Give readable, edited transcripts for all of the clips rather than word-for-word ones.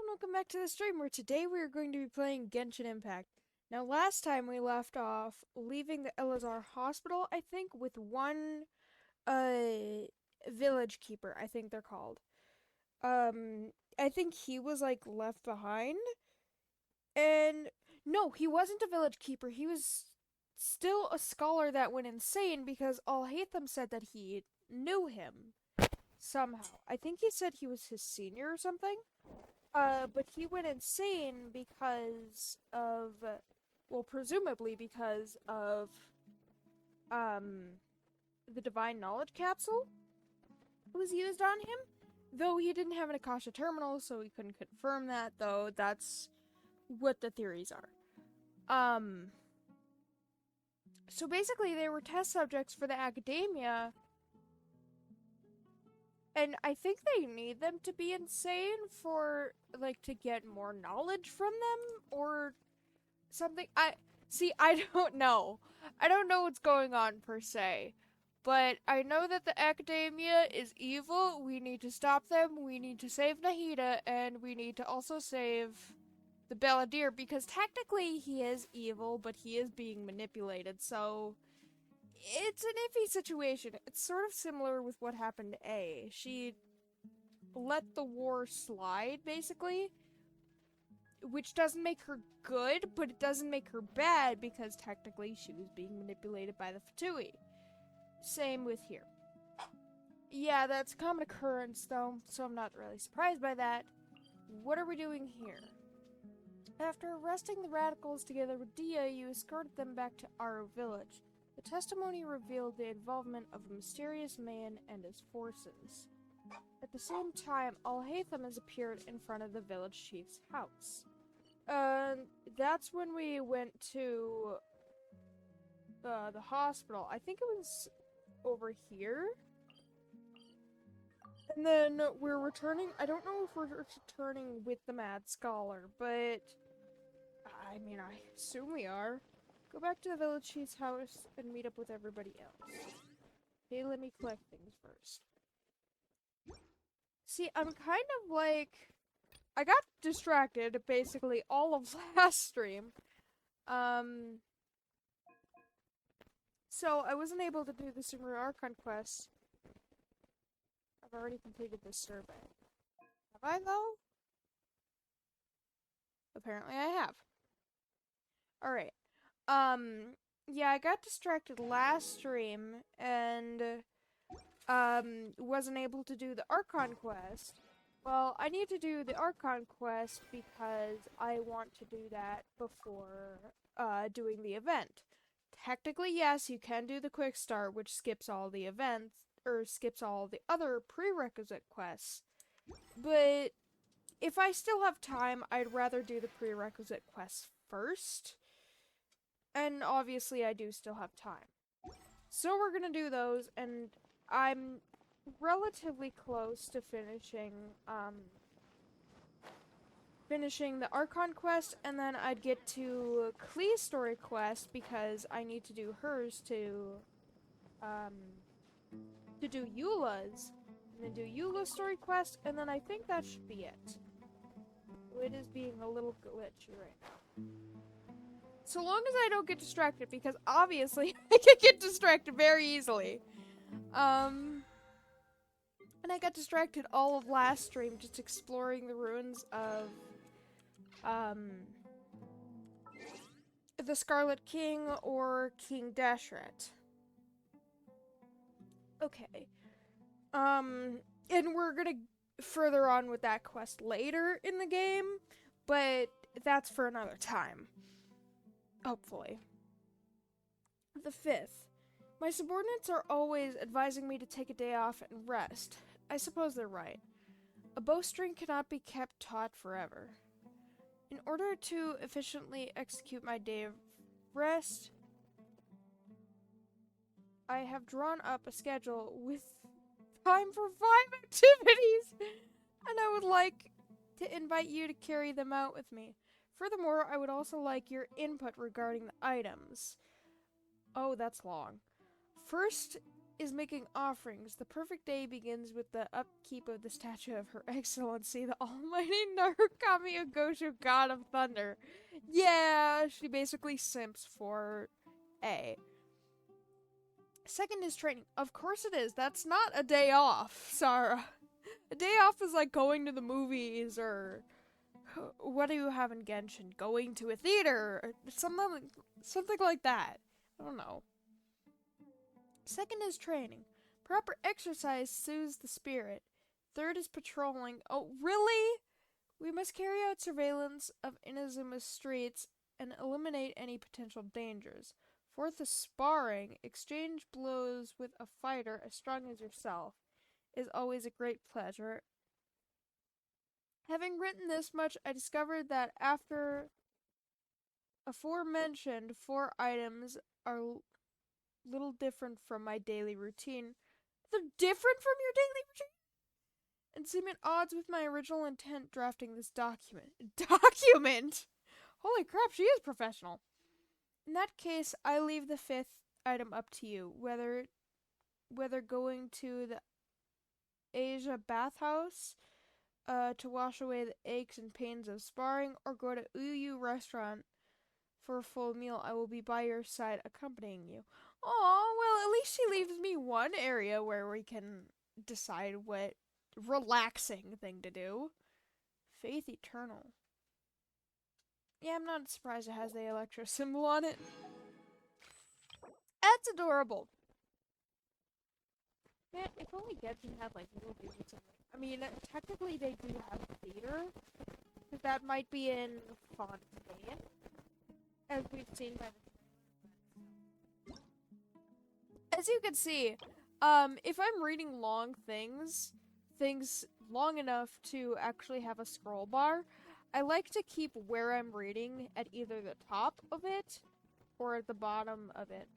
and welcome back to the stream where today we are going to be playing Genshin Impact. Now last time we left off leaving the Elazar Hospital, I think, with one village keeper, I think they're called. I think he was like left behind. And no, he wasn't a village keeper. He was still a scholar that went insane because Alhaitham said that he knew him somehow. I think he said he was his senior or something. But he went insane because of, well, presumably because of, the Divine Knowledge Capsule was used on him. Though he didn't have an Akasha terminal, so we couldn't confirm that, though that's what the theories are. So basically they were test subjects for the academia, and I think they need them to be insane for, like, to get more knowledge from them, or something. I don't know. I don't know what's going on, per se. But I know that the academia is evil, we need to stop them, we need to save Nahida, and we need to also save the Balladeer, because technically he is evil, but he is being manipulated, so it's an iffy situation. It's sort of similar with what happened to A. She let the war slide, basically, which doesn't make her good, but it doesn't make her bad, because technically she was being manipulated by the Fatui. Same with here. Yeah, that's a common occurrence, though, so I'm not really surprised by that. What are we doing here? After arresting the radicals together with Dia, you escorted them back to Aro village. The testimony revealed the involvement of a mysterious man and his forces. At the same time, Alhaitham has appeared in front of the village chief's house. That's when we went to the hospital. I think it was over here. And then we're returning. I don't know if we're returning with the Mad Scholar, but I mean, I assume we are. Go back to the village chief's house and meet up with everybody else. Okay, let me collect things first. See, I'm kind of like... I got distracted, basically, all of last stream. So I wasn't able to do the Sumeru Archon quest. I've already completed this survey. Have I, though? Apparently I have. Alright. Yeah, I got distracted last stream, and, wasn't able to do the Archon quest. Well, I need to do the Archon quest because I want to do that before, doing the event. Technically, yes, you can do the quick start, which skips all the events, or skips all the other prerequisite quests. But if I still have time, I'd rather do the prerequisite quests first. And obviously, I do still have time. So we're gonna do those, and I'm relatively close to finishing the Archon quest, and then I'd get to Klee's story quest because I need to do hers to do Eula's, and then do Eula's story quest, and then I think that should be it. It is being a little glitchy right now. So long as I don't get distracted, because obviously I can get distracted very easily. And I got distracted all of last stream just exploring the ruins of the Scarlet King or King Dashret. Okay. And we're gonna further on with that quest later in the game, but that's for another time. Hopefully. The 5th. My subordinates are always advising me to take a day off and rest. I suppose they're right. A bowstring cannot be kept taut forever. In order to efficiently execute my day of rest, I have drawn up a schedule with time for 5 activities, and I would like to invite you to carry them out with me. Furthermore, I would also like your input regarding the items. Oh, that's long. First is making offerings. The perfect day begins with the upkeep of the statue of Her Excellency, the Almighty Narukami Agosho, God of Thunder. Yeah, she basically simps for A. Second is training. Of course it is. That's not a day off, Sarah. A day off is like going to the movies or what do you have in Genshin? Going to a theater or something like that. I don't know. Second is training. Proper exercise soothes the spirit. Third is patrolling. Oh, really? We must carry out surveillance of Inazuma's streets and eliminate any potential dangers. Fourth is sparring. Exchange blows with a fighter as strong as yourself is always a great pleasure. Having written this much, I discovered that after aforementioned 4 items are little different from my daily routine. They're different from your daily routine? And seem at odds with my original intent drafting this document. Document? Holy crap, she is professional. In that case, I leave the 5th item up to you. Whether going to the Asia bathhouse to wash away the aches and pains of sparring, or go to Uyu restaurant for a full meal, I will be by your side accompanying you. Oh, well, at least she leaves me one area where we can decide what relaxing thing to do. Faith Eternal. Yeah, I'm not surprised it has the Electro symbol on it. That's adorable. Man, if only Genshin had like little dudes. I mean, technically they do have theater, because that might be in Fontaine, as we've seen by the. As you can see, if I'm reading long things long enough to actually have a scroll bar, I like to keep where I'm reading at either the top of it or at the bottom of it.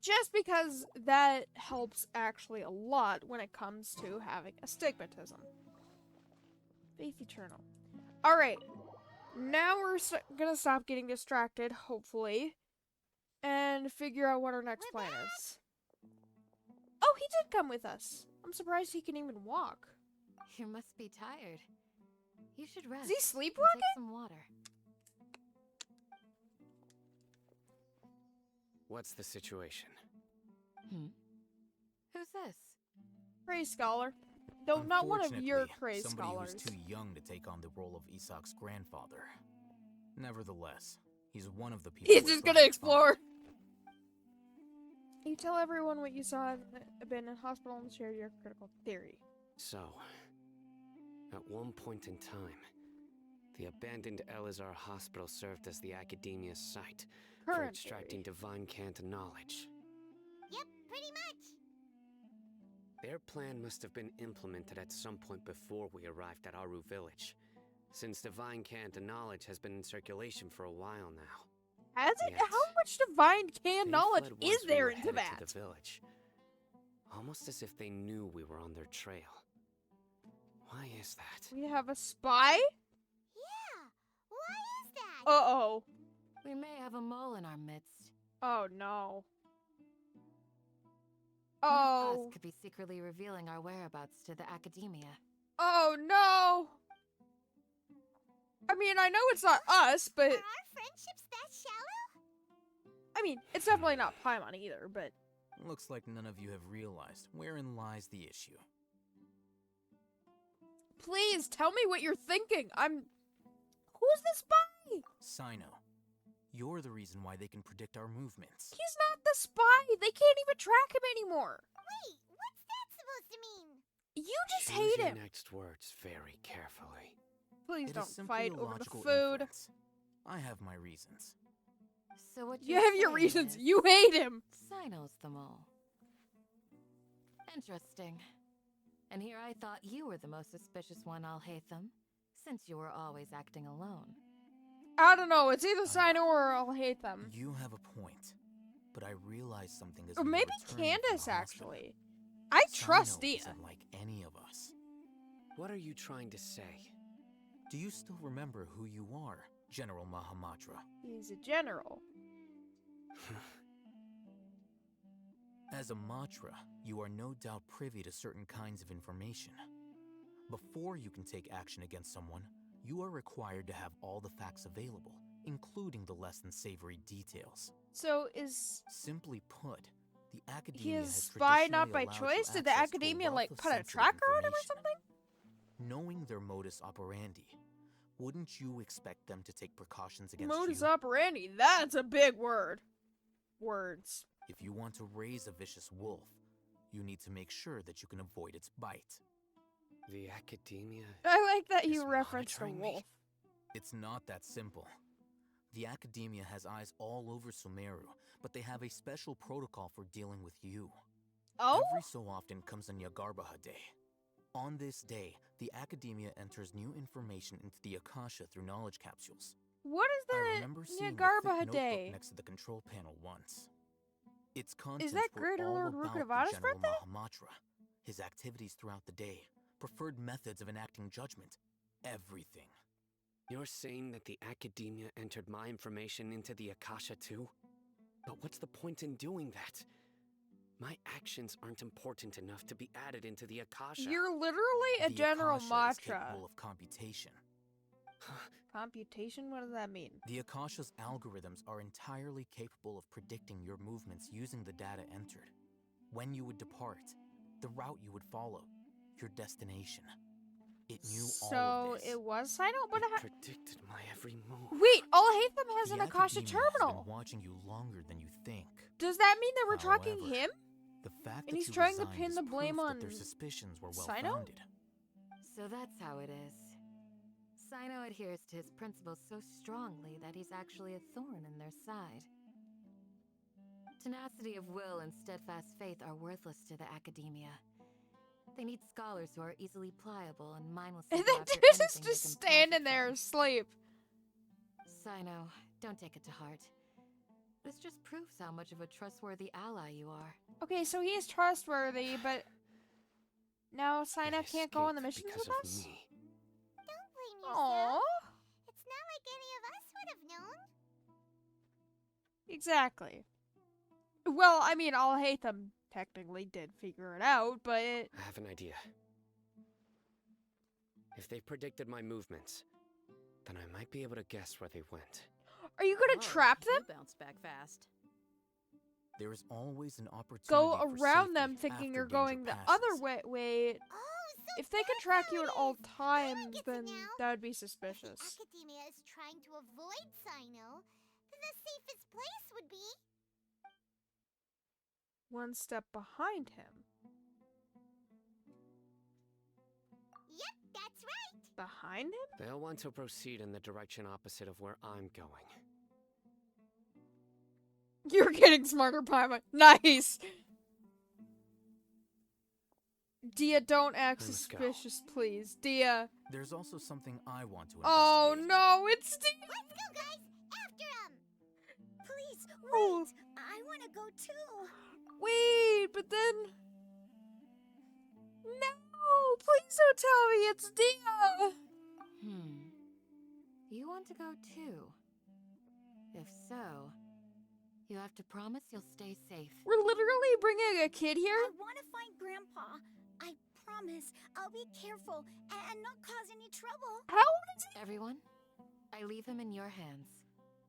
Just because that helps actually a lot when it comes to having astigmatism. Faith Eternal. Alright, now we're gonna stop getting distracted, hopefully, and figure out what our next plan is. Oh, he did come with us. I'm surprised he can even walk. You must be tired. You should rest. Is he sleepwalking? Take some water. What's the situation? Who's this? Cray Scholar. Though not one of your Cray somebody Scholars. who's too young to take on the role of Isak's grandfather. Nevertheless, he's one of the people. He's just gonna explore. You tell everyone what you saw in the abandoned hospital and share your critical theory. So, at one point in time, the abandoned Elazar hospital served as the academia's site for Current extracting divine cant knowledge. Yep, pretty much. Their plan must have been implemented at some point before we arrived at Aru village, since divine cant knowledge has been in circulation for a while now. Has it? Yes. How much divine They can knowledge fled is once we there were into headed that? to the village, almost as if they knew we were on their trail. Why is that? We have a spy? Yeah, why is that? Uh-oh. We may have a mole in our midst. Oh, no. One of Oh. us could be secretly revealing our whereabouts to the academia. Oh, no. I mean, I know it's not us, but... Are our friendships that shallow? I mean, it's definitely not Paimon either, but... Looks like none of you have realized wherein lies the issue. Please, tell me what you're thinking. Who's the spy? Sino, you're the reason why they can predict our movements. He's not the spy. They can't even track him anymore. Wait, what's that supposed to mean? You just Choose hate your him. next words very carefully. Please It don't is simply fight a over the logical food. inference. I have my reasons. So what You you're have your saying reasons. is You hate him. Sino's the mole. Interesting. And here I thought you were the most suspicious one, I'll hate them, since you were always acting alone. I don't know. It's either Sino or I'll hate them. You have a point, but I realized something as Or we were maybe returning from Candace, the hospital. actually. I trust Sino Dia. isn't like any of us. What are you trying to say? Do you still remember who you are, General Mahamatra? He's a general. As a Matra, you are no doubt privy to certain kinds of information. Before you can take action against someone, you are required to have all the facts available, including the less than savory details. So is Simply put, the he academia a has spy not traditionally by allowed choice? you Did the access to a academia wealth like of put a sensitive tracker on him or information. something? Knowing their modus operandi, wouldn't you expect them to take precautions against Modus you? operandi, that's a big word. Words. If you want to raise a vicious wolf, you need to make sure that you can avoid its bite. The academia. I like that Is you referenced a monitoring me? wolf. It's not that simple. The academia has eyes all over Sumeru, but they have a special protocol for dealing with you. Oh? Every so often comes a Nyagarbha Day. On this day, the academia enters new information into the Akasha through knowledge capsules. What is I the remember seeing the thick Nyagarbha notebook Day? next to the control panel once. Its contents that were Greater all Lord about Rukkhadevada's the General birthday? Mahamatra, his activities throughout the day, preferred methods of enacting judgment, everything. You're saying that the academia entered my information into the Akasha too? But what's the point in doing that? My actions aren't important enough to be added into the Akasha. You're literally a The General Akasha is Matra. capable of computation. Computation? What does that mean? The Akasha's algorithms are entirely capable of predicting your movements using the data entered. When you would depart, the route you would follow, your destination. It knew all So of this. it was Sino, but It predicted my every move. wait, All Hate Them has The an Akasha academia has terminal. been watching you longer than you think. Does that mean they were tracking However, him? The fact And that he's you trying to resigned pin is the proof blame that on their suspicions were well Sino? founded. So that's how it is. Sino adheres to his principles so strongly that he's actually a thorn in their side. Tenacity of will and steadfast faith are worthless to the academia. They need scholars who are easily pliable and mindlessly And go then after this is anything they just can standing profit there from. asleep. Sino, don't take it to heart. This just proves how much of a trustworthy ally you are. Okay, so he is trustworthy, but now Sino They can't go on the escaped missions because with of us? me. Don't blame yourself. Aww. It's not like any of us would have known. Exactly. Well, I mean, All Hate Them technically did figure it out, but I have an idea. If they predicted my movements, then I might be able to guess where they went. are you gonna trap them? You bounce back fast. There is always an opportunity Go for around safety them thinking after you're danger going the passes. other way. Wait, Oh, so if they can that's track how you it at all is. times, get it then now. that would be If the suspicious. academia is trying to avoid Sino, then the safest place would be... One step behind him. Yep, that's right. Behind him? They'll want to proceed in the direction opposite of where I'm going. You're getting smarter, Paimon. Nice! Dia, don't act Let's go. suspicious, please. Dia. There's also something I want to investigate. Oh no, it's Dia! Let's go, guys! After him! Please, Oh. wait! I want to go too! Wait, but then... No! Please don't tell me it's Dia! You want to go too? If so, you have to promise you'll stay safe. We're literally bringing a kid here? I want to find Grandpa. I promise I'll be careful and not cause any trouble. How old is Everyone, I leave him in your hands.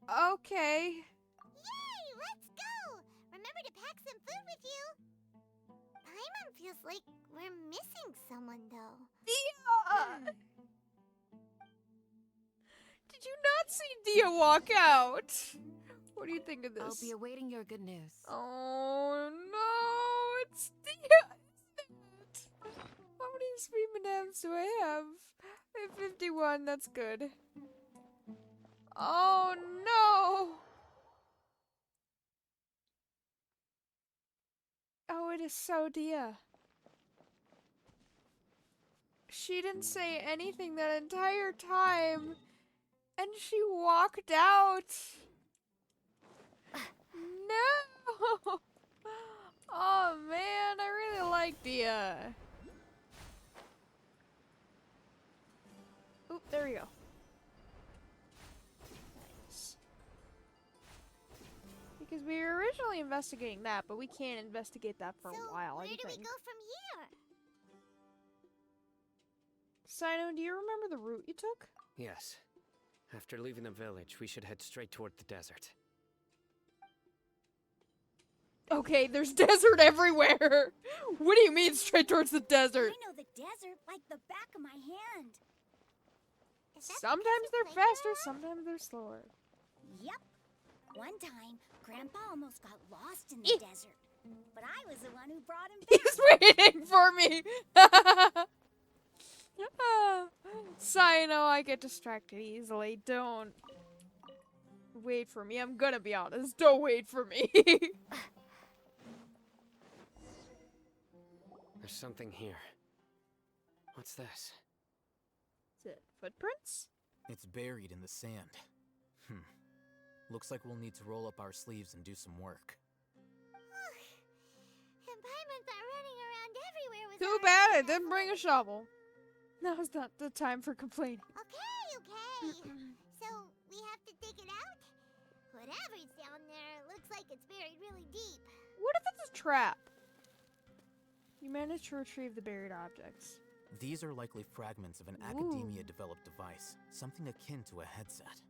he? Okay. Yay! Let's go! Remember to pack some food with you. Paimon feels like we're missing someone, though. Dia! Did you not see Dia walk out? What do you think of I'll this? be awaiting your good news. Oh no, it's Dia, isn't it? How many sweet M&Ms do I have? I have 51, that's good. Oh no! Oh, it is so Dia. She didn't say anything that entire time, and she walked out. No! Oh man, I really like Dia. Oop, there we go. Nice. You Because we were originally investigating that, but we can't investigate that for So, a while. where I do we think. go from here? Sino, do you remember the route you took? Yes. After leaving the village, we should head straight toward the desert. Okay, there's desert everywhere. What do you mean straight towards the desert? I know the desert like the back of my hand. Is that Sometimes because they're you played faster, there? sometimes they're slower. Yep. One time, Grandpa almost got lost in Eh. the desert. But I was the one who brought him back. He's waiting for me. Sino, I get distracted easily. Don't wait for me. I'm gonna be honest. Don't wait for me. There's something here. What's this? Is it footprints? It's buried in the sand. Looks like we'll need to roll up our sleeves and do some work. And Paimon's not running around everywhere with Too our bad I hands didn't bring a full. shovel. Now's not the time for complaining. Okay. So, we have to dig it out? Whatever's down there looks like it's buried really deep. What if it's a trap? You managed to retrieve the buried objects. These are likely fragments of an academia-developed device, something akin to a headset.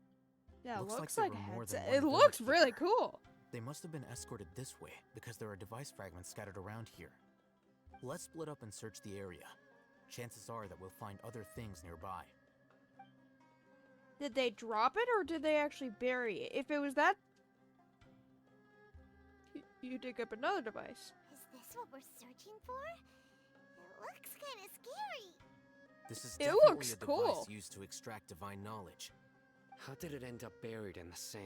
Yeah, it Looks like looks there like, were a more than headset. one It looks village really together. cool. They must have been escorted this way because there are device fragments scattered around here. Let's split up and search the area. Chances are that we'll find other things nearby. Did they drop it or did they actually bury it? If it was that, you dig up another device. Is this what we're searching for? It looks kind of scary. This is It definitely looks a device cool. used to extract divine knowledge. How did it end up buried in the sand?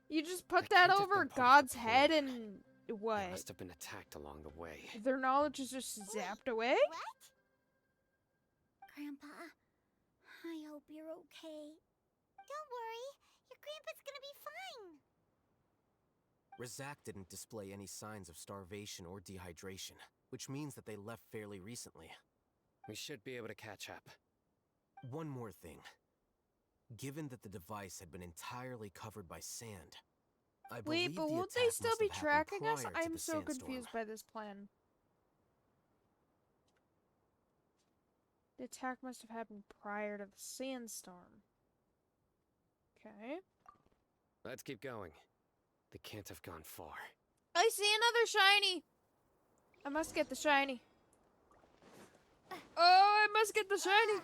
You just put That that can't have over been part of God's the head plan. and They what? must have been attacked along the way. Their knowledge is just zapped away? What? Grandpa, I hope you're okay. Don't worry. Your grandpa's gonna be fine. Razak didn't display any signs of starvation or dehydration, which means that they left fairly recently. We should be able to catch up. One more thing. Given that the device had been entirely covered by sand, I believe Wait, but the won't they attack still must be have happened tracking us? prior to I'm the so sandstorm. confused by this plan. The attack must have happened prior to the sandstorm. Okay. Let's keep going. They can't have gone far. I see another shiny! I must get the shiny. Oh, I must get the shiny!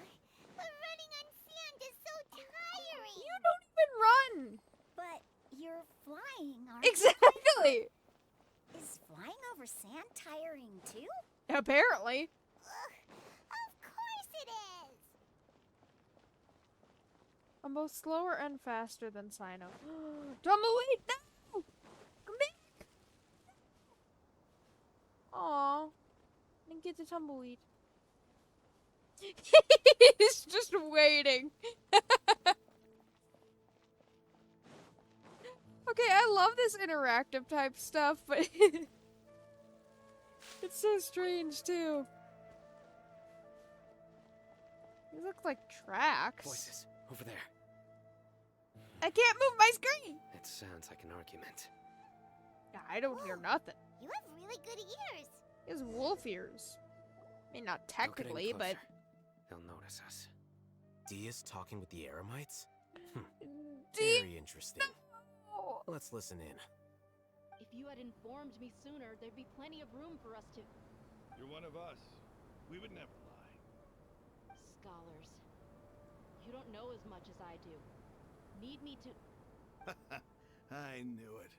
But running on sand is so tiring. You don't even run! But you're flying, aren't you? Exactly! Is flying over sand tiring too? Apparently. Of course it is. I'm both slower and faster than Sino. Tumbleweed, no! Come back! Aw. Didn't get the tumbleweed. He's just waiting. Okay, I love this interactive type stuff, but it's so strange too. These look like tracks. Voices, over there. I can't move my screen. It sounds like an argument. Yeah, I don't hear nothing. You have really good ears. He has wolf ears. I mean, not Don't get any technically, but closer. They'll notice us. Dia's talking with the Eremites? deep. Very interesting. Let's listen in. If you had informed me sooner, there'd be plenty of room for us to... You're one of us. We would never lie. Scholars. You don't know as much as I do. Need me to... I knew it.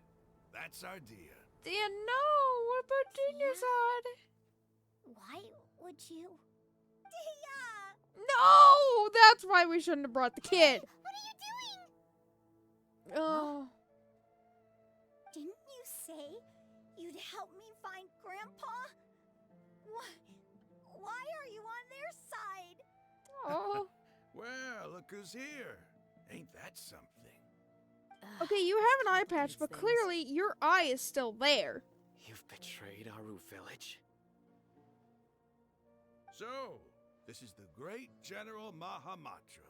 That's our Dia. Dia, no! What about Junior side? Why would you? No! That's why we shouldn't have brought the kid. What are you doing? Oh. Didn't you say you'd help me find Grandpa? Why are you on their side? Oh. Well, look who's here. Ain't that something? Okay, you have an eye patch, but clearly your eye is still there. You've betrayed Aru village. So, this is the great General Mahamatra.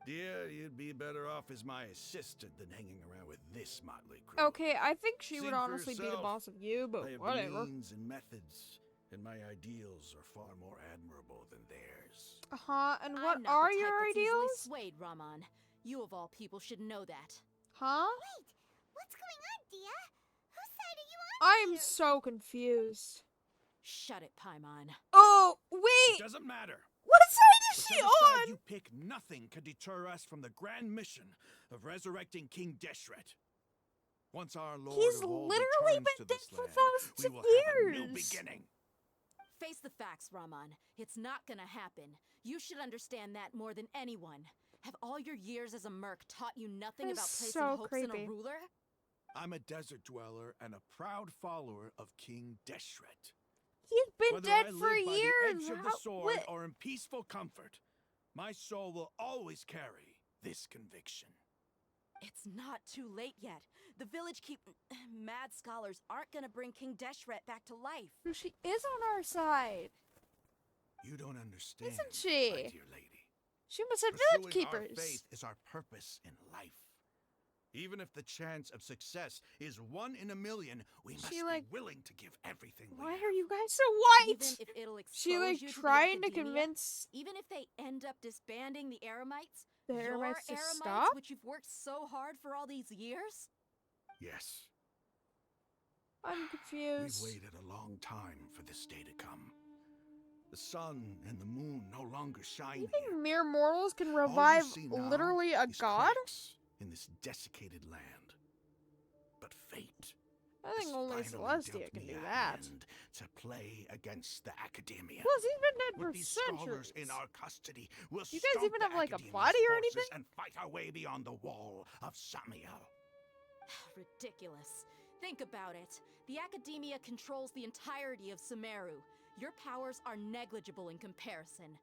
Dear, you'd be better off as my assistant than hanging around with this motley crew. Okay, I think she See would for honestly be the yourself. boss of you, but I have whatever. means and methods, and my ideals are far more admirable than theirs. And I'm what not are the type your that's easily ideals? swayed, Raman. You of all people should know that. Huh? Wait, what's going on, Dia? Whose side are you on I'm here? so confused. Shut it, Paimon. Oh, It wait! doesn't matter. What side is she Whichever side on? you pick, nothing can deter us from the grand mission of resurrecting King Deshret. Once our Lord He's of all literally returns been to this dead for land, thousands we of will have a new years. beginning. Face the facts, Raman. It's not gonna happen. You should understand that more than anyone. Have all your years as a merc taught you nothing That's about placing so hopes in creepy. a ruler? I'm a desert dweller and a proud follower of King Deshret. He's been Whether dead I for live by years. the edge of the How- sword what? or in peaceful comfort, my soul will always carry this conviction. It's not too late yet. The village keep... Mad scholars aren't gonna bring King Deshret back to life. So she is on our side. You don't understand, Isn't she? my dear lady. She must have village Pursuing our keepers. faith is our purpose in life. Even if the chance of success is 1 in a million, we must She, like- be willing to give everything we Why have. are you guys so Even white? if it'll expose She like you to the trying to academia, convince even if they end up disbanding the Eremites, the your Eremites to Eremites, stop? which you've worked so hard for all these years? Yes, I'm we've confused. waited a long time for this day to come. The sun and the moon no longer shine You here. think mere mortals can All you revive see now literally a is god? cracks in this desiccated land. But fate I think has only finally Celestia dealt can me do a that. hand to play against the academia. Plus, he's been dead With for these centuries. scholars in our custody, we'll You guys stomp even the have, like, a academia's body or forces anything? and fight our way beyond the wall of Samiel. Ridiculous. Think about it. The Academia controls the entirety of Sumeru. Your powers are negligible in comparison.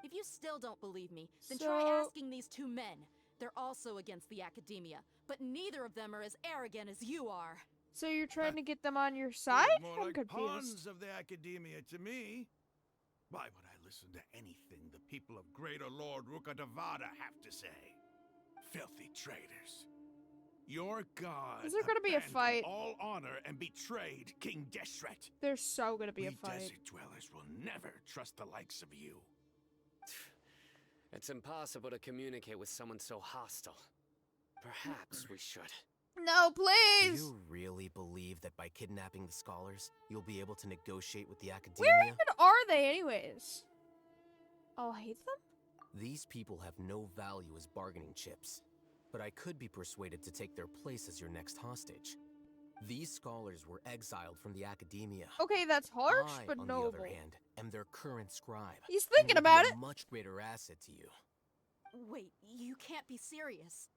If you still don't believe me, then try So- asking these two men. They're also against the Academia, but neither of them are as arrogant as you are. So you're trying to get them on your They're side? more I'm like confused. pawns of the academia to me. Why would I listen to anything the people of Greater Lord Rukadavada have to say? Filthy traitors. Your god Is there gonna be a abandoned fight? all honor and betrayed King Deshret. There's so gonna be We a fight. desert dwellers will never trust the likes of you. It's impossible to communicate with someone so hostile. Perhaps we should. No, Do please! you really believe that by kidnapping the scholars, you'll be able to negotiate with the Where academia? even are they, anyways? I'll hate them? These people have no value as bargaining chips, but I could be persuaded to take their place as your next hostage. These scholars were exiled from the academia. Okay, that's harsh, I, but on noble. the other hand, am their current scribe. He's and thinking will be about a it. much greater asset to you. Wait, you can't be serious.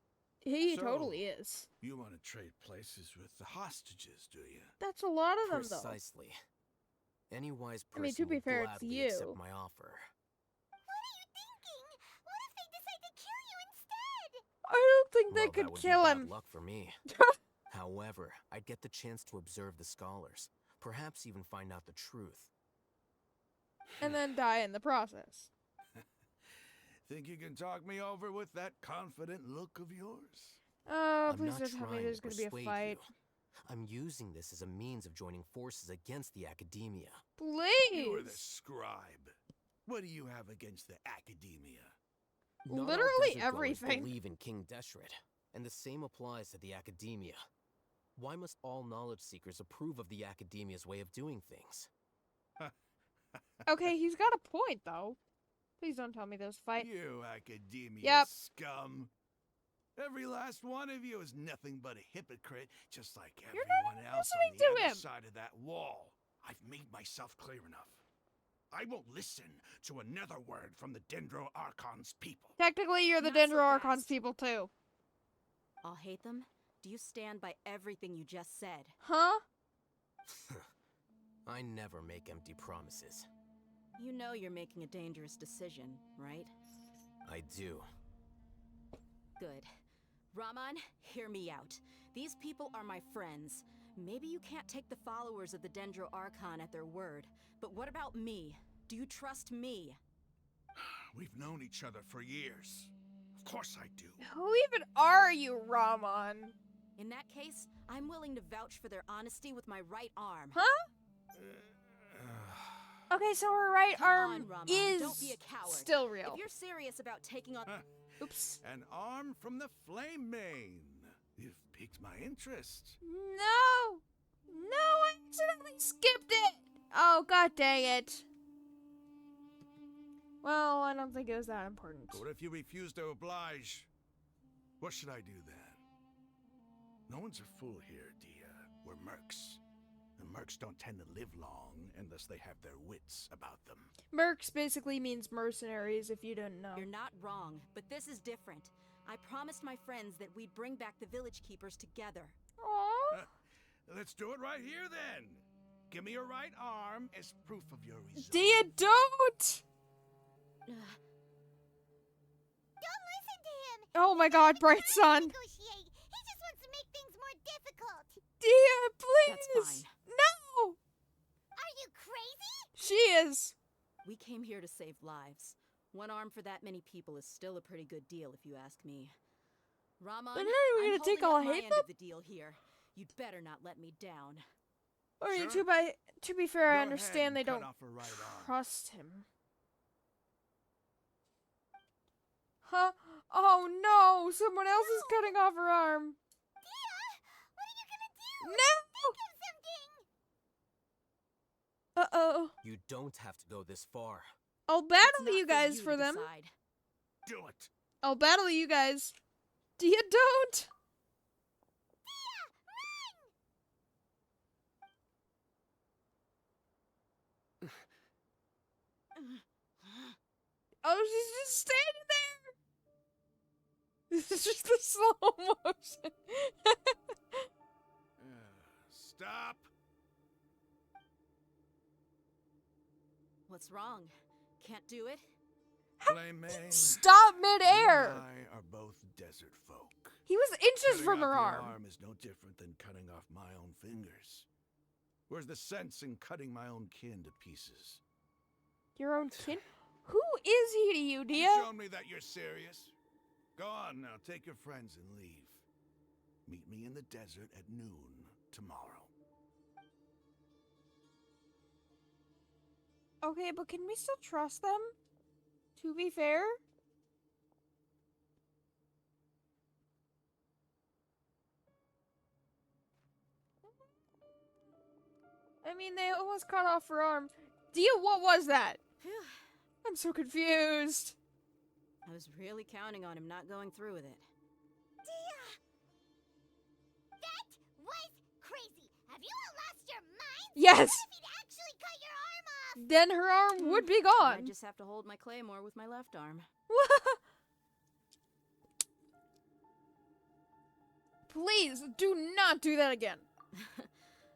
He So- totally is. You want to trade places with the hostages, do you? That's a lot of them, though. Precisely. Any wise I person mean, to be will fair, it's gladly you. accept my offer. What are you thinking? What if they decide to kill you instead? I don't think they Well, that could would kill be him. bad luck for me. However, I'd get the chance to observe the scholars, perhaps even find out the truth. And then die in the process. Think you can talk me over with that confident look of yours? Oh, I'm please not don't tell me trying there's to gonna be a persuade fight. you. I'm using this as a means of joining forces against the academia. You are the Please! scribe. What do you have against the academia? Not all Literally desert dwellers everything. believe in King Deshret, and the same applies to the academia. Why must all knowledge seekers approve of the academia's way of doing things? Okay, he's got a point, though. Please don't tell me there's a fight. You academia Yep. scum. Every last one of you is nothing but a hypocrite, just like You're not everyone even else on listening the to other him. side of that wall. I've made myself clear enough. I won't listen to another word from the Dendro Archon's people. Technically, you're the Not so Dendro Archon's fast. people, too. I'll hate them? Do you stand by everything you just said? Huh? I never make empty promises. You know you're making a dangerous decision, right? I do. Good. Raman, hear me out. These people are my friends. Maybe you can't take the followers of the Dendro Archon at their word, but what about me? Do you trust me? We've known each other for years. Of course I do. Who even are you, Ramon? In that case, I'm willing to vouch for their honesty with my right arm. Huh? Okay, so her right Come arm on, Ramon, is don't be a coward. still real. If you're serious about taking on... Oops. An arm from the flame mane. You've piqued my interest. No! No, I accidentally skipped it! Oh, god dang it. Well, I don't think it was that important. What if you refuse to oblige? What should I do then? No one's a fool here, Dia. We're mercs. And mercs don't tend to live long unless they have their wits about them. Mercs basically means mercenaries, if you didn't know. You're not wrong, but this is different. I promised my friends that we'd bring back the village keepers together. Aww. Let's do it right here then. Give me your right arm as proof of your resolve. Dia, don't! Don't listen to him! Oh my god, Bright Sun. Negotiate. He just wants to make things more difficult. Dia, That's please! fine. No! Are you crazy? She is. We came here to save lives. One arm for that many people is still a pretty good deal, if you ask me. Ramon, But now we're I'm gonna take holding all up my hate end them? of the deal here. You'd better not let me down. I mean, Sure. to be fair, Go I ahead understand and they cut don't off her right arm. trust him. Huh? Oh no! Someone else is cutting off her arm. Dia, what are you gonna do? No! Think of something. Uh-oh. You don't have to go this far. I'll It's battle not you guys you for to them. decide. Do it. I'll battle you guys. Dia, don't! Oh, she's just standing there! This is just the slow motion. Stop. What's wrong? Can't do it? Flame mane. Stop You midair! and I are both desert folk. He was inches Cutting from off her your arm. is no different than cutting off my own fingers. Where's the sense in cutting my own kin to pieces? Your own kin? Who is he to you, Dia? You've shown me that you're serious. Go on now, take your friends and leave. Meet me in the desert at noon tomorrow. Okay, but can we still trust them? To be fair? I mean, they almost cut off her arm. Dia, what was that? Phew. I'm so confused. I was really counting on him not going through with it. Dia! That was crazy. Have you all lost your minds? Yes! What if he'd actually cut your arm off? Then her arm would be I gone. just have to hold my claymore with my left arm. Please, do not do that again.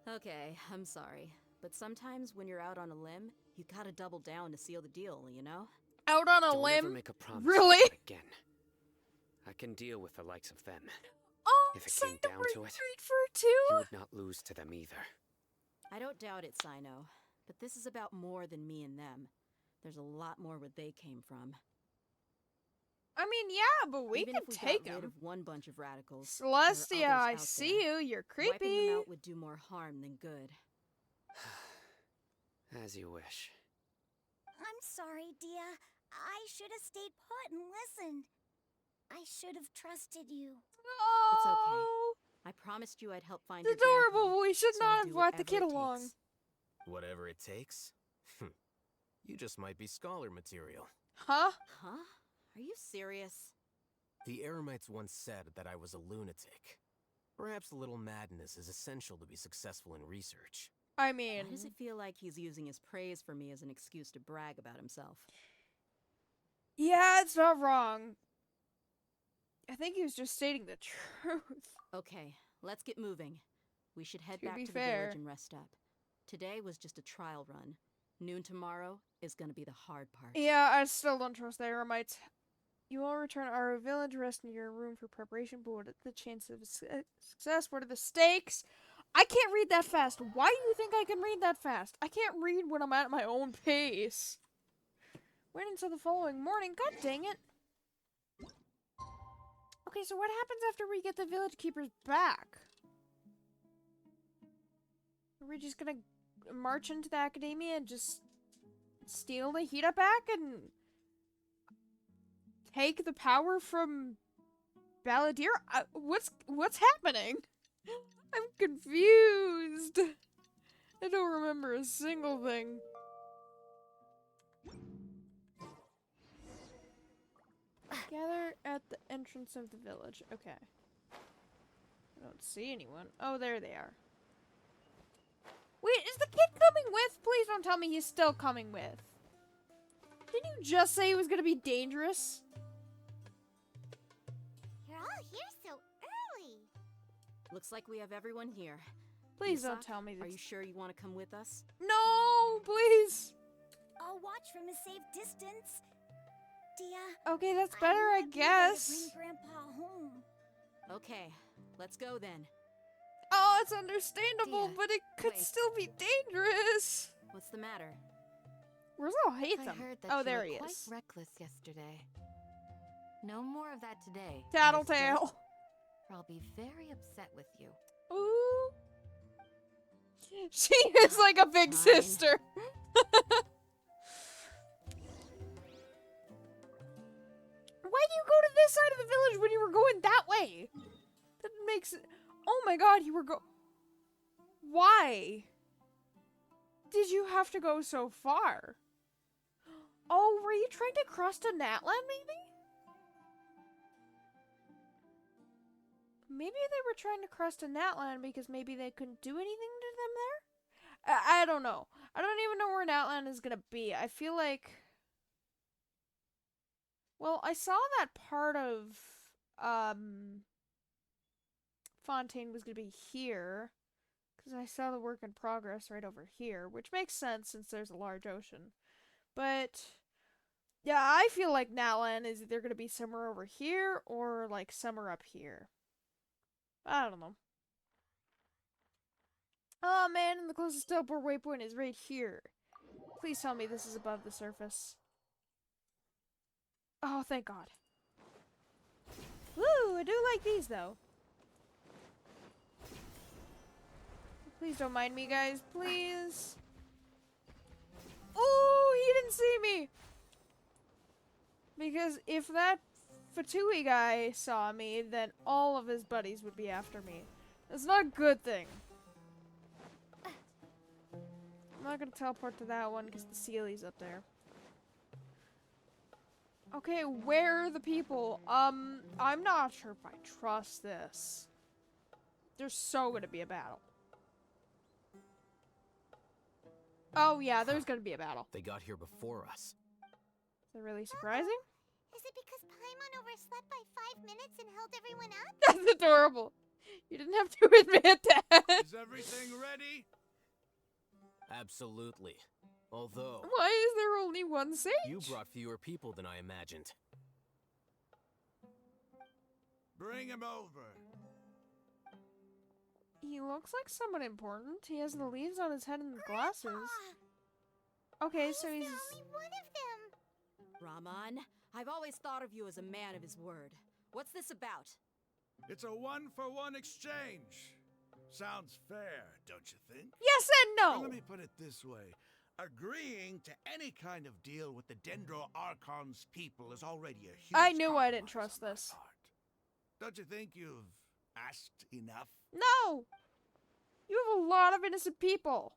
Okay, I'm sorry. But sometimes when you're out on a limb, you gotta double down to seal the deal, you know? Out on a Don't ever limb? make a promise Really? like that again. I can deal with the likes of them. Oh, If it so came you down were to it, great for her You too? would not lose to them either. I don't doubt it, Sino. But this is about more than me and them. There's a lot more where they came from. I mean, yeah, but we Even can if we take got rid him. of one bunch of radicals, there are Celestia, others I out see there. you. You're Wiping creepy. them out would do more harm than good. As you wish. I'm sorry, Dia. I should have stayed put and listened. I should have trusted you. It's okay. Oh, I promised you I'd help find it's your grandpa, adorable. We should so I'll not have do brought the whatever kid it along. takes. Whatever it takes? You just might be scholar material. Huh? Huh? Are you serious? The Eremites once said that I was a lunatic. Perhaps a little madness is essential to be successful in research. I mean, Why does it feel like he's using his praise for me as an excuse to brag about himself? yeah, it's not wrong. I think he was just stating the truth. Okay, let's get moving. We should head To back be to the fair. village and rest up. Today was just a trial run. Noon tomorrow is gonna be the hard part. Yeah, I still don't trust the Eremites. You will return to our village, rest in your room for preparation, but what are the chances of success? What are the stakes? I can't read that fast. Why do you think I can read that fast? I can't read when I'm at my own pace. Wait until the following morning. God dang it. Okay, so what happens after we get the village keepers back? Are we just gonna march into the academia and just steal the Hida back and take the power from Balladeer? What's happening? I'm confused. I don't remember a single thing. Gather at the entrance of the village. Okay. I don't see anyone. Oh, there they are. Wait, is the kid coming with? Please don't tell me he's still coming with. Didn't you just say he was gonna be dangerous? You're all here so early. Looks like we have everyone here. Please don't Misak, tell me this. Are you sure you want to come with us? No, please. I'll watch from a safe distance. Dia, Okay, that's better, I wanna be there to guess. Bring Grandpa home. Okay, let's go then. Oh, it's understandable, Dia, but it could wait. still be dangerous. What's the matter? Rizal hates I him. heard that Oh, you there were he quite is. reckless yesterday. No more of that today. Tattletale. understood? Or I'll be very upset with you. Ooh. She is like a big Fine. sister. Why do you go to this side of the village when you were going that way? That makes it. Oh my god, you were Why? Did you have to go so far? Oh, were you trying to cross to Natland, maybe? Maybe they were trying to cross to Natland because maybe they couldn't do anything to them there? I don't know. I don't even know where Natland is gonna be. I feel like... Well, I saw that part of, Fontaine was gonna be here. Because I saw the work in progress right over here, which makes sense since there's a large ocean. But, yeah, I feel like Natlan is either going to be somewhere over here or, like, somewhere up here. I don't know. Oh, man, and the closest teleport waypoint is right here. Please tell me this is above the surface. Oh, thank God. Woo, I do like these, though. Please don't mind me, guys. Please. Oh, he didn't see me. Because if that Fatui guy saw me, then all of his buddies would be after me. That's not a good thing. I'm not gonna teleport to that one because the Sealy's up there. Okay, where are the people? I'm not sure if I trust this. There's so gonna be a battle. Oh yeah, there's gonna be a battle. They got here before us. Is that really surprising? Is it because Paimon overslept by 5 minutes and held everyone up? That's adorable. You didn't have to admit that. Is everything ready? Absolutely. Although, Why is there only one sage? you brought fewer people than I imagined. Bring him over. He looks like someone important. He has the leaves on his head and the glasses. Grandpa! Okay, Why so is he's... there only one of them? Raman, I've always thought of you as a man of his word. What's this about? It's a 1-for-1 exchange. Sounds fair, don't you think? Yes and Well, no! let me put it this way. Agreeing to any kind of deal with the Dendro Archon's people is already a huge I knew I didn't compromise trust on my this. part. Don't you think you've asked enough? No! You have a lot of innocent people.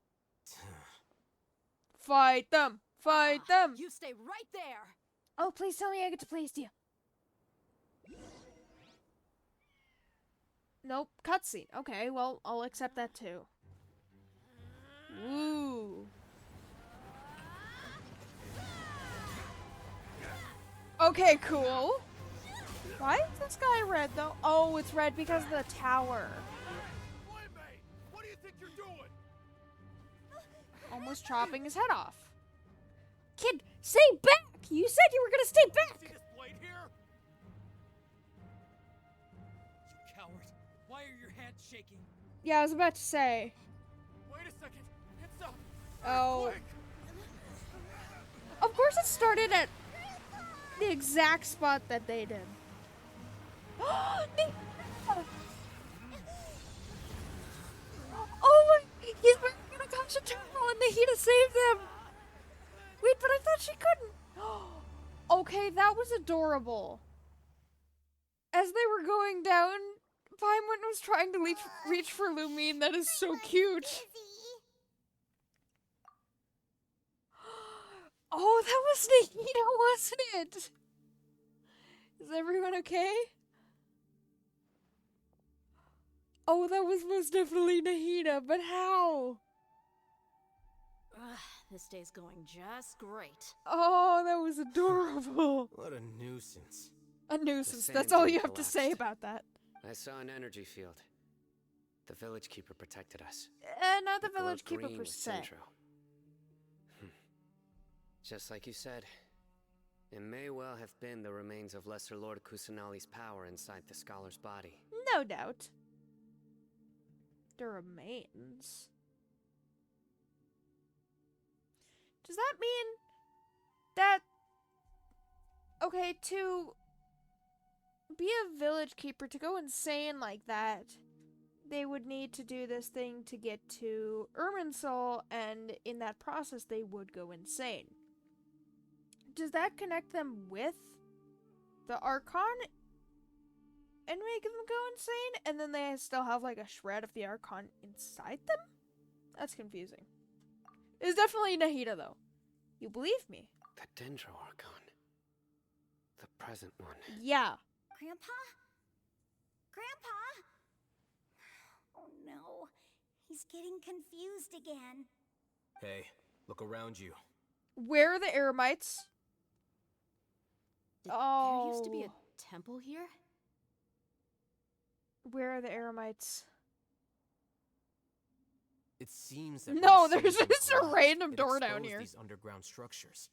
Fight them! Fight them! You stay right there! Oh, please tell me I get to play as Dia. Nope, cutscene. Okay, well, I'll accept that too. Woo. Okay, cool. Why is this guy red though? Oh, it's red because of the tower. Playmate, what do you think you're doing? Almost chopping his head off. Kid, stay back! You said you were gonna stay See back! this blade here? You coward. Why are your hands shaking? Yeah, I was about to say. Wait a second. It's up. Oh. Earthquake. Of course it started at the exact spot that they did. Oh my! He's wearing an Akasha terminal and Nahida saved them! Wait, but I thought she couldn't! Okay, that was adorable. As they were going down, Paimon was trying to reach for Lumine. That is so cute. Oh, that was Nahida, wasn't it? Is everyone okay? Oh, that was most definitely Nahida, but how? Ugh, this day's going just great. Oh, that was adorable. What a nuisance. A nuisance, The that's sand all dune you have to say collapsed. about that. I saw an energy field. The village keeper protected us. Not the It glowed village keeper green per with se. Centro. Just like you said, it may well have been the remains of Lesser Lord Kusanali's power inside the scholar's body. No doubt. The remains. Does that mean that... Okay, to be a village keeper, to go insane like that, they would need to do this thing to get to Irminsul, and in that process they would go insane. Does that connect them with the Archon and make them go insane, and then they still have like a shred of the Archon inside them? That's confusing. It's definitely Nahida though. You believe me? The Dendro Archon. The present one. Yeah. Grandpa? Grandpa? Oh no. He's getting confused again. Hey, look around you. Where are the Eremites? There used to be a temple here? Where are the Eremites? It seems that No, when the there's Sun just a collapsed, random it door down exposed here. These underground structures.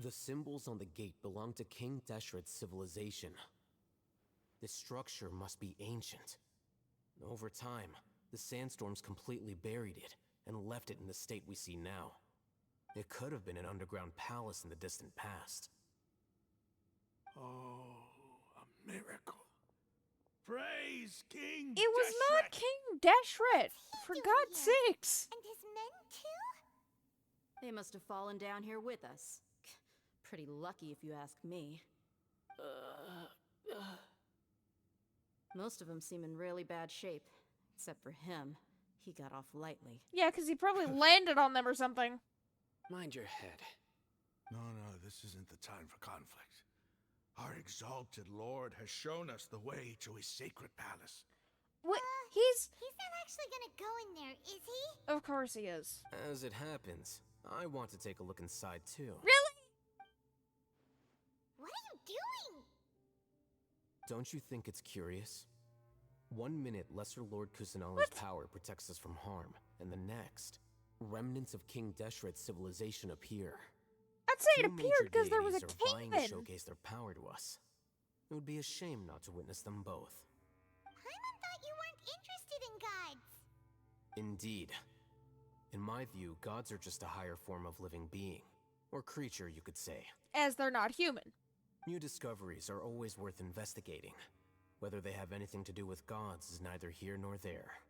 The symbols on the gate belong to King Deshret's civilization. This structure must be ancient. Over time, the sandstorms completely buried it and left it in the state we see now. It could have been an underground palace in the distant past. Oh, a miracle. Praise King It was not Deshret. King Deshret, for doing God's here? sakes. And his men too? They must have fallen down here with us. Pretty lucky if you ask me. Most of them seem in really bad shape. Except for him. He got off lightly. Yeah, because he probably landed on them or something. Mind your head. No, this isn't the time for conflict. Our exalted Lord has shown us the way to his sacred palace. What? He's... He's not actually gonna go in there, is he? Of course he is. As it happens, I want to take a look inside too. Really? What are you doing? Don't you think it's curious? 1 minute, Lesser Lord Kusanali's power protects us from harm, and the next, remnants of King Deshret's civilization appear. I'd say it Two appeared major because there was a deities are vying to cave-in. showcase their power to us. It would be a shame not to witness them both. Paimon thought you weren't interested in gods. Indeed. In my view, gods are just a higher form of living being. Or creature, you could say. As they're not human. New discoveries are always worth investigating. Whether they have anything to do with gods is neither here nor there.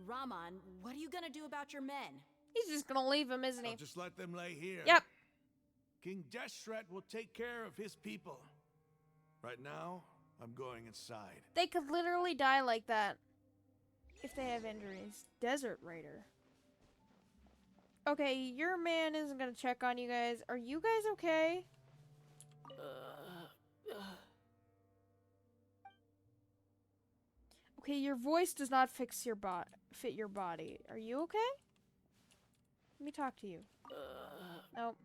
Raman, what are you gonna do about your men? He's just gonna leave him, isn't he? I'll just let them lay here. Yep. King Deshret will take care of his people. Right now, I'm going inside. They could literally die like that. If they have injuries. Desert Raider. Okay, your man isn't gonna check on you guys. Are you guys okay? Okay, your voice does not fit your body. Are you okay? Let me talk to you. Nope.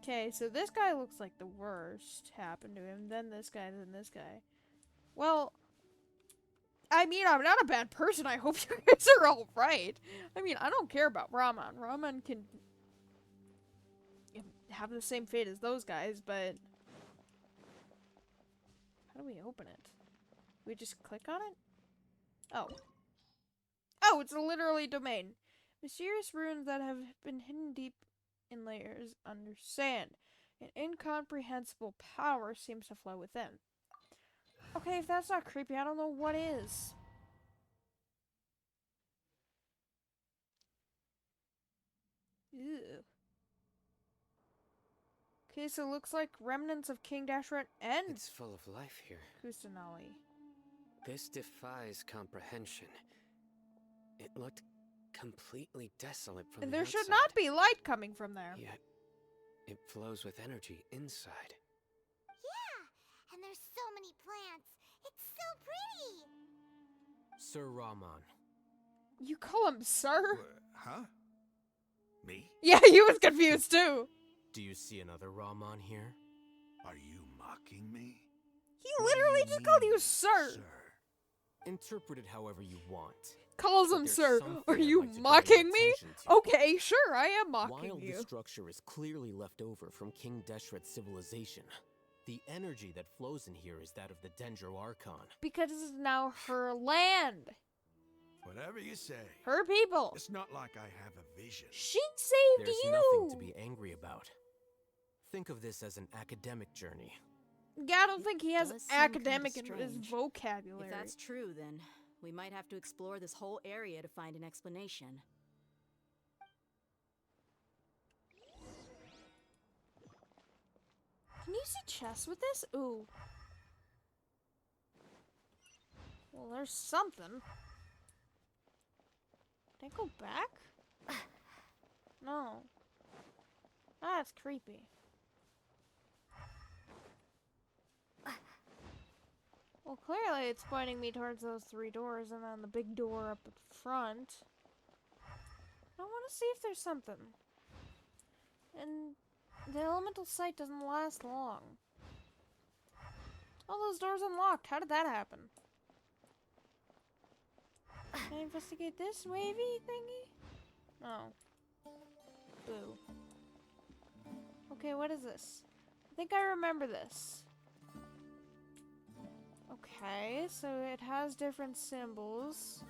Okay, so this guy looks like the worst happened to him. Then this guy, then this guy. Well, I mean, I'm not a bad person. I hope you guys are alright. I mean, I don't care about Raman. Raman can have the same fate as those guys, but... How do we open it? We just click on it? Oh. Oh, it's literally domain. Mysterious runes that have been hidden deep in layers under sand. An incomprehensible power seems to flow within. Okay, if that's not creepy, I don't know what is. Ew. Okay, so it looks like remnants of King Dashret and It's full of life here. Kusanali. This defies comprehension. It looked completely desolate from And the there outside. should not be light coming from there. Yet, it flows with energy inside. Yeah, and there's so many plants. It's so pretty. Sir Rahman, You call him sir? Huh? Me? Yeah, he was confused too. do you see another Rahman here? Are you mocking me? He What do literally you just called mean, you sir. Interpret it however you want. Calls But him there's sir. something Are I'd you like to draw your mocking me? attention to. Okay, sure, I am mocking While you. the structure is clearly left over from King Deshret's civilization, the energy that flows in here is that of the Dendro Archon. Because this is now her land. Whatever you say. Her people. It's not like I have a vision. She saved There's you. nothing to be angry about. Think of this as an academic journey. Yeah, I don't think he has Does seem kinda academic in his strange. vocabulary. If that's true, then we might have to explore this whole area to find an explanation. Can you see chess with this? Ooh. Well, there's something. Can I go back? No. That's creepy. Well, clearly it's pointing me towards those 3 doors and then the big door up at front. I want to see if there's something. And the elemental sight doesn't last long. All those doors unlocked. How did that happen? Can I investigate this wavy thingy? No. Boo. Okay, what is this? I think I remember this. Okay, so it has different symbols.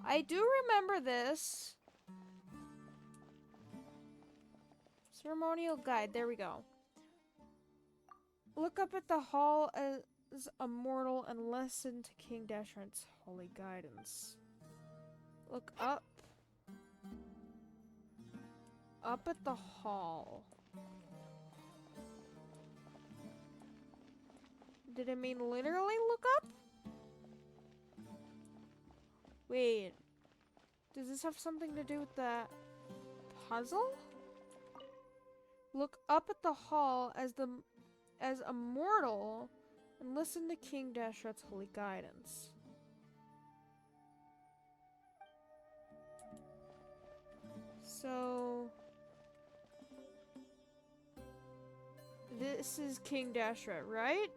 I do remember this. Ceremonial guide, there we go. Look up at the hall as a mortal and listen to King Dashret's holy guidance. Look up. Up at the hall. Did it mean literally look up? Wait. Does this have something to do with the puzzle? Look up at the hall as a mortal and listen to King Dashret's holy guidance. So this is King Dashret, right?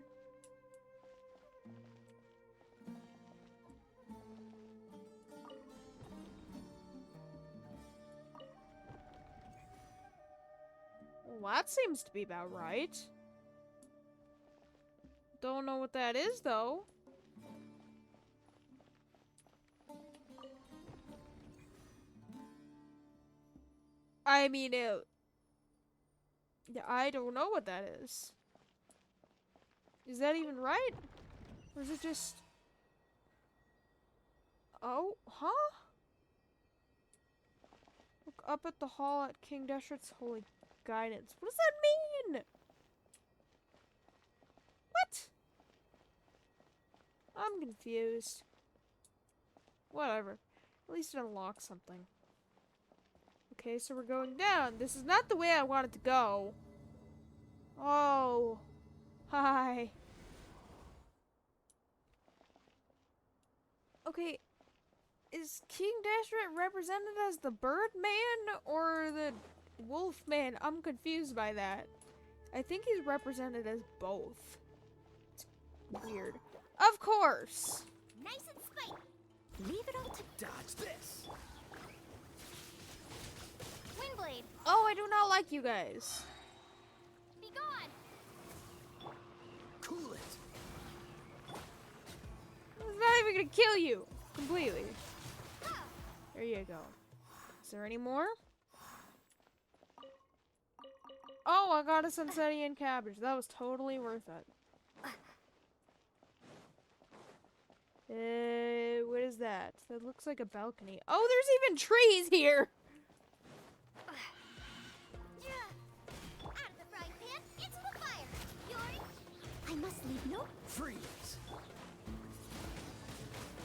Well, that seems to be about right. Don't know what that is, though. I mean, I don't know what that is. Is that even right? Or is it just... Oh, huh? Look up at the hall at King Deshret's holy guidance. What does that mean? What? I'm confused. Whatever. At least it unlocks something. Okay, so we're going down. This is not the way I wanted to go. Oh. Hi. Okay. Is King Dashret represented as the bird man or the wolf man? I'm confused by that. I think he's represented as both. It's weird. Of course. Nice and spiky. Leave it all to Dodge this! Windblade, Oh, I do not like you guys. be gone. Cool it! It's not even gonna kill you completely. There you go. Is there any more? Oh, I got a Sunsetian cabbage. That was totally worth it. What is that? That looks like a balcony. Oh, there's even trees here! Out of the frying pan, into the fire. I must leave no. Freeze!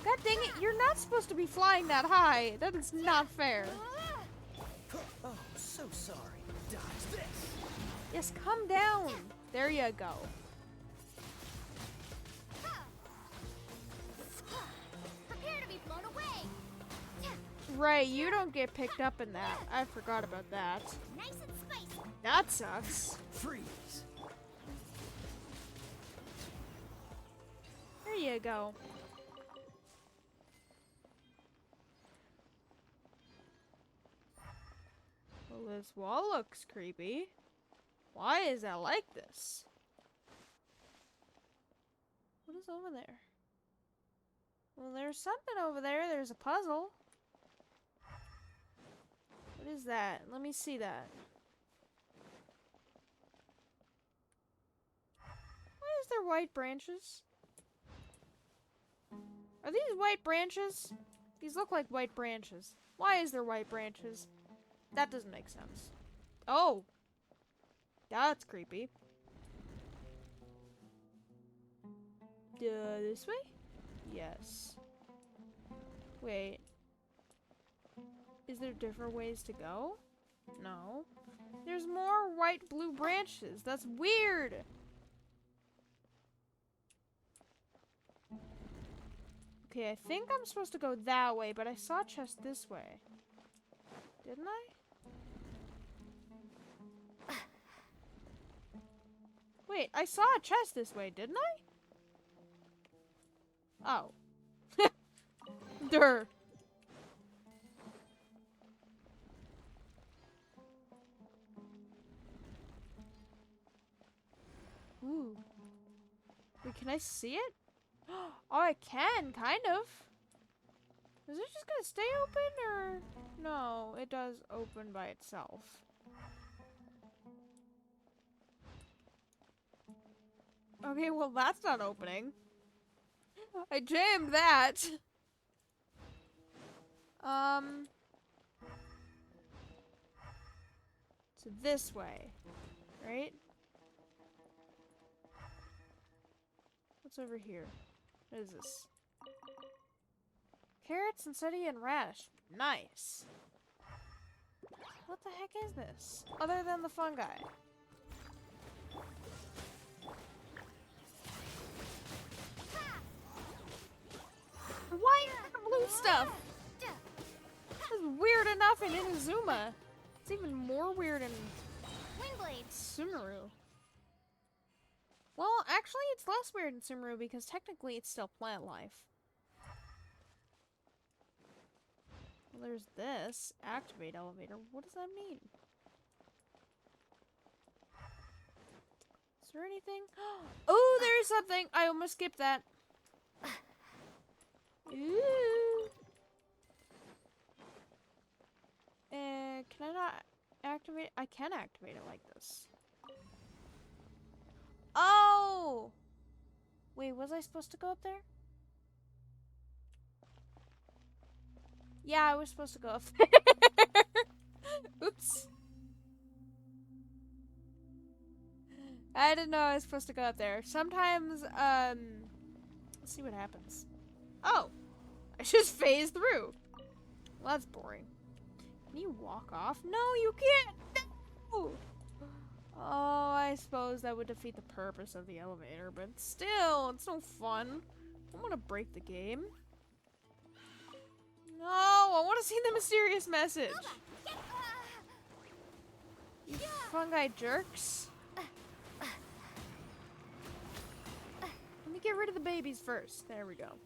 God dang it, you're not supposed to be flying that high. That is not fair. Oh, so sorry. Dodge this! Yes, come down. There you go. Prepare to be blown away. Right, you don't get picked up in that. I forgot about that. Nice and spicy. That sucks. Freeze! There you go. Well, this wall looks creepy. Why is that like this? What is over there? Well, there's something over there. There's a puzzle. What is that? Let me see that. Why is there white branches? Are these white branches? These look like white branches. Why is there white branches? That doesn't make sense. Oh! That's creepy. This way? Yes. Wait. Is there different ways to go? No. There's more white-blue branches. That's weird! Okay, I think I'm supposed to go that way, but I saw a chest this way. Didn't I? Wait, I saw a chest this way, didn't I? Oh. Durr. Ooh. Wait, can I see it? Oh, I can, kind of. Is it just gonna stay open, or... No, it does open by itself. Okay, well, that's not opening. I jammed that. So this way, right? What's over here? What is this? Carrots, sunsettia, and radish. Nice. What the heck is this? Other than the fungi. Why is there blue stuff? That's weird enough in Inazuma. It's even more weird in Sumeru. Well, actually, it's less weird in Sumeru because technically it's still plant life. Well, there's this. Activate elevator. What does that mean? Is there anything? Oh, there is something! I almost skipped that. Ooh. Can I not activate it? I can activate it like this. Oh! Wait, was I supposed to go up there? Yeah, I was supposed to go up there. Oops. I didn't know I was supposed to go up there. Sometimes, let's see what happens. Oh! I just phased through. Well, that's boring. Can you walk off? No, you can't! No! Oh, I suppose that would defeat the purpose of the elevator, but still, it's no fun. I want to break the game. No, I want to see the mysterious message. You fungi jerks. Let me get rid of the babies first. There we go.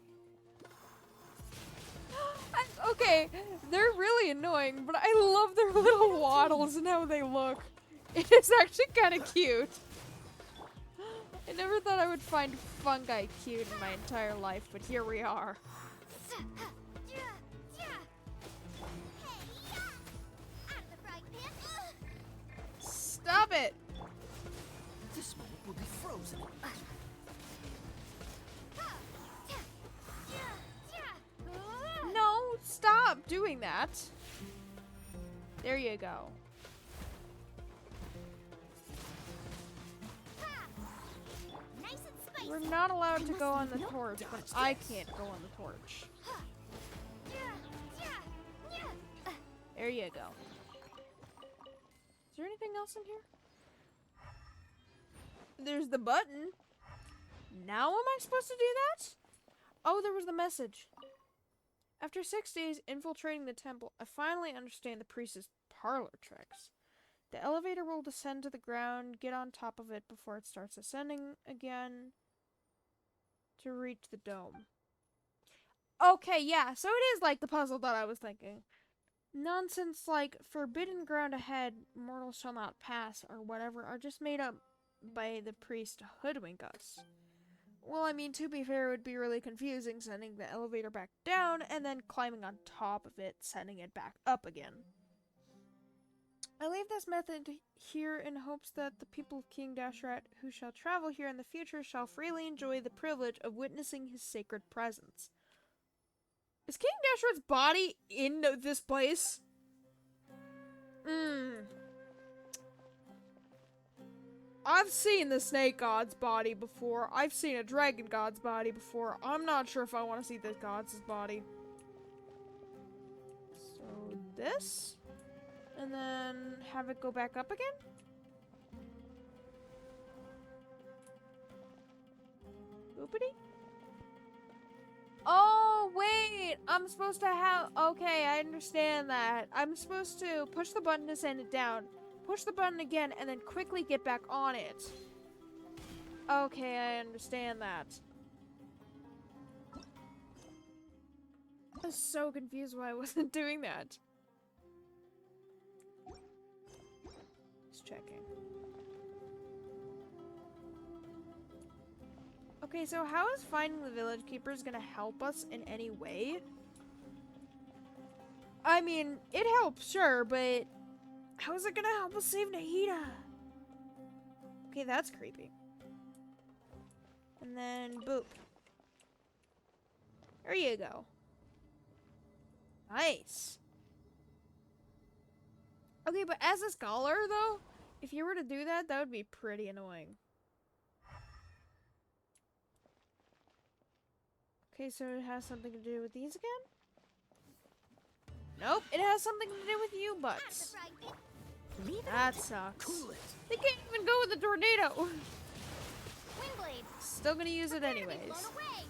Okay, they're really annoying, but I love their little waddles and how they look. It is actually kind of cute. I never thought I would find fungi cute in my entire life, but here we are. Stop it! doing that. There you go. Nice and spicy. We're not allowed to must go on the not torch, but dodge I this. can't go on the torch. Yeah, yeah, yeah. There you go. Is there anything else in here? There's the button. Now am I supposed to do that? Oh, there was the message. After 6 days infiltrating the temple, I finally understand the priest's parlor tricks. The elevator will descend to the ground, get on top of it before it starts ascending again to reach the dome. Okay, yeah, so it is like the puzzle that I was thinking. Nonsense like forbidden ground ahead, mortals shall not pass, or whatever, are just made up by the priest to hoodwink us. Well, I mean, to be fair, it would be really confusing sending the elevator back down and then climbing on top of it, sending it back up again. I leave this method here in hopes that the people of King Dashrat who shall travel here in the future shall freely enjoy the privilege of witnessing his sacred presence. Is King Dashrat's body in this place? I've seen the snake god's body before. I've seen a dragon god's body before. I'm not sure if I want to see this god's body. So this? And then have it go back up again? Oopity? Oh, wait! I'm supposed to have... Okay, I understand that. I'm supposed to push the button to send it down. Push the button again, and then quickly get back on it. Okay, I understand that. I was so confused why I wasn't doing that. Just checking. Okay, so how is finding the village keepers gonna help us in any way? I mean, it helps, sure, but how is it gonna help us save Nahida? Okay, that's creepy. And then, boop. There you go. Nice. Okay, but as a scholar, though, if you were to do that, that would be pretty annoying. Okay, so it has something to do with these again? Nope, it has something to do with you butts. That sucks. They can't even go with the tornado. Windblade. Still gonna use it anyways. Blown away.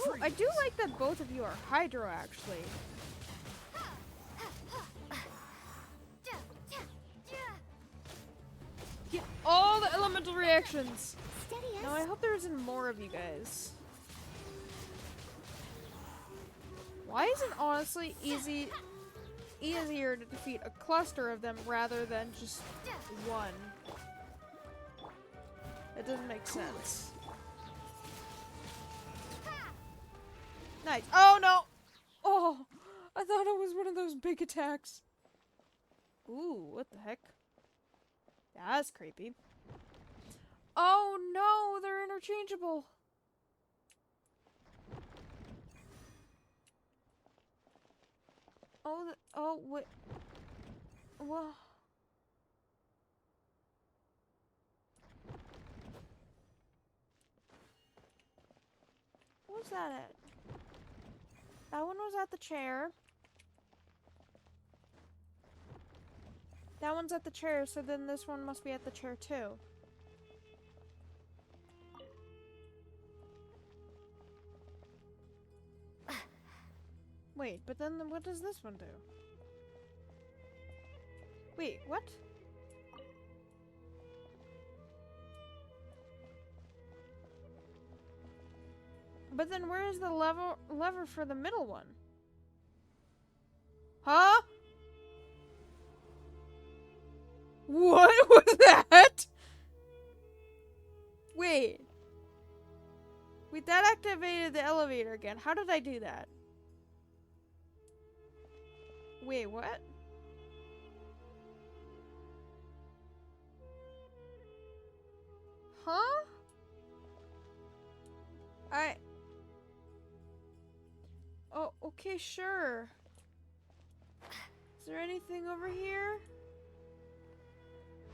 Ooh, I do like that both of you are Hydro, actually. Get all the elemental reactions. Steady as. Now I hope there isn't more of you guys. Why is it honestly easier to defeat a cluster of them rather than just one? That doesn't make sense. Nice. Oh no! Oh! I thought it was one of those big attacks. Ooh, what the heck? That's creepy. Oh no! They're interchangeable! Oh, wait. Whoa. What was that at? That one was at the chair. That one's at the chair, so then this one must be at the chair too. Wait, but then what does this one do? Wait, what? But then where is the lever for the middle one? Huh? What was that? Wait. Wait, that activated the elevator again. How did I do that? Wait, what? Huh? Oh, okay, sure. Is there anything over here?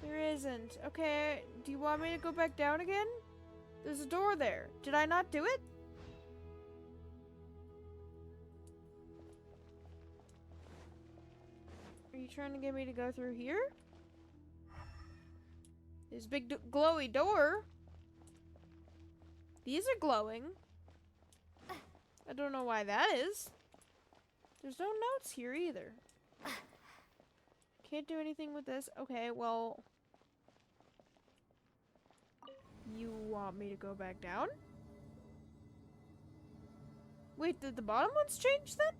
There isn't. Okay, do you want me to go back down again? There's a door there. Did I not do it? Are you trying to get me to go through here? There's a big glowy door. These are glowing. I don't know why that is. There's no notes here either. Can't do anything with this. Okay, well... You want me to go back down? Wait, did the bottom ones change then?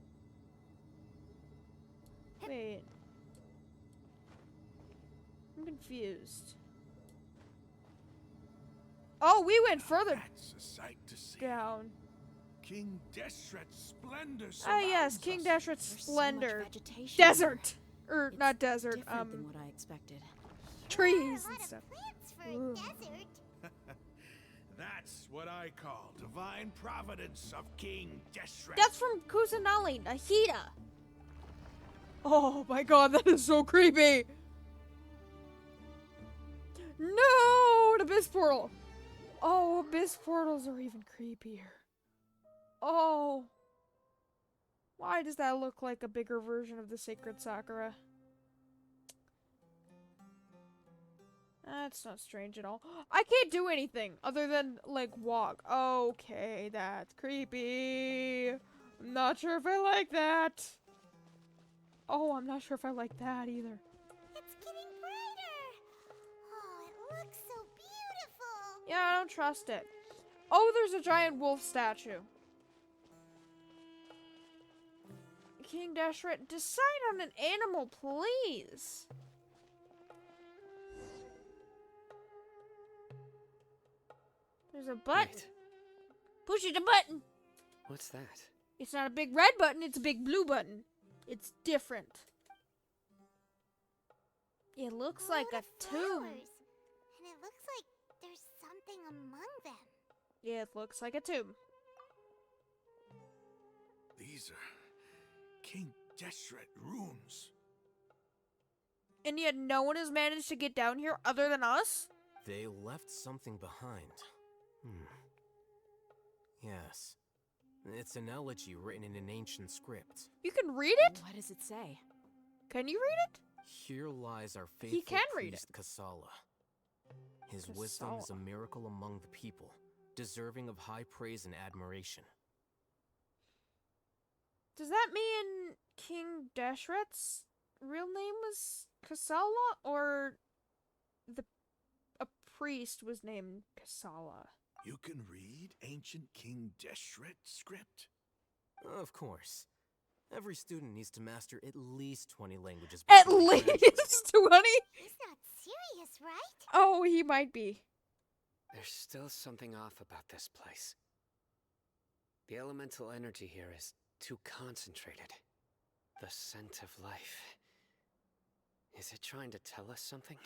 Wait. I'm confused. Oh, we went further That's a sight to see. down. King Deshret's splendor Ah, yes, surrounds King us. Deshret's There's so much splendor. vegetation Desert! Or, It's not desert, different than what I expected. trees A and lot stuff. of plants for Ooh. a desert. That's what I call divine providence of King Deshret. That's from Kusanali, Nahida. Oh my god, that is so creepy. No, an abyss portal. Oh, abyss portals are even creepier. Oh. Why does that look like a bigger version of the sacred Sakura? That's not strange at all. I can't do anything other than, like, walk. Okay, that's creepy. I'm not sure if I like that. Oh, I'm not sure if I like that either. It's getting brighter. Oh, it looks so beautiful. Yeah, I don't trust it. Oh, there's a giant wolf statue. King Deshret, decide on an animal, please. There's a button. Wait, Push the button. what's that? It's not a big red button, it's a big blue button. It's different. It looks like a lot of tomb. flowers, and it looks like there's something among them. Yeah, it looks like a tomb. These are King Deshret runes. And yet no one has managed to get down here other than us? They left something behind. Yes. It's an elegy written in an ancient script. You can read it? What does it say? Can you read it? Here lies our faithful can read priest Kasala. His wisdom is a Kasala. miracle among the people, deserving of high praise and admiration. Does that mean King Deshret's real name was Kasala, or a priest was named Kasala? You can read ancient King Deshret script? Of course. Every student needs to master at least 20 languages. At before they graduate. least 20? He's not serious, right? Oh, he might be. There's still something off about this place. The elemental energy here is too concentrated. The scent of life. Is it trying to tell us something?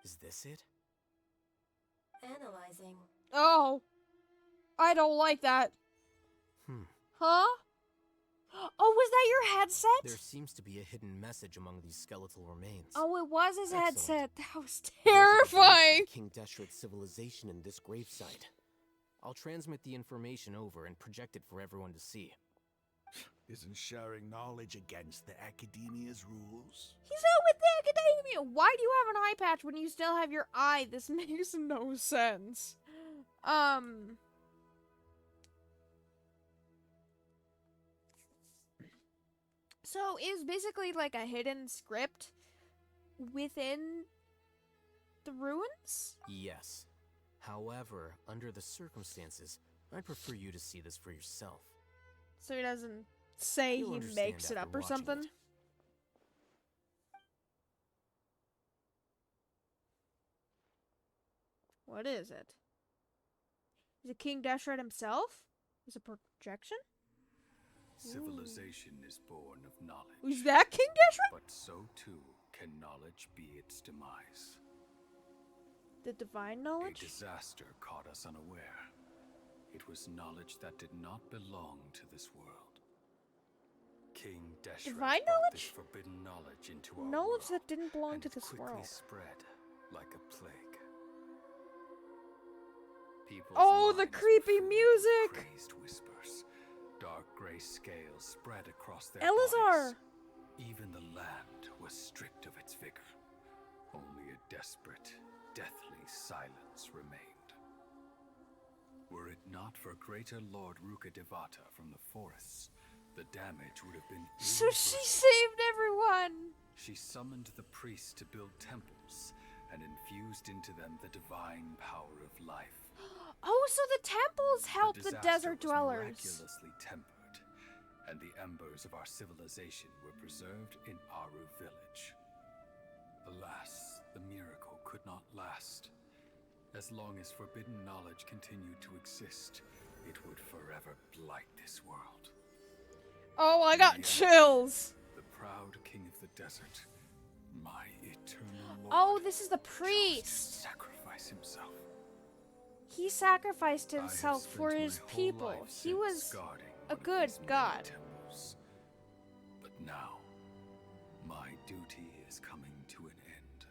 Is this it? Analyzing. Oh. I don't like that. Huh? Oh, was that your headset? There seems to be a hidden message among these skeletal remains. Oh, it was his Excellent. headset. That was There's a device terrifying. of King Deshret's civilization in this gravesite. I'll transmit the information over and project it for everyone to see. Isn't sharing knowledge against the Academia's rules? He's not with the academia. Why do you have an eye patch when you still have your eye? This makes no sense. So is basically like a hidden script within the ruins? Yes. However, under the circumstances, I'd prefer you to see this for yourself. So he doesn't say You'll he understand makes it after up or watching something? it. What is it? Is it King Deshret himself? Is it projection? Civilization is born of knowledge, Is that King Deshret? but so too can knowledge be its demise. The divine A knowledge? disaster caught us unaware. It was knowledge that did not belong to this world. King Deshret Divine brought this knowledge? forbidden knowledge into our Knowledge world, that didn't belong and to it this quickly world. spread like a plague. People's Oh, the minds were creepy filled with music! Crazed whispers. Dark gray scales spread across their Elazar! bodies. Even the land was stripped of its vigor. Only a desperate, deathly silence remained. Were it not for Greater Lord Rukkhadevata from the forests, the damage would have been So she irreversible. saved everyone! She summoned the priests to build temples and infused into them the divine power of life. Oh, so the temples help the disaster desert was dwellers. miraculously tempered, and the embers of our civilization were preserved in Aru village. Alas, the miracle could not last. As long as forbidden knowledge continued to exist, it would forever blight this world. Oh, I In got the end, chills! The proud king of the desert, my eternal lord, Oh, this is the chose to priest! sacrifice himself. He sacrificed I have himself spent for my his whole people. life He since was guarding a one of good these many god. temples. But now, my duty is coming to an end.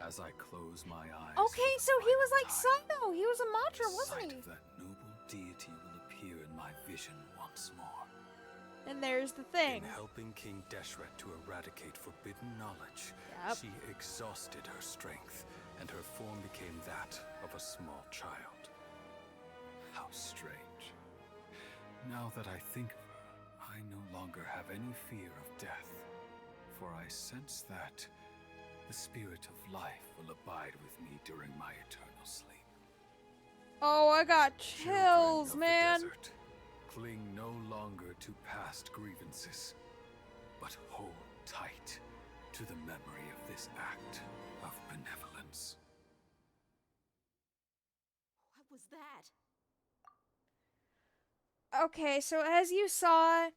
As I close my eyes. Okay, for the so he was final like time, Sino. He was a the Matra, wasn't sight he? of that noble deity will appear in my vision once more. And there's the thing. In helping King Deshret to eradicate forbidden knowledge, Yep. she exhausted her strength, and her form became that of a small child. How strange. Now that I think of her, I no longer have any fear of death, for I sense that the spirit of life will abide with me during my eternal sleep. Oh, I got Children chills, of man. the desert, cling no longer to past grievances, but hold tight to the memory of this act of benevolence. What was that? Okay, so as you saw,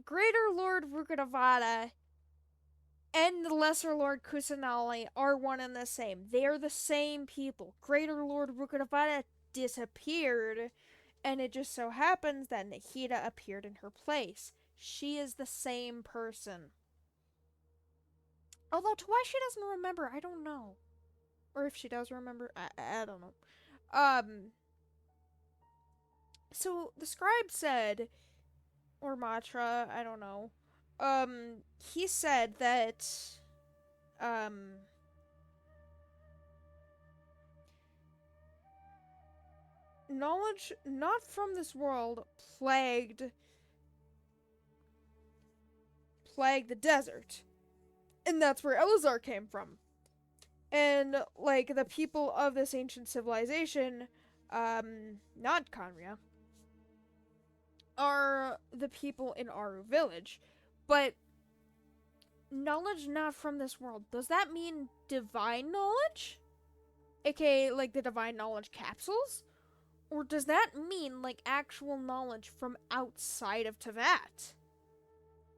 Greater Lord Rukkhadevata and the Lesser Lord Kusanali are one and the same. They are the same people. Greater Lord Rukkhadevata disappeared, and it just so happens that Nahida appeared in her place. She is the same person. Although to why she doesn't remember, I don't know. Or if she does remember, I don't know. So the scribe said, or Matra, I don't know. He said that, knowledge not from this world plagued the desert. And that's where Elazar came from. And, like, the people of this ancient civilization, not Conria, are the people in Aru village. But knowledge not from this world, does that mean divine knowledge? AKA, like, the divine knowledge capsules? Or does that mean, like, actual knowledge from outside of Tevat?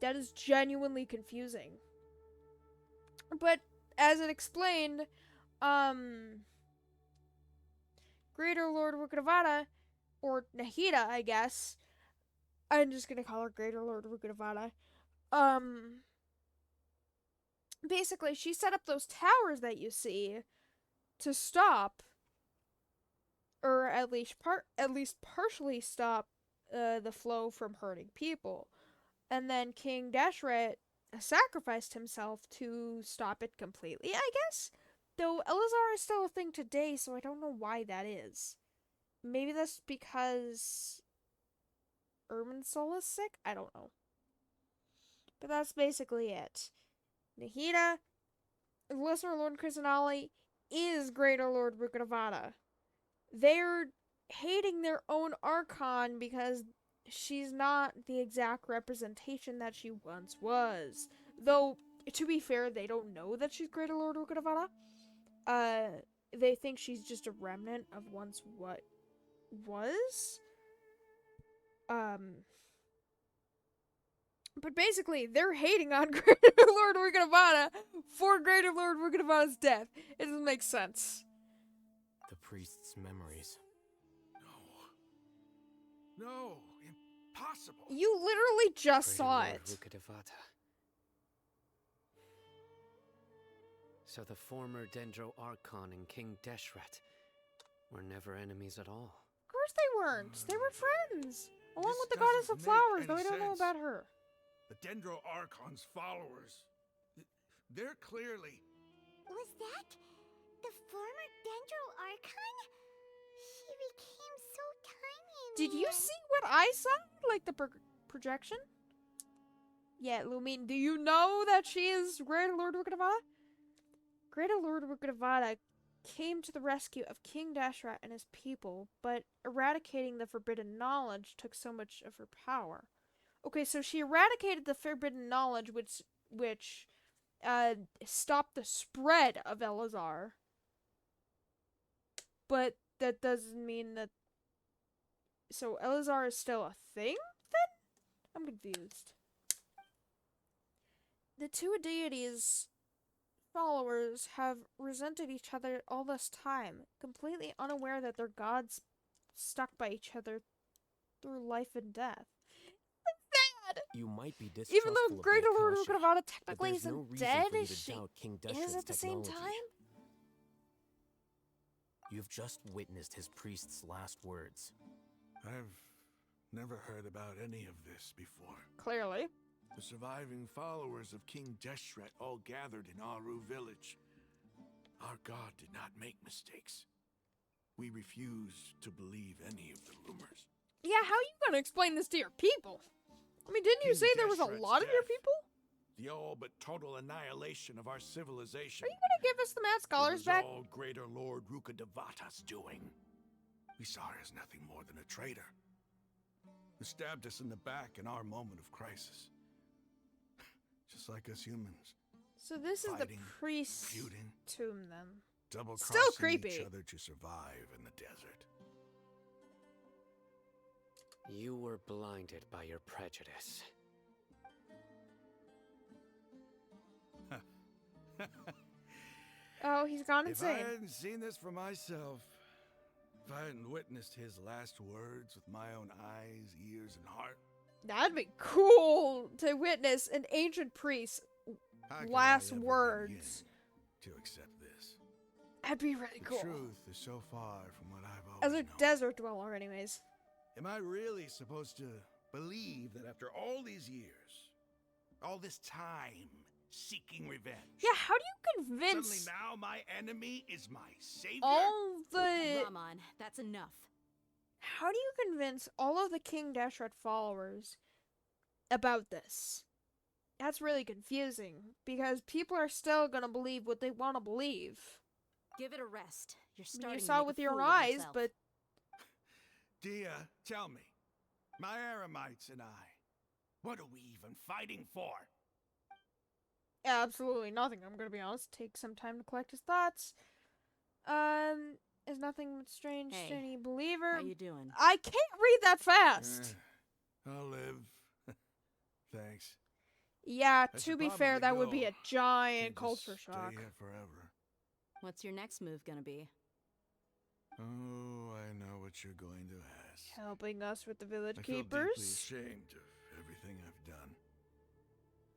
That is genuinely confusing. But, as it explained, Greater Lord Rukkhadevata, or Nahida, I guess, I'm just gonna call her Greater Lord Rukkhadevata, basically, she set up those towers that you see to stop, or at least partially stop, the flow from hurting people. And then King Deshret sacrificed himself to stop it completely, I guess? Though Elazar is still a thing today, so I don't know why that is. Maybe that's because Irminsul is sick? I don't know. But that's basically it. Nahida, Lesser Lord Kusanali, is Greater Lord Rukkhadevata. They're hating their own Archon because she's not the exact representation that she once was. Though, to be fair, they don't know that she's Greater Lord Rukkhadevata. They think she's just a remnant of once what was. But basically, they're hating on Greater Lord Rukadavada for Greater Lord Rukadavada's death. It doesn't make sense. The priest's memories. No, impossible. You literally just Greater saw Lord it. Rukadavada. So the former Dendro Archon and King Deshret were never enemies at all. Of course they weren't. They were friends. Along This with the Goddess doesn't of make Flowers, though any I don't know sense. about her. The Dendro Archon's followers. They're clearly. Was that the former Dendro Archon? She became so tiny in Did the you end. see what I saw? Like the projection? Yeah, Lumine, do you know that she is Greater Lord Rukadavada? Greater Lord Rukadavada came to the rescue of King Dashrat and his people, but eradicating the forbidden knowledge took so much of her power. Okay, so she eradicated the forbidden knowledge, which stopped the spread of Elazar. But that doesn't mean that... So Elazar is still a thing, then? I'm confused. The two deities' followers have resented each other all this time, completely unaware that their gods stuck by each other through life and death. Sad! You might be distrustful Even though of Greater the Lord Akasha, Rukadavada but technically there's isn't no reason dead, for you is to she? doubt King Is Deshret's at the same technology. time? You've just witnessed his priest's last words. I've never heard about any of this before. Clearly. The surviving followers of King Deshret all gathered in Aru village. Our god did not make mistakes. We refuse to believe any of the rumors. Yeah, how you gonna explain this to your people? I mean, didn't you King say there was a Deshret's lot of your death. people? The all but total annihilation of our civilization. Are you gonna give us the Mad It Scholars was back? all Greater Lord Rukadavata's doing. We saw her as nothing more than a traitor. Who stabbed us in the back in our moment of crisis. Just like us humans. So this is the Fighting, priest's feuding. tomb, then. Double Still crossing creepy. each other to survive in the desert. You were blinded by your prejudice. Oh, he's gone If I insane. hadn't seen this for myself, if I hadn't witnessed his last words with my own eyes, ears, and heart, That'd be cool to witness an ancient priest's how could last I ever words. begin to accept this? That'd be really The cool. truth is so far from what I've As always a known. desert dweller, anyways. Am I really supposed to believe that after all these years, all this time seeking revenge, Yeah, how do you suddenly convince now my enemy is my savior? all the... Ramon, that's enough. How do you convince all of the King Dashret followers about this? That's really confusing, because people are still gonna believe what they want to believe. Give it a rest. You're I starting mean, you to saw make with a your fool own of eyes, yourself. but Dia, tell me, my Aramites and I, what are we even fighting for? absolutely nothing, I'm gonna be honest. Take some time to collect his thoughts. Is nothing strange to Hey, any believer. How you doing? I can't read that fast. I'll live. Thanks. Yeah, I to should be fair, probably that would be go. a giant Can't culture just shock. Stay here forever. What's your next move gonna be? Oh, I know what you're going to ask. Helping us with the village I feel deeply keepers. ashamed of everything I've done.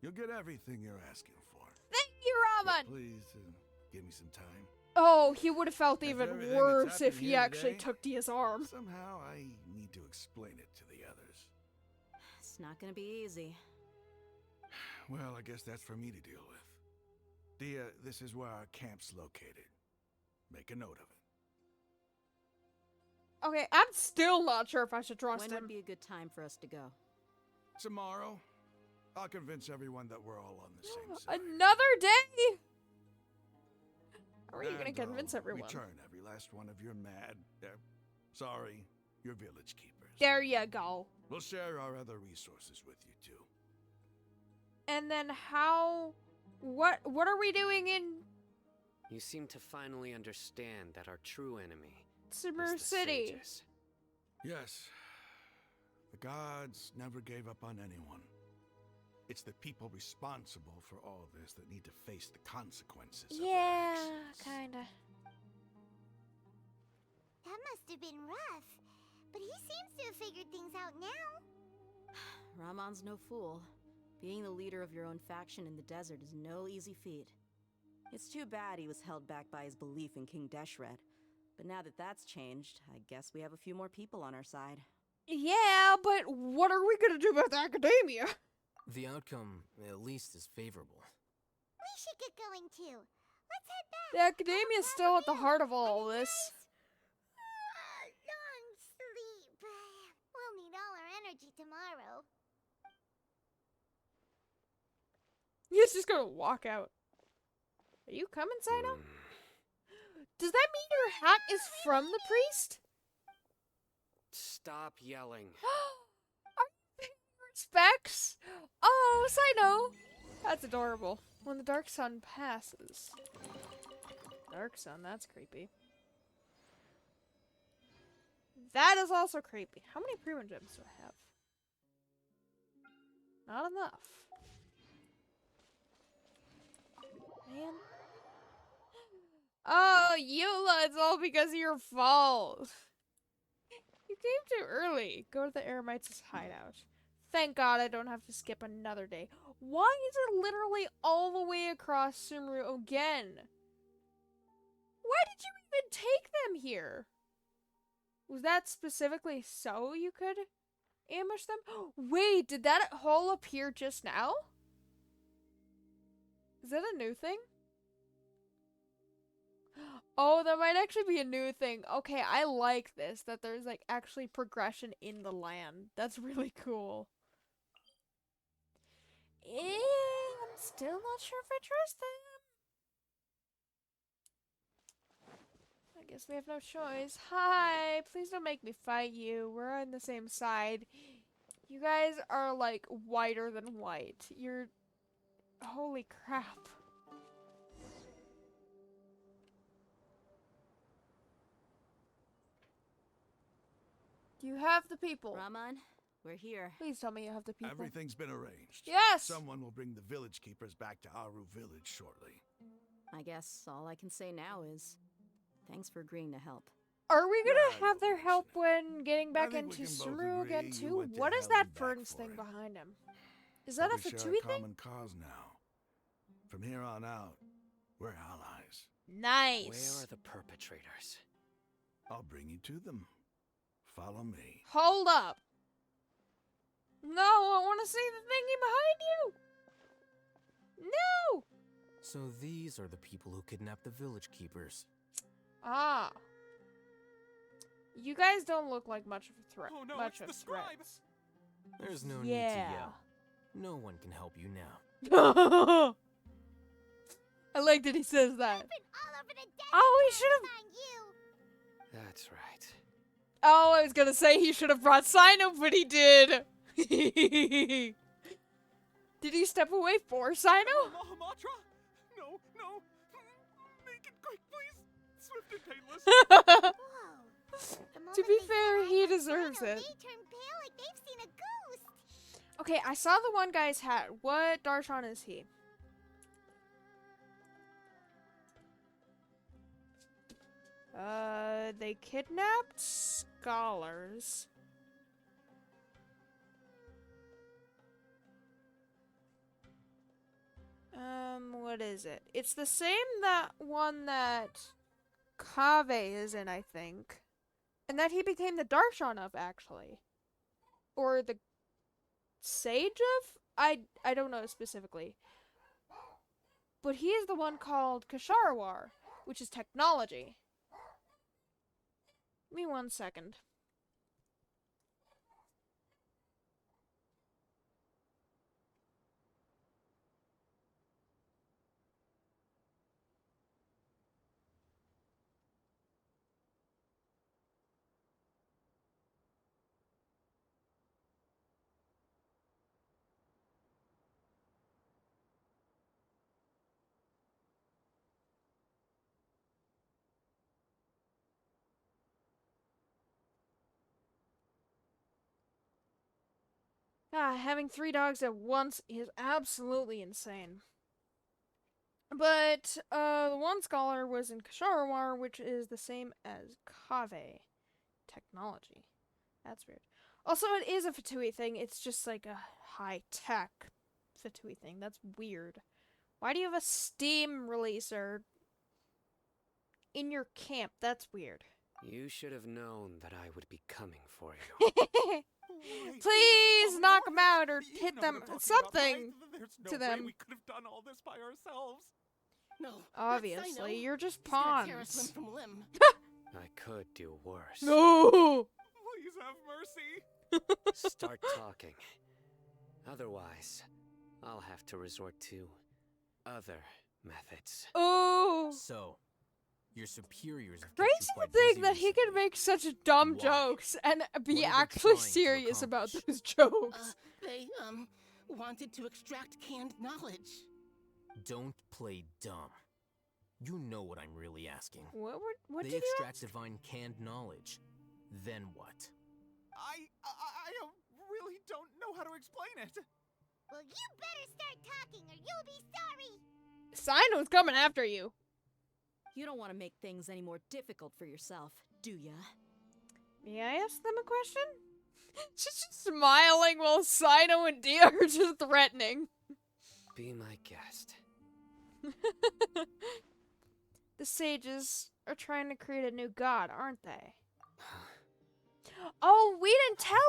You'll get everything you're asking for. Thank you, But Raman! please, give me some time. Oh, he would have felt After even everything that's worse if happened he here actually today, took Dia's arm. Somehow I need to explain it to the others. It's not gonna be easy. Well, I guess that's for me to deal with. Dia, this is where our camp's located. Make a note of it. Okay, I'm still not sure if I should trust When him. would be a good time for us to go? Tomorrow, I'll convince everyone that we're all on the same side. Another day? How are you gonna And convince I'll everyone? Return every last one of your mad, sorry, your village keepers. There you go. We'll share our other resources with you too. And then how... What are we doing in You seem to finally understand that our true enemy Summer is the City? sages. Yes, the gods never gave up on anyone. It's the people responsible for all this that need to face the consequences of their Yeah, actions. kinda. That must have been rough. But he seems to have figured things out now. Ramon's no fool. Being the leader of your own faction in the desert is no easy feat. It's too bad he was held back by his belief in King Deshret. But now that that's changed, I guess we have a few more people on our side. Yeah, but what are we gonna do about the academia? The outcome, at least, is favorable. We should get going too. Let's head back. The academia's still at the heart of all this. Long sleep. We'll need all our energy tomorrow. He's just gonna walk out. Are you coming, Sino? Does that mean your hat is from the priest? Stop yelling. Are you paying respects? Oh, Sino! That's adorable. When the dark sun passes. Dark sun, that's creepy. That is also creepy. How many primo gems do I have? Not enough. Man. Oh, Eula, it's all because of your fault. You came too early. Go to the Eremites' hideout. Thank God I don't have to skip another day. Why is it literally all the way across Sumeru again? Why did you even take them here? Was that specifically so you could ambush them? Wait, did that hole appear just now? Is that a new thing? Oh, that might actually be a new thing. Okay, I like this, that there's like actually progression in the land. That's really cool. I'm still not sure if I trust them. I guess we have no choice. Hi, please don't make me fight you. We're on the same side. You guys are like whiter than white. You're... Holy crap. You have the people. Ramon, we're here. Please tell me you have the people. Everything's been arranged. Yes! Someone will bring the village keepers back to Aru village shortly. I guess all I can say now is thanks for agreeing to help. Are we gonna Yeah, have their no help mention when getting back I think into we can both Sumeru agree again you too? went to What is hell that and back ferns for thing it. behind him? Is that a We share Fatui thing? common cause now. From here on out, we're allies. Nice. Where are the perpetrators? I'll bring you to them. Follow me. Hold up. No, I want to see the thingy behind you. No. So these are the people who kidnapped the village keepers. Ah. You guys don't look like much of a threat. Oh no, much it's of the scribe! threats. There's no need to Yeah. yell. No one can help you now. I like that he says that. Been all over the desert Oh, he trying should to have. find you. That's right. Oh, I was gonna say he should have brought Sino, but he did. Did he step away for Sino? Mahamatra? No, no. Make it quick, please. Swift and painless. Whoa. The moment To be they fair, said I he had deserves Sino, it. They turned pale like they've seen a ghost. Okay, I saw the one guy's hat. What Darshan is he? They kidnapped scholars. What is it? It's the same that one that Kave is in, I think. And that he became the Darshan of, actually. Or the Sage of? I don't know specifically. But he is the one called Kasharawar, which is technology. Give me 1 second. Having 3 dogs at once is absolutely insane. But the one scholar was in Kasharawar, which is the same as Kave technology. That's weird. Also, it is a Fatui thing. It's just like a high-tech Fatui thing. That's weird. Why do you have a Steam releaser in your camp? That's weird. You should have known that I would be coming for you. Please knock them out or You hit know them. what I'm talking Something about, right? There's no to way them. we could have done all this by ourselves. No. Obviously, you're just He's gonna tear us limb pawns. from limb. I could do worse. No! Please have mercy. Start talking. Otherwise, I'll have to resort to other methods. Oh! So, your superiors have kept Crazy you to quite think busy that he can recently. make such dumb Why? jokes and be What are they actually trying to serious about accomplish? those jokes. They, wanted to extract canned knowledge. Don't play dumb. You know what I'm really asking. What They did you extract ask? divine canned knowledge. Then what? I really don't know how to explain it. Well, you better start talking or you'll be sorry. Sino's coming after you. You don't want to make things any more difficult for yourself, do ya? May I ask them a question? She's just smiling while Sino and Dia are just threatening. Be my guest. The sages are trying to create a new god, aren't they? Oh, we didn't tell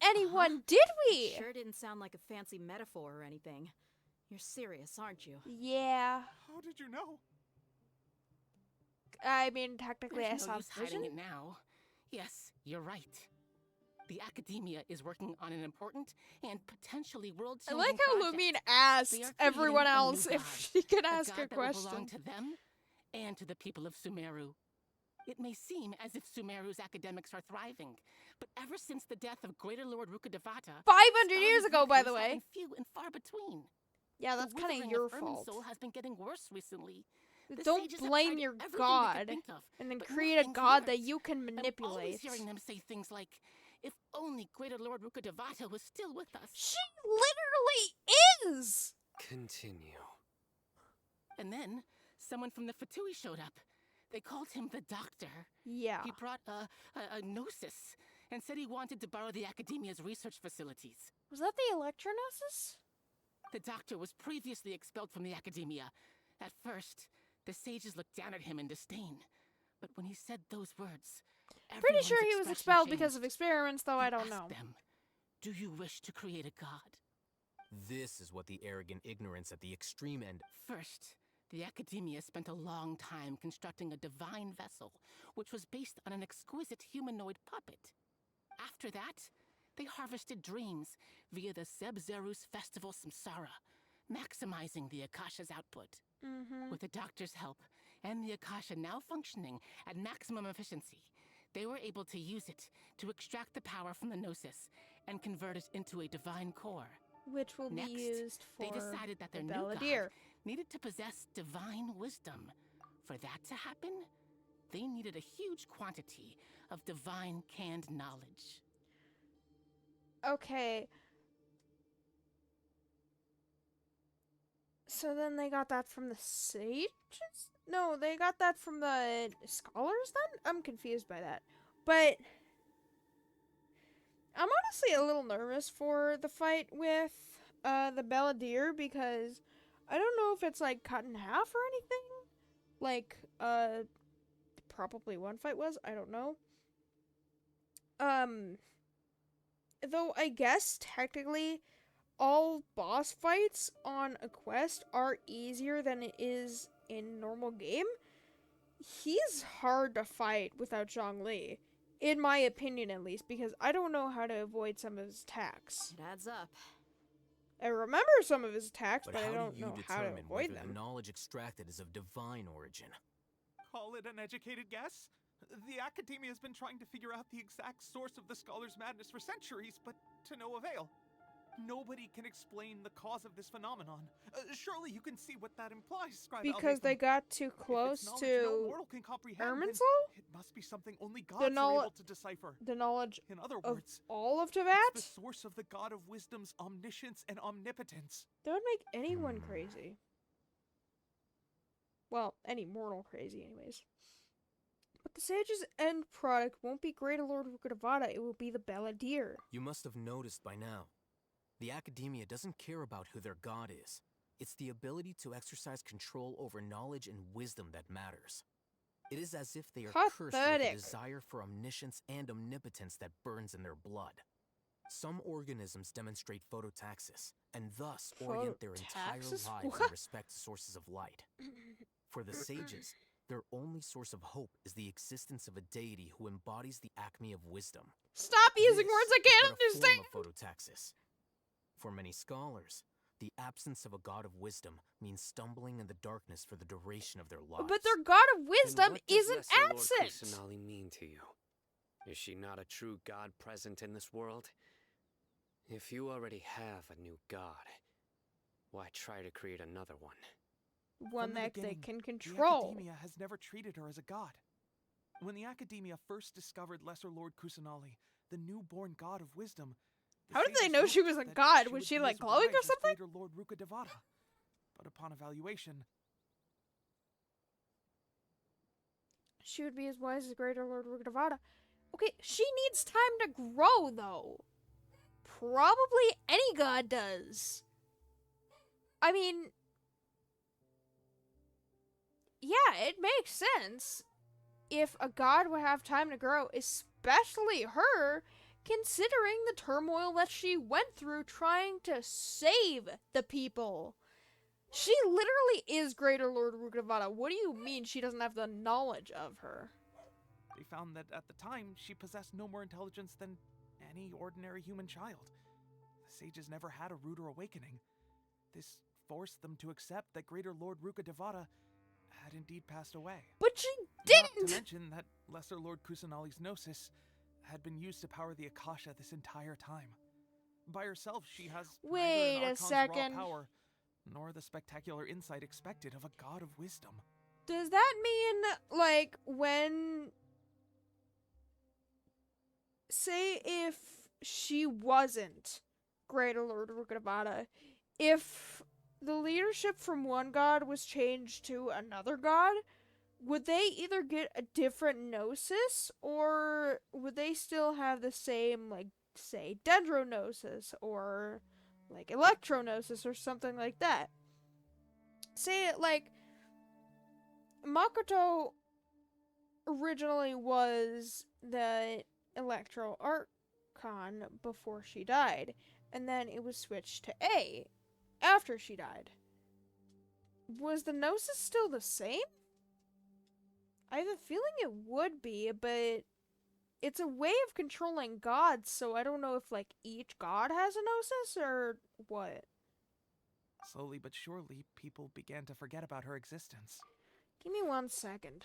anyone, did we? Sure didn't sound like a fancy metaphor or anything. You're serious, aren't you? Yeah. How did you know? I mean, technically I There's saw no use vision. hiding it now. Yes, you're right. The academia is working on an important and potentially I world-changing like how project. Lumine They asked are everyone creating a new else if god. she could A ask god a that will belong question. to them and to the people of Sumeru. It may seem as if Sumeru's academics are thriving, but ever since the death of Greater Lord Rukkhadevata, 500 years ago, by the breakthroughs have way. been few and far between. Yeah, The that's kind withering of your Ermin's fault. soul has been getting worse recently. The Don't sages have blame tried your everything they god could think of, and then but create a nothing's god that worked. you can I'm always manipulate. hearing them say things like, if only Greater Lord Rukkhadevata was still with us. She literally is! Continue. And then, someone from the Fatui showed up. They called him the Doctor. Yeah. He brought a gnosis and said he wanted to borrow the Academia's research facilities. Was that the Electronosis? The Doctor was previously expelled from the Academia. At first, the sages looked down at him in disdain. But when he said those words, Pretty sure he everyone's was expression expelled because of changed. experiments, though He I don't asked know. them, do you wish to create a god? This is what the arrogant ignorance at the extreme end. First, the Academia spent a long time constructing a divine vessel, which was based on an exquisite humanoid puppet. After that, they harvested dreams via the Sebzerus Festival Samsara, maximizing the Akasha's output. With the Doctor's help, and the Akasha now functioning at maximum efficiency, they were able to use it to extract the power from the Gnosis and convert it into a divine core. Which will Next, be used for they decided that the their new god Balladeer. needed to possess divine wisdom. For that to happen, they needed a huge quantity of divine canned knowledge. Okay. So then they got that from the sages? No, they got that from the scholars then? I'm confused by that. But I'm honestly a little nervous for the fight with the Balladeer because I don't know if it's like cut in half or anything. Like probably one fight was, I don't know. Though I guess technically all boss fights on a quest are easier than it is in normal game. He's hard to fight without Zhongli, in my opinion at least, because I don't know how to avoid some of his attacks. It adds up. I remember some of his attacks, but I how don't do you know how to determine avoid whether them. the knowledge extracted is of divine origin? Call it an educated guess? The Academia has been trying to figure out the exact source of the Scholar's madness for centuries, but to no avail. Nobody can explain the cause of this phenomenon. Surely you can see what that implies, Scribe Because they Al-Haytham. got too If it's close knowledge to no mortal can comprehend, then Irminsul? it must be something only The gods are knowl- able to decipher. The knowledge In other of words, all of it's the Teyvat? source of the god of wisdom's omniscience and omnipotence. That would make anyone crazy. Well, any mortal crazy, anyways. But the sage's end product won't be Greater Lord Rukkhadevata, it will be the Balladeer. You must have noticed by now. The Academia doesn't care about who their god is. It's the ability to exercise control over knowledge and wisdom that matters. It is as if they are cursed with a Pathetic. desire for omniscience and omnipotence that burns in their blood. Some organisms demonstrate phototaxis, and thus orient their entire Phototaxis? lives What? in respect to sources of light. For the sages, their only source of hope is the existence of a deity who embodies the acme of wisdom. Stop using This words I is can't but a form understand! of phototaxis. For many scholars, the absence of a god of wisdom means stumbling in the darkness for the duration of their lives. But their god of Then wisdom what does isn't Lesser Lord absent! Kusanali mean to you? Is she not a true god present in this world? If you already have a new god, why try to create another one? One From the that they beginning, can The control. Academia has never treated her as a god. When the Academia first discovered Lesser Lord Kusanali, the newborn god of wisdom, the How did they sages know hoped she was a that god? she Was would she, be like, as glowing or wise as something? Greater Lord Rukkhadevata. But upon evaluation, She would be as wise as Greater Lord Rukkhadevata. Okay, she needs time to grow, though. Probably any god does. I mean, yeah, it makes sense if a god would have time to grow, especially her, considering the turmoil that she went through trying to save the people. She literally is Greater Lord Rukkhadevata. What do you mean she doesn't have the knowledge of her? they found that at the time she possessed no more intelligence than any ordinary human child. The sages never had a ruder awakening. This forced them to accept that Greater Lord Rukkhadevata had indeed passed away. But she Not didn't! to mention that Lesser Lord Kusanali's gnosis had been used to power the Akasha this entire time. By herself, she has Wait neither an a Archon's second. raw power, nor the spectacular insight expected of a god of wisdom. Does that mean, like, when... Say if she wasn't Greater Lord Rukkhadevata, if the leadership from one god was changed to another god, would they either get a different gnosis, or would they still have the same, like, say, dendrognosis, or, like, electrognosis, or something like that? Say it like, Makoto originally was the Electro Archon before she died, and then it was switched to A after she died. Was the Gnosis still the same? I have a feeling it would be, but it's a way of controlling gods, so I don't know if, like, each god has a Gnosis, or what. Slowly but surely, people began to forget about her existence. Give me 1 second.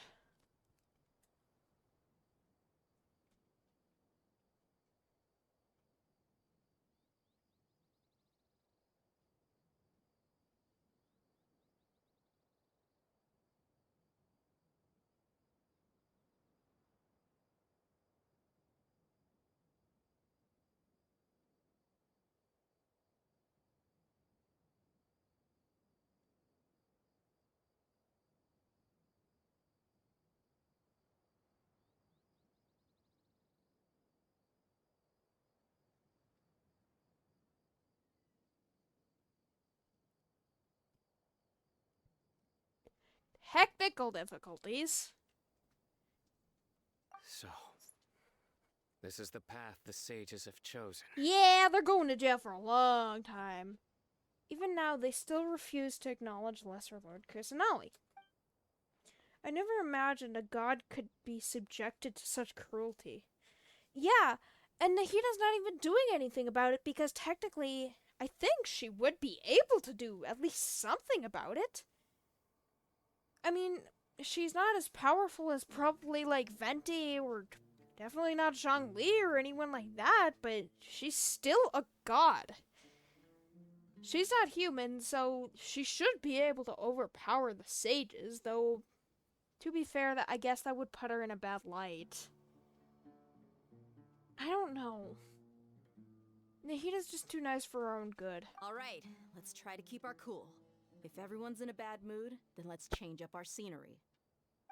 Technical difficulties. So, this is the path the sages have chosen. Yeah, they're going to jail for a long time. Even now, they still refuse to acknowledge Lesser Lord Kusanali. I never imagined a god could be subjected to such cruelty. Yeah, and Nahida's not even doing anything about it because technically, I think she would be able to do at least something about it. I mean, she's not as powerful as probably like Venti or definitely not Zhongli or anyone like that, but she's still a god. She's not human, so she should be able to overpower the sages, though, to be fair, I guess that would put her in a bad light. I don't know. Nahida's just too nice for her own good. Alright, let's try to keep our cool. If everyone's in a bad mood, then let's change up our scenery.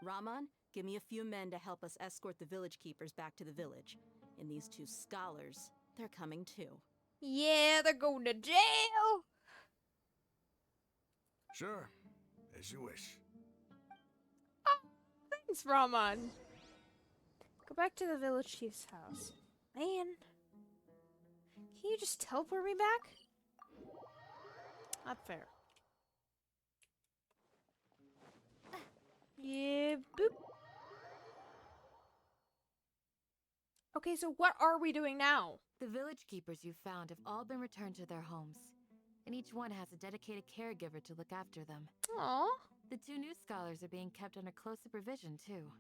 Raman, give me a few men to help us escort the village keepers back to the village. And these two scholars, they're coming too. Yeah, they're going to jail! Sure, as you wish. Oh, thanks, Raman. Go back to the village chief's house. Man. Can you just teleport me back? Not fair. Yeah, boop. Okay, so what are we doing now? The village keepers you found have all been returned to their homes, and each one has a dedicated caregiver to look after them. Aww. The two new scholars are being kept under close supervision, too.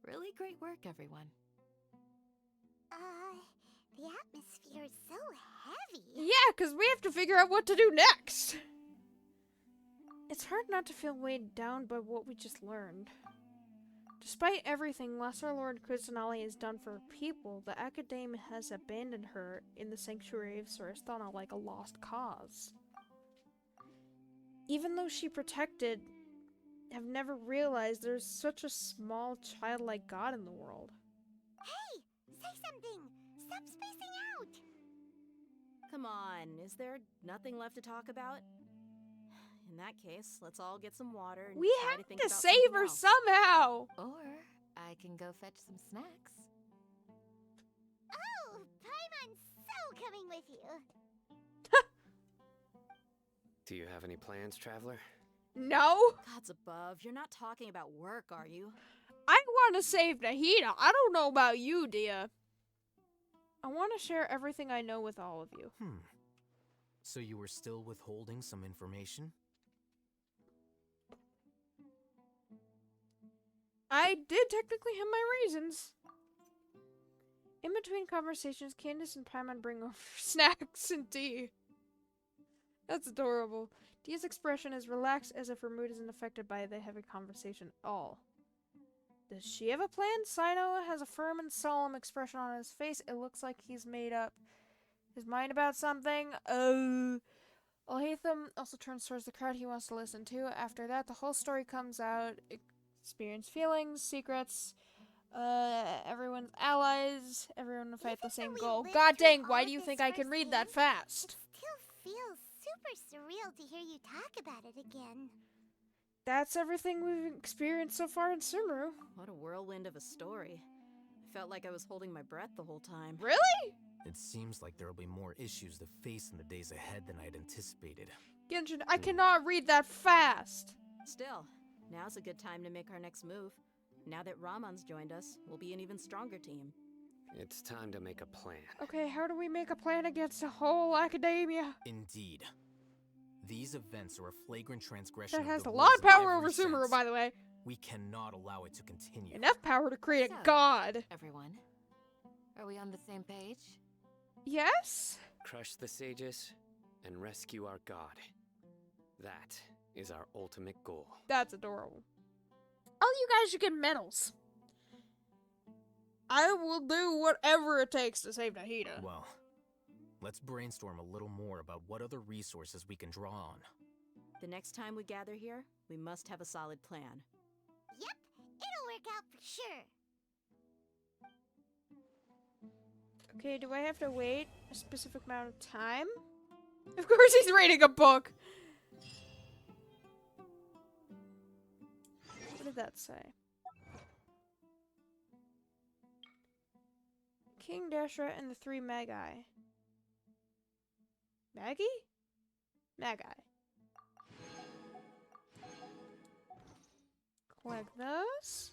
Really great work, everyone. The atmosphere is so heavy. Yeah, because we have to figure out what to do next. It's hard not to feel weighed down by what we just learned. Despite everything Lesser Lord Kusanali has done for her people, the Academe has abandoned her in the Sanctuary of Surasthana like a lost cause. Even though she protected, have never realized there's such a small childlike god in the world. Hey! Say something! Stop spacing out! Come on, is there nothing left to talk about? In that case, let's all get some water and We try have to think to about save something her else. somehow! Or I can go fetch some snacks. Oh! Paimon's so coming with you! Do you have any plans, traveler? No? Gods above, you're not talking about work, are you? I want to save Nahida. I don't know about you, Dia. I want to share everything I know with all of you. So you were still withholding some information? I did technically have my reasons. In between conversations, Candace and Paimon bring over snacks and tea. That's adorable. Dia's expression is relaxed as if her mood isn't affected by the heavy conversation at all. Does she have a plan? Sino has a firm and solemn expression on his face. It looks like he's made up his mind about something. Alhaitham also turns towards the crowd he wants to listen to. After that, the whole story comes out. Experience feelings, secrets, everyone's allies, everyone to fight the same goal. God dang, why do you think I can read that fast? It still feels super surreal to hear you talk about it again. That's everything we've experienced so far in Sumeru. What a whirlwind of a story. I felt like I was holding my breath the whole time. Really? It seems like there will be more issues to face in the days ahead than I'd anticipated. Genshin, I cannot read that fast. Still, now's a good time to make our next move. Now that Raman's joined us, we'll be an even stronger team. It's time to make a plan. Okay, how do we make a plan against the whole academia? Indeed. These events are a flagrant transgression That of has the a rules lot of in power every over Sumeru, sense. by the way. We cannot allow it to continue. Enough power to create a So, god. Everyone, are we on the same page? Yes? Crush the sages and rescue our god. That is our ultimate goal. That's adorable. All you guys should get medals. I will do whatever it takes to save Nahida. Well, let's brainstorm a little more about what other resources we can draw on. The next time we gather here, we must have a solid plan. Yep, it'll work out for sure. Okay, do I have to wait a specific amount of time? Of course he's reading a book! What did that say? King Dashra and the three Magi. Maggie? Magi. Collect those.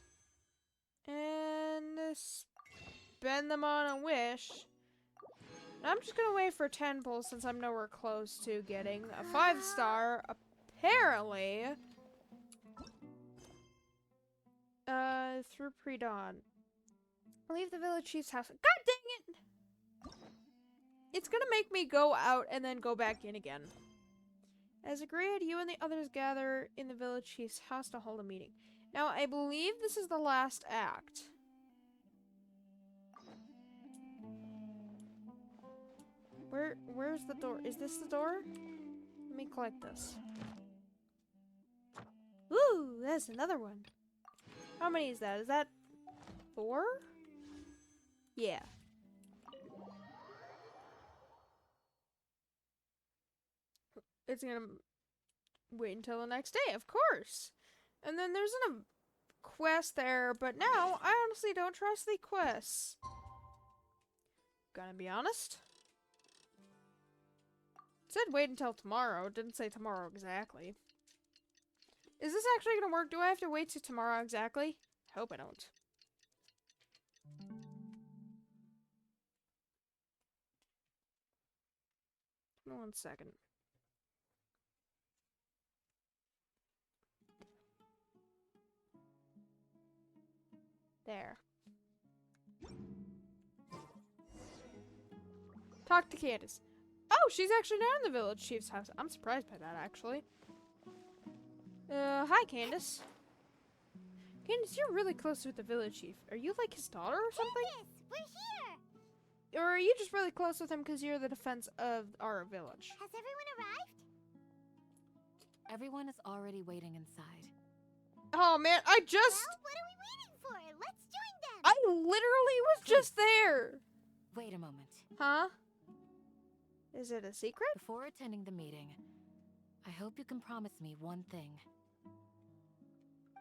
And spend them on a wish. I'm just gonna wait for 10 pulls since I'm nowhere close to getting a 5-star. Apparently. Through pre-dawn. Leave the village chief's house. God dang it! it's gonna make me go out and then go back in again. As agreed, you and the others gather in the village chief's house to hold a meeting. Now, I believe this is the last act. Where's the door? Is this the door? Let me collect this. Ooh, that's another one. How many is that? Is that 4? Yeah. It's gonna wait until the next day, of course. And then there's a quest there, but now I honestly don't trust the quests. Gonna be honest. It said wait until tomorrow. It didn't say tomorrow exactly. Is this actually gonna work? Do I have to wait till tomorrow exactly? I hope I don't. One second. There. Talk to Candace. Oh, she's actually now in the village chief's house. I'm surprised by that, actually. Hi, Candace. Candace, you're really close with the village chief. Are you like his daughter or something? Candace, we're here! Or are you just really close with him because you're the defense of our village? Has everyone arrived? Everyone is already waiting inside. Oh man, I just... Well, what are we waiting for? Let's join them! I literally was just there! Wait a moment. Huh? Is it a secret? Before attending the meeting, I hope you can promise me one thing.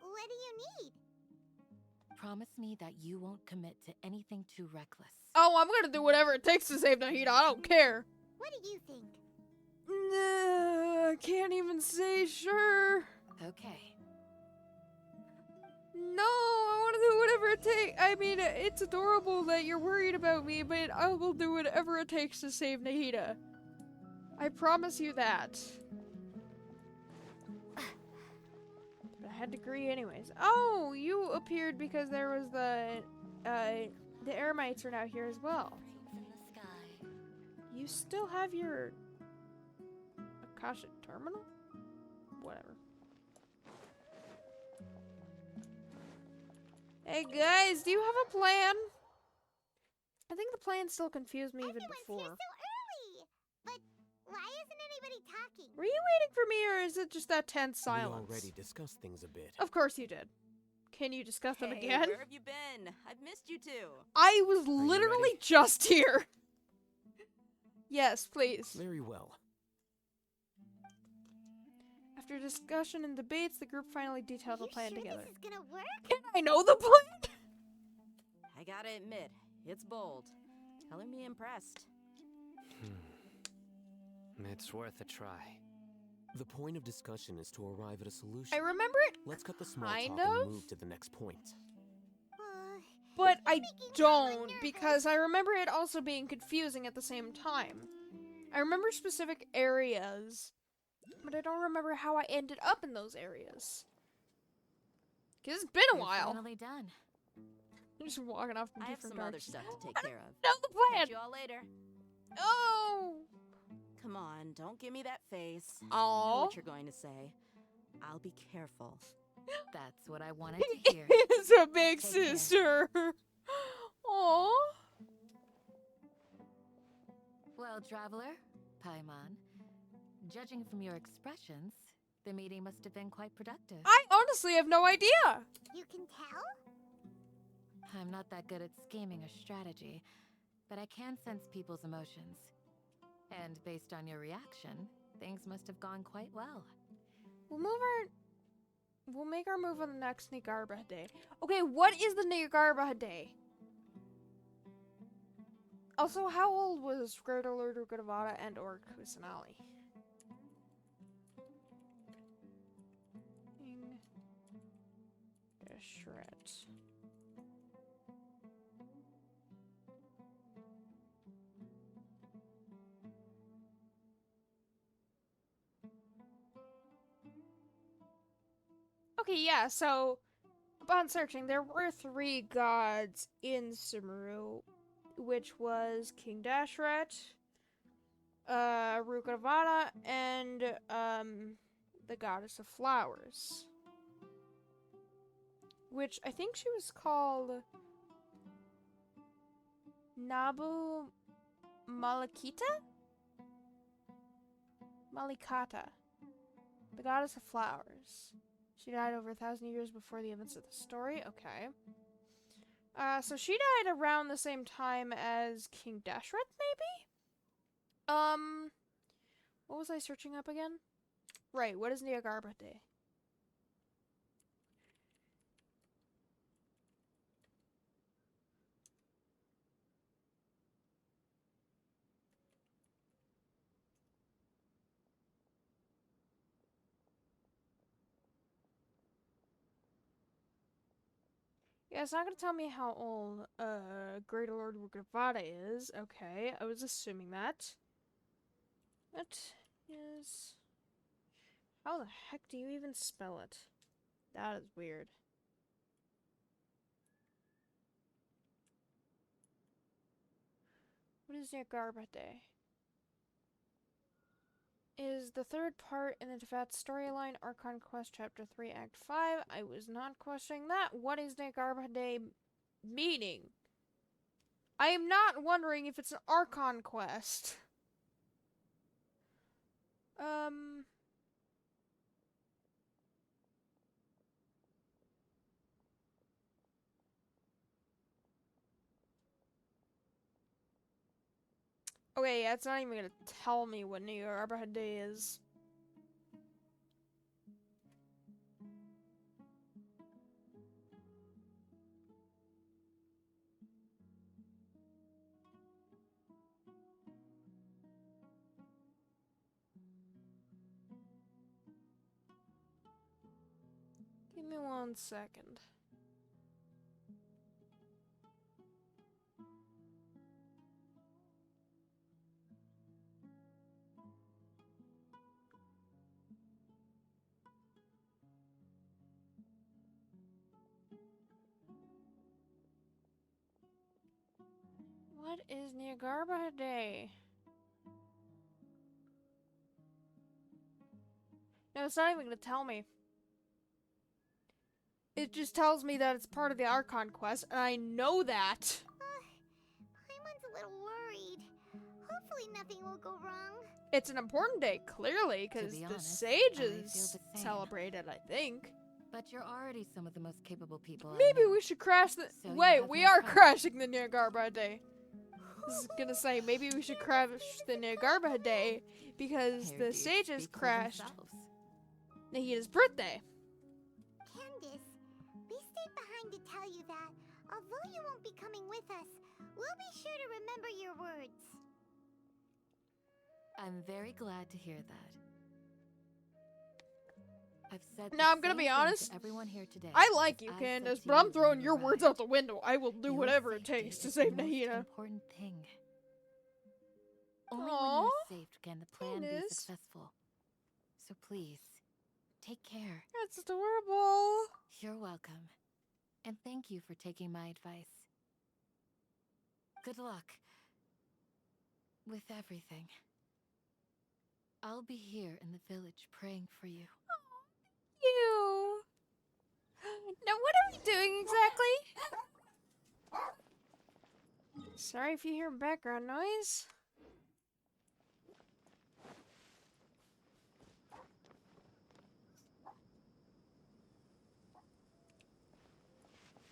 What do you need? Promise me that you won't commit to anything too reckless. Oh, I'm gonna do whatever it takes to save Nahida. I don't care. What do you think? I can't even say sure. Okay. No, I want to do whatever it takes. I mean, it's adorable that you're worried about me, but I will do whatever it takes to save Nahida. I promise you that. But I had to agree anyways. Oh, you appeared because there was the Eremites are now here as well. From the sky. You still have your Akasha terminal? Whatever. Hey guys, do you have a plan? I think the plan still confused me even Everyone's before. here so early! But why isn't anybody talking? Were you waiting for me, or is it just that tense silence? We already discussed things a bit. Of course you did. Can you discuss them Hey, again? where have you been? I've missed you too. I was you literally ready? just here. Yes, please. Very well. After discussion and debates, the group finally detailed Are a you plan sure together. this is gonna work? Can I know the plan? I gotta admit, it's bold. Color me impressed. It's worth a try. The point of discussion is to arrive at a solution. I remember it, Let's cut the small kind talk of. and move to the next point. but I making Tyler don't, nervous. because I remember it also being confusing at the same time. I remember specific areas, but I don't remember how I ended up in those areas. Cause it's been a You're while. finally done. I'm just walking off from I have different some other directions. stuff to take care of. Know the plan. Catch you all later. Oh. Come on, don't give me that face. I know Aw. what you're going to say. I'll be careful. That's what I wanted to hear. It's a big Take care. sister. Aww. Well, traveler, Paimon, judging from your expressions, the meeting must have been quite productive. I honestly have no idea. You can tell? I'm not that good at scheming or strategy, but I can sense people's emotions. And based on your reaction, things must have gone quite well. We'll make our move on the next Nigarba day. Okay, what is the Nigarba day? Also, how old was Greater Lord Rukadavada and or Kusanali? Shred. Okay, yeah, so upon searching, there were 3 gods in Sumeru, which was King Dashret, Rukavana and the goddess of flowers, which I think she was called Nabu Malikata, the goddess of flowers. She died over 1,000 years before the events of the story. Okay. So she died around the same time as King Dashrath, maybe? What was I searching up again? Right, what is Niagara Day? Yeah, it's not gonna tell me how old, Greater Lord Rukavada is. Okay, I was assuming that. That is... How the heck do you even spell it? That is weird. What is Niagara Day? Is the third part in the Tefat storyline, Archon Quest Chapter 3, Act 5. I was not questioning that. What is Niagara Day meaning? I am not wondering if it's an Archon quest. Okay, yeah, it's not even gonna tell me what Niagara Day is. Give me 1 second. What is Niagara Day? No, it's not even gonna tell me. It just tells me that it's part of the Archon quest, and I know that. Paimon's a little worried. Hopefully nothing will go wrong. It's an important day, clearly, because the sages celebrated, I think. But you're already some of the most capable people. Maybe we should crash the. So wait, we are crashing the Niagara Day. I was gonna say, maybe we should crash the Niagara Day because the sages crashed Nahida's birthday. Candace, we stayed behind to tell you that, although you won't be coming with us, we'll be sure to remember your words. I'm very glad to hear that. I've said Now, I'm gonna be honest. Everyone here today. I like you, Candace, but I'm throwing your words out the window. I will do whatever it takes to save Nahida. Important thing. Only when you're safe can the plan be successful. So please, take care. That's adorable. You're welcome. And thank you for taking my advice. Good luck with everything. I'll be here in the village praying for you. You. Now, what are we doing exactly? Sorry if you hear background noise.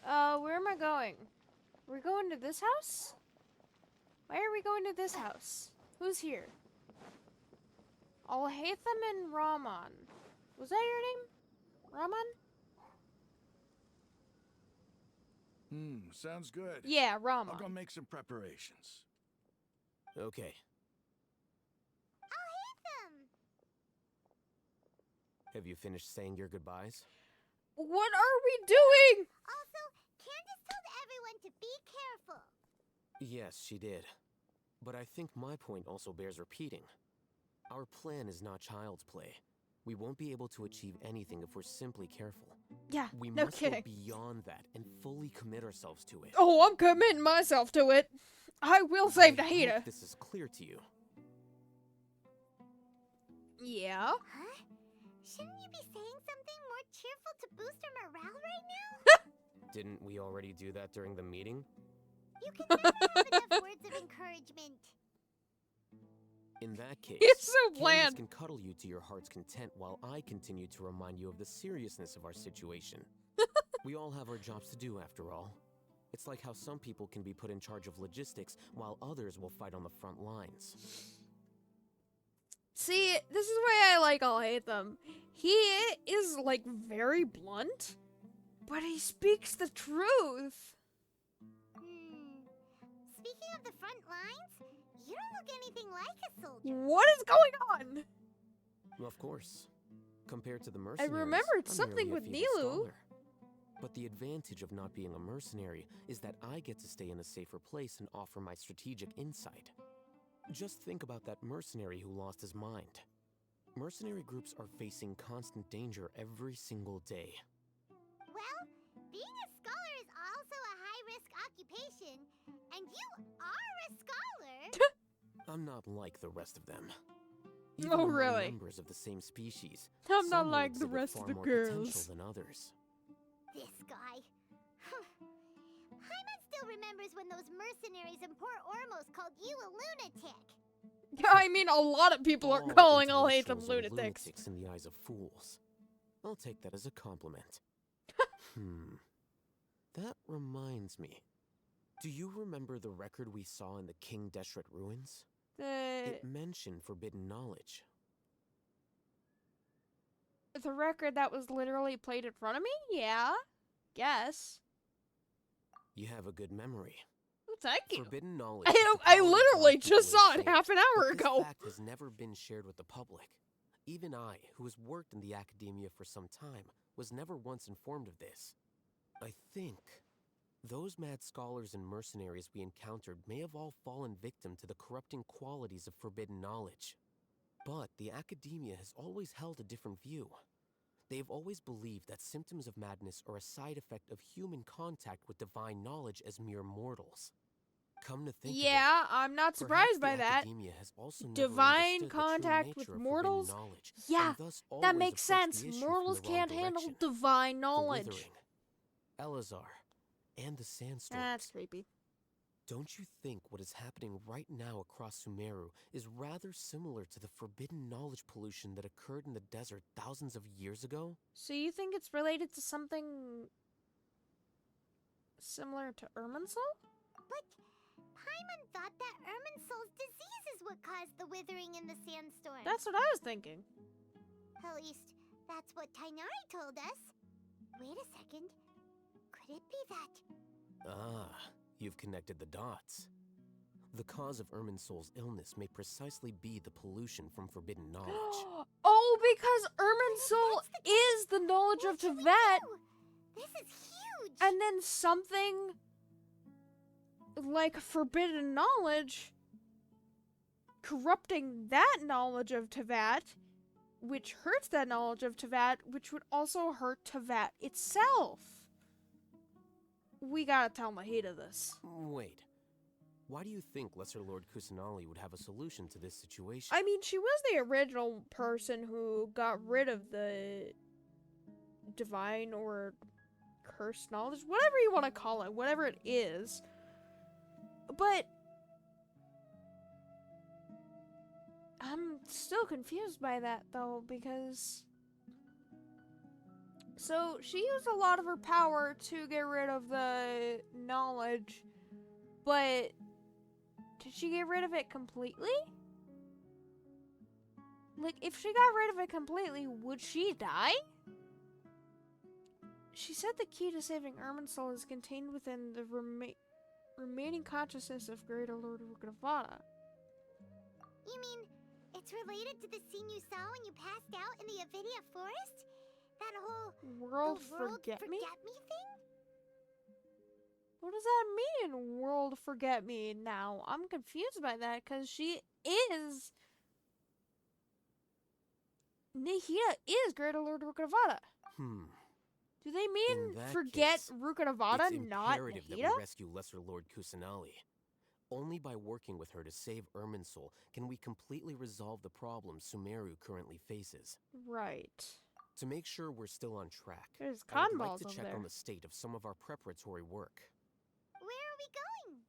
Where am I going? We're going to this house? Why are we going to this house? Who's here? Alhaitham and Rahman. Was that your name? Rahman? Sounds good. Yeah, Rahman. I'll go make some preparations. Okay. Alhaitham! Have you finished saying your goodbyes? What are we doing? Also, Candace told everyone to be careful. Yes, she did. But I think my point also bears repeating. Our plan is not child's play. We won't be able to achieve anything if we're simply careful. Yeah, we no must kidding. go beyond that and fully commit ourselves to it. Oh, I'm committing myself to it. I will save Nahida. This is clear to you. Yeah. Huh? Shouldn't you be saying something more cheerful to boost our morale right now? Didn't we already do that during the meeting? You can never have enough words of encouragement. In that case, It's so Candace bland. can cuddle you to your heart's content while I continue to remind you of the seriousness of our situation. We all have our jobs to do, after all. It's like how some people can be put in charge of logistics while others will fight on the front lines. See, this is why I like I'll hate them. He is like very blunt, but he speaks the truth. Speaking of the front lines, you don't look anything like a soldier. What is going on? Of course. Compared to the mercenaries, remembered I'm something merely a with feeble Nilu. scholar. But the advantage of not being a mercenary is that I get to stay in a safer place and offer my strategic insight. Just think about that mercenary who lost his mind. Mercenary groups are facing constant danger every single day. Well, being a scholar is also a high-risk occupation, and you are a scholar. I'm not like the rest of them. Oh, among really? members of the same species, I'm not some will like the exhibit rest far of the more potential girls. than others. This guy. Paimon still remembers when those mercenaries in Port Ormos called you a lunatic. I mean, a lot of people are All calling I'll hate them intellectuals are lunatics. in the eyes of fools. I'll take that as a compliment. That reminds me. Do you remember the record we saw in the King Deshret ruins? It mentioned forbidden knowledge. The record that was literally played in front of me? Yeah. Guess. You have a good memory. Oh, thank you. Forbidden knowledge. I is the power literally to drive just people saw it insane, half an hour but ago. This fact has never been shared with the public. Even I, who has worked in the academia for some time, was never once informed of this. I think those mad scholars and mercenaries we encountered may have all fallen victim to the corrupting qualities of forbidden knowledge. But the academia has always held a different view. They have always believed that symptoms of madness are a side effect of human contact with divine knowledge as mere mortals. Come to think Yeah, of it, I'm not perhaps surprised by the that. academia has also never Divine understood the true contact nature with of forbidden mortals? knowledge, Yeah, and thus that always makes approached sense. the issue from Mortals the wrong can't handle direction. divine The knowledge. Withering, Elazar, and the Sandstorms. That's creepy. Don't you think what is happening right now across Sumeru is rather similar to the forbidden knowledge pollution that occurred in the desert thousands of years ago? So you think it's related to something similar to Irminsul? But Paimon thought that Irminsul's disease is what caused the withering in the sandstorm. That's what I was thinking. At least, that's what Tainari told us. Wait a second. Could it be that? Ah, you've connected the dots. The cause of Irminsul's illness may precisely be the pollution from forbidden knowledge. Oh, because Irminsul is the knowledge of Tevat, This is huge! and then something like forbidden knowledge corrupting that knowledge of Tevat, which hurts that knowledge of Tevat, which would also hurt Tevat itself. We gotta tell Mahita this. Wait, why do you think Lesser Lord Kusanali would have a solution to this situation? I mean, she was the original person who got rid of the divine or cursed knowledge, whatever you want to call it, whatever it is. But I'm still confused by that, though, because so she used a lot of her power to get rid of the knowledge, but did she get rid of it completely? Like, if she got rid of it completely, would she die? She said the key to saving Irminsul is contained within the remaining consciousness of Greater Lord Rukadavada. You mean, it's related to the scene you saw when you passed out in the Avidia Forest? That whole World the world forget me? thing? What does that mean, world forget me now? I'm confused by that, because she is... Nahida is Greater Lord Rukadavada. Do they mean In that forget case, Rukadavada, it's not imperative that Nahida? we rescue Lesser Lord Kusanali. Only by working with her to save Irminsul can we completely resolve the problems Sumeru currently faces. Right. To make sure we're still on track, There's I con would like balls to over check there. on the state of some of our preparatory work. Where are we going?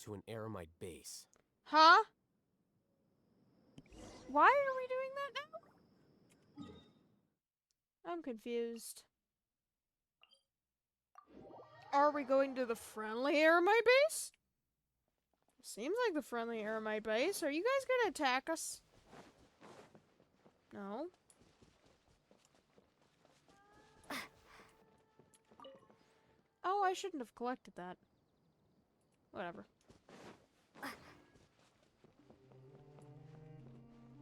To an Eremite base. Huh? Why are we doing that now? I'm confused. Are we going to the friendly Eremite base? Seems like the friendly Eremite base. Are you guys gonna attack us? No. Oh, I shouldn't have collected that. Whatever.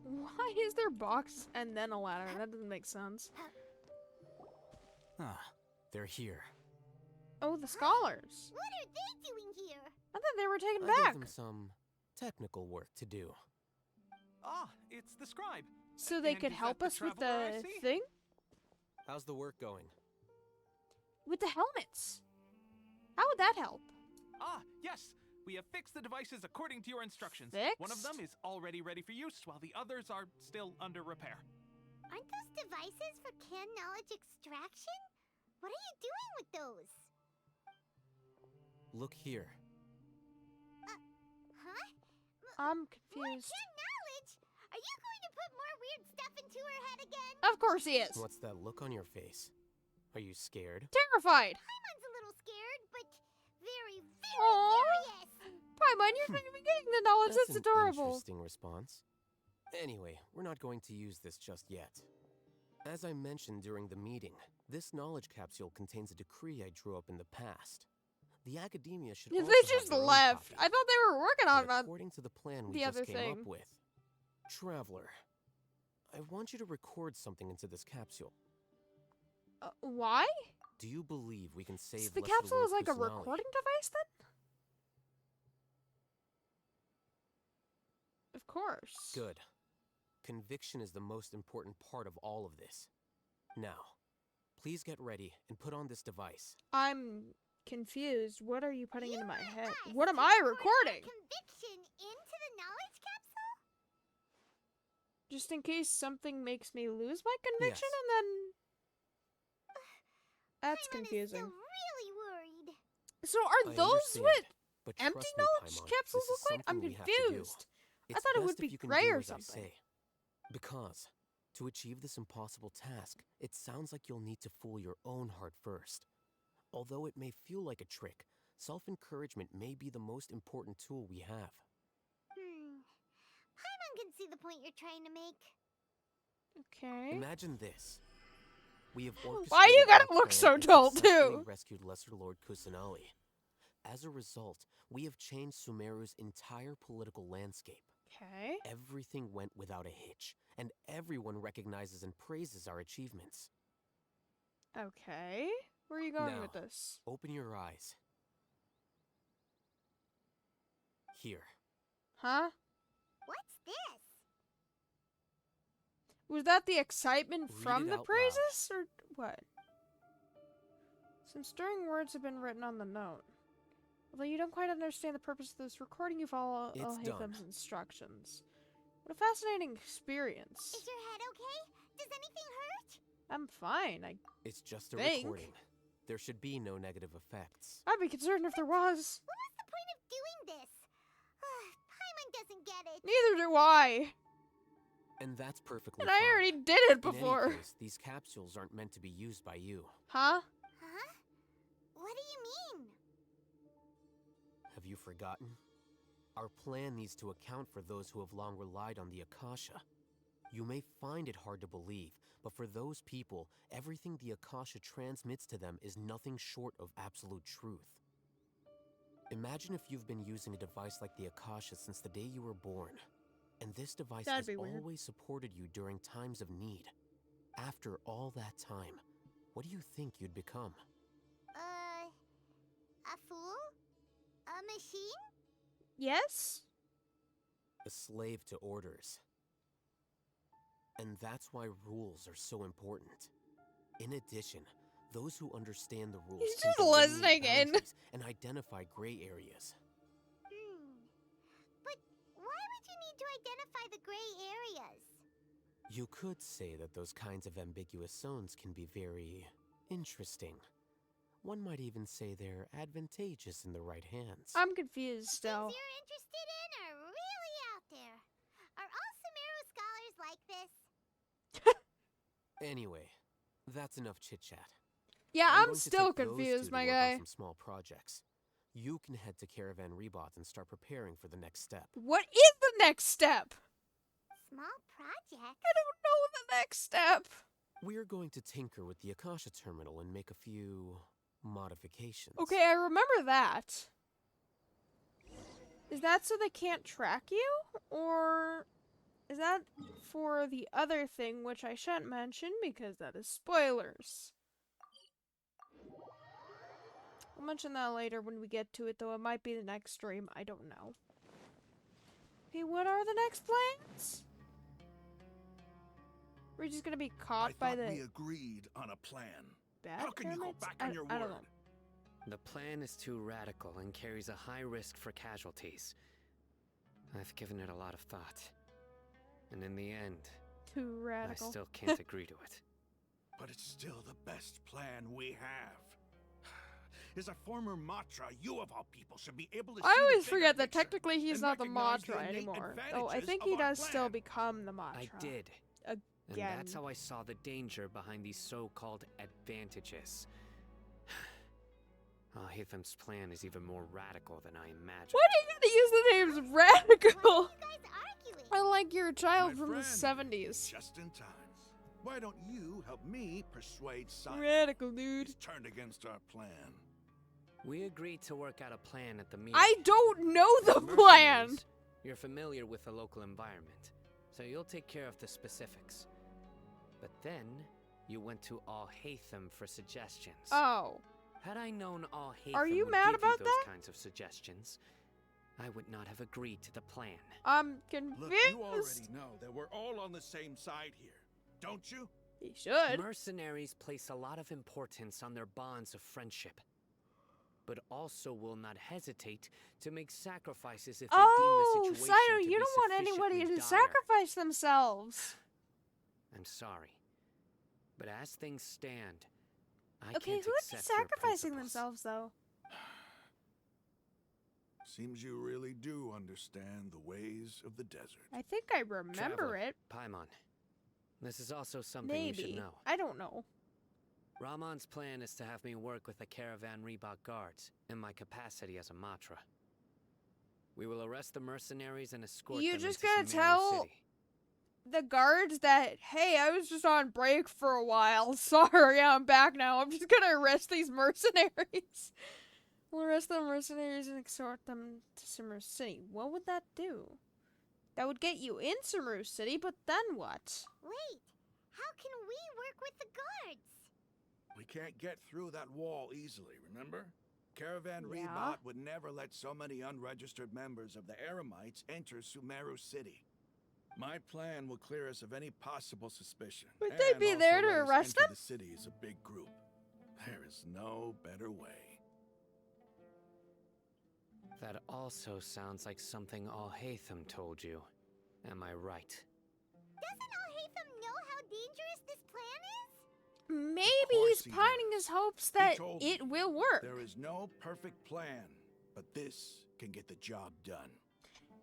Why is there box and then a ladder? That doesn't make sense. Ah, they're here. Oh, the scholars. What are they doing here? I thought they were taken I back. gave them some technical work to do. Ah, it's the scribe. So they And could is help that us with traveler I the see? thing? How's the work going? With the helmets. How would that help? Ah, yes. We have fixed the devices according to your instructions. One of Fixed? them is already ready for use, while the others are still under repair. Aren't those devices for can knowledge extraction? What are you doing with those? Look here. Huh? I'm More confused. can knowledge? Are you going to put more weird stuff into her head again? Of course he is. What's that look on your face? Are you scared? Terrified. Paimon's a little scared, but very, very Aww. curious. Paimon, you're going to be getting the knowledge. That's an adorable. interesting response. Anyway, we're not going to use this just yet. As I mentioned during the meeting, this knowledge capsule contains a decree I drew up in the past. The academia should also They have just their own left. copy. I thought they were working on But it. according to the plan we the just other came thing. up with, Traveler, I want you to record something into this capsule. Why? Do you believe we can save So the Lesser capsule Lord is like a Kusanali? recording device then? Of course. Good. Conviction is the most important part of all of this. Now, please get ready and put on this device. I'm confused. What are you putting into my want head? us What am to I record our recording? Conviction into the knowledge capsule? Just in case something makes me lose my conviction Yes. and then... That's Paimon confusing. is still really worried. So are I those understand, what but empty trust me, knowledge Paimon, capsules this is look like? I'm something we have to do. confused. I It's thought it best would if be you can gray do or as I something. say. Because, to achieve this impossible task, it sounds like you'll need to fool your own heart first. Although it may feel like a trick, self-encouragement may be the most important tool we have. Paimon can see the point you're trying to make. Okay. Imagine this. We have Why you orchestrated gotta our look plan so and dull, successfully too? rescued Lesser Lord Kusanali. As a result, we have changed Sumeru's entire political landscape. Okay. Everything went without a hitch, and everyone recognizes and praises our achievements. Okay. Where are you going Now, with this? open your eyes. Here. Huh? What's this? Was that the excitement Read from it the out loud. praises? Or what? Some stirring words have been written on the note. Although you don't quite understand the purpose of this recording, you follow It's Al-Haytham's done. instructions. What a fascinating experience. Is your head okay? Does anything hurt? I'm fine. It's just a Think. recording. There should be no negative effects. I'd be concerned if there was. What was the point of doing this? Paimon doesn't get it. Neither do I. And that's perfectly And fine. I already did it before. In any case, these capsules aren't meant to be used by you. Huh? Huh? What do you mean? Have you forgotten? Our plan needs to account for those who have long relied on the Akasha. You may find it hard to believe, but for those people, everything the Akasha transmits to them is nothing short of absolute truth. Imagine if you've been using a device like the Akasha since the day you were born, and this device That'd has be weird. always supported you during times of need. After all that time, what do you think you'd become? A fool? A machine? Yes? A slave to orders. And that's why rules are so important. In addition, those who understand the rules He's can just delineate listening in. boundaries and identify gray areas. to identify the gray areas? You could say that those kinds of ambiguous zones can be very interesting. One might even say they're advantageous in the right hands. I'm confused still. Things you're interested in are really out there. Are all Sumeru scholars like this? Anyway, that's enough chit-chat. Yeah, I'm going to still take those confused, two to my work on guy. some small projects. You can head to Caravan Rebot and start preparing for the next step. What is the next step? Small project? I don't know the next step. We're going to tinker with the Akasha terminal and make a few modifications. Okay, I remember that. Is that so they can't track you? Or is that for the other thing, which I shan't mention because that is spoilers? I'll mention that later when we get to it, though it might be the next stream. I don't know. Okay, what are the next plans? We're just gonna be caught by the we agreed on a plan. bad How can you go pyramids? back on your I don't word? know. The plan is too radical and carries a high risk for casualties. I've given it a lot of thought. And in the end, Too radical. I still can't agree to it. But it's still the best plan we have. As a former Matra, you of all people should be able to see I the always bigger forget that picture technically he's and not the recognize the Matra innate anymore. Oh, I advantages think of he our does still plan. become the Matra. I did. Again. And that's how I saw the danger behind these so-called advantages. Hatham's plan is even more radical than I imagined. Why do you gotta use the names radical? You guys arguing? I like you're a child My from the friend, 70s. Just in time. Why don't you help me persuade Simon? Radical, dude. He's turned against our plan. We agreed to work out a plan at the meeting. I don't know the plan! Mercenaries, you're familiar with the local environment, so you'll take care of the specifics. But then, you went to Al-Haytham for suggestions. Oh. Had I known Al-Haytham Are you would mad give about you those that? kinds of suggestions, I would not have agreed to the plan. I'm confused. Look, you already know that we're all on the same side here, don't you? He should. Mercenaries place a lot of importance on their bonds of friendship, but also will not hesitate to make sacrifices if they Oh, deem the situation Saito, to you be don't want anybody sufficiently to dire. sacrifice themselves. I'm sorry, but as things stand, I Okay, can't who would be accept your sacrificing principles. themselves, though? Seems you really do understand the ways of the desert. I think I remember Traveler, it. Paimon, this is also something you should Maybe. know. I don't know. Ramon's plan is to have me work with the Caravan Rebot guards in my capacity as a Matra. We will arrest the mercenaries and escort You them just into gotta Sumeru tell City. the guards that, hey, I was just on break for a while. Sorry, I'm back now. I'm just gonna arrest these mercenaries. We'll arrest the mercenaries and escort them to Sumeru City. What would that do? That would get you in Sumeru City, but then what? Wait, how can we work with the guards? We can't get through that wall easily, remember? Caravan Yeah. Rebot would never let so many unregistered members of the Eremites enter Sumeru City. My plan will clear us of any possible suspicion. Would they and be also there to let us arrest enter them? the city as a big group. There is no better way. That also sounds like something Al-Haytham told you. Am I right? Doesn't Al-Haytham know how dangerous this plan is? Maybe course he's he pining does. his hopes He that told it me will work. There is no perfect plan, but this can get the job done.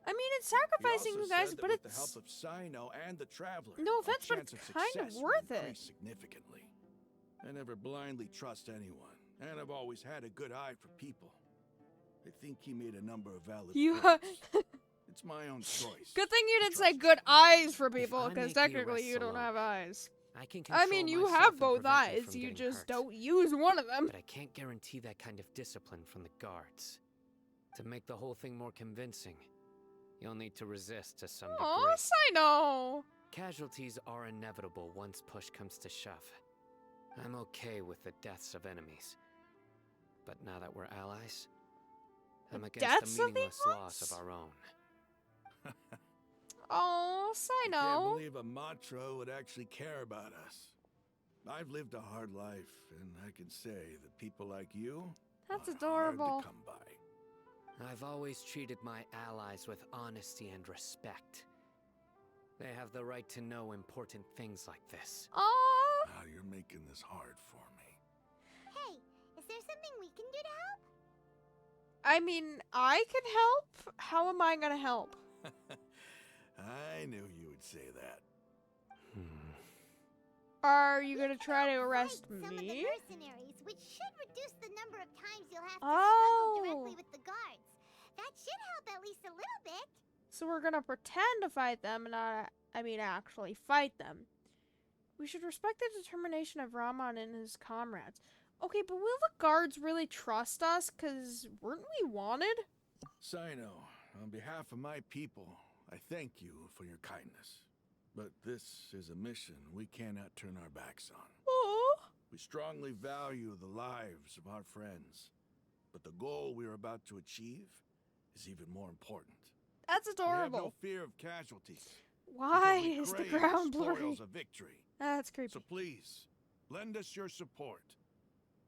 I mean, it's He sacrificing also you guys, said that but with it's... the help of Sino and the Traveler, No our offense, but chance it's of kind of success worth will it. increase significantly. I never blindly trust anyone, and I've always had a good eye for people. I think he made a number of valid You points. It's my own choice. Good thing you to didn't say trust good him. eyes for people, I because make the technically arrests you don't alone, have eyes. I can I control mean, you myself have and both prevent them eyes, from you getting just hurt. don't use one of them. But I can't guarantee that kind of discipline from the guards. To make the whole thing more convincing, you'll need to resist to some Aw, degree. Sino! Casualties are inevitable once push comes to shove. I'm okay with the deaths of enemies. But now that we're allies, I'm The against deaths the of the meaningless loss ones? of our own. Aw, I can't Sino. believe a Matra would actually care about us. I've lived a hard life, and I can say that people like you That's are adorable. hard to come by. I've always treated my allies with honesty and respect. They have the right to know important things like this. Oh. Now you're making this hard for me. Hey, is there something we can do to help? I mean, I can help. How am I gonna help? I knew you would say that. Are you gonna try to arrest Fight some of the me? mercenaries, which should reduce the number of times you'll have to Oh. struggle directly with the guards. That should help at least a little bit. So we're gonna pretend to fight them and not, actually fight them. We should respect the determination of Rahman and his comrades. Okay, but will the guards really trust us? Cause weren't we wanted? Sino, on behalf of my people, I thank you for your kindness. But this is a mission we cannot turn our backs on. Oh. We strongly value the lives of our friends, but the goal we are about to achieve is even more important. That's We have adorable. no fear of casualties. Why because we is the crave ground blurry? spoils of victory. That's creepy. So please, lend us your support.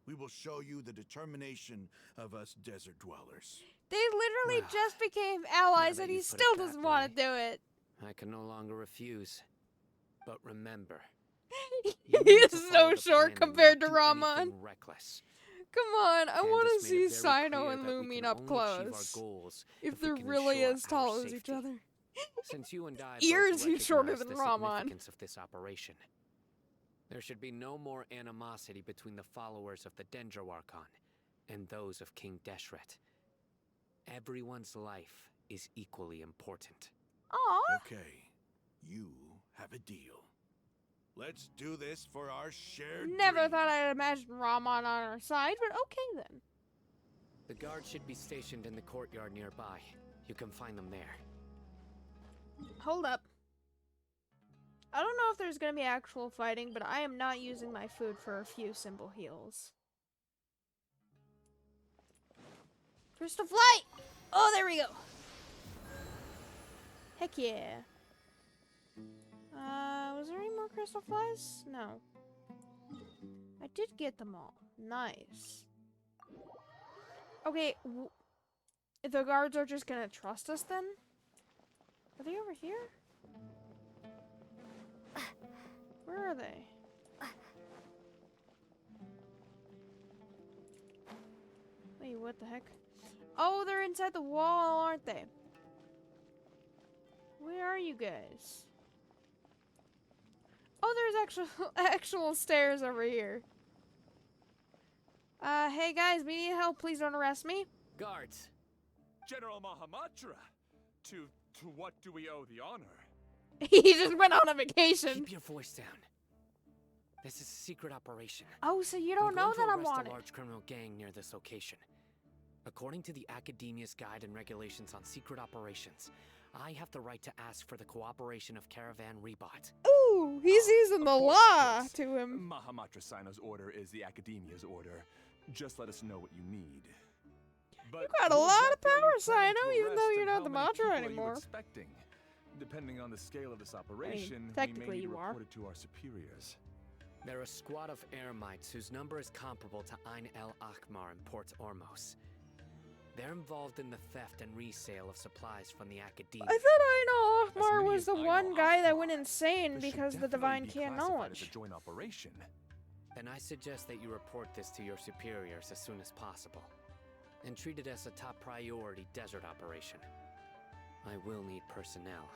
We will show you the determination of us desert dwellers. They literally Well, just became allies now and that he you put it still that doesn't want to way. do it. I can no longer refuse. But remember, He you need is to so follow the short plan and compared not to do Rahman. anything reckless. Come on, I want Candace to made see it very Sino clear and that we Lumine can up only achieve our close. goals If we they're can really ensure as our tall as each safety. other. Since you and I Ears both he's shorter recognize than the Rahman. significance of this operation, there should be no more animosity between the followers of the Dendro Archon and those of King Deshret. Everyone's life is equally important. Aw. Okay, you have a deal. Let's do this for our shared Never dream. thought I'd imagine Rahman on our side, but okay then. The guards should be stationed in the courtyard nearby. You can find them there. Hold up. I don't know if there's gonna be actual fighting, but I am not using my food for a few simple heals. Crystal Flight! Oh, there we go. Heck yeah. Was there any more crystal flies? No. I did get them all. Nice. Okay, the guards are just gonna trust us then? Are they over here? Where are they? Wait, what the heck? Oh, they're inside the wall, aren't they? Where are you guys? Oh, there's actual stairs over here. Hey guys, we need help. Please don't arrest me. Guards! General Mahamatra! To what do we owe the honor? He just went on a vacation. Keep your voice down. This is a secret operation. Oh, so you don't know that I'm I'm going to arrest wanted. a large criminal gang near this location. According to the Academia's Guide and Regulations on Secret Operations, I have the right to ask for the cooperation of Caravan Rebot. Ooh, he's using the law course. to him. Mahamatra Sino's order is the Academia's order. Just let us know what you need. But You got a who lot of exactly are you power, planning Sino, to even though arrest you're and not how the many Matra people are you anymore. expecting? Depending on the scale of this operation, we technically may need to you are. report it to our superiors. They're a squad of Eremites whose number is comparable to Ain El Akmar in Port Ormos. They're involved in the theft and resale of supplies from the Academia. I thought Aino As Akmar many was as the Ain one El guy that Akmar. went insane This should because the definitely divine be can't classified knowledge. as a joint operation. Then I suggest that you report this to your superiors as soon as possible, and treat it as a top priority desert operation. I will need personnel.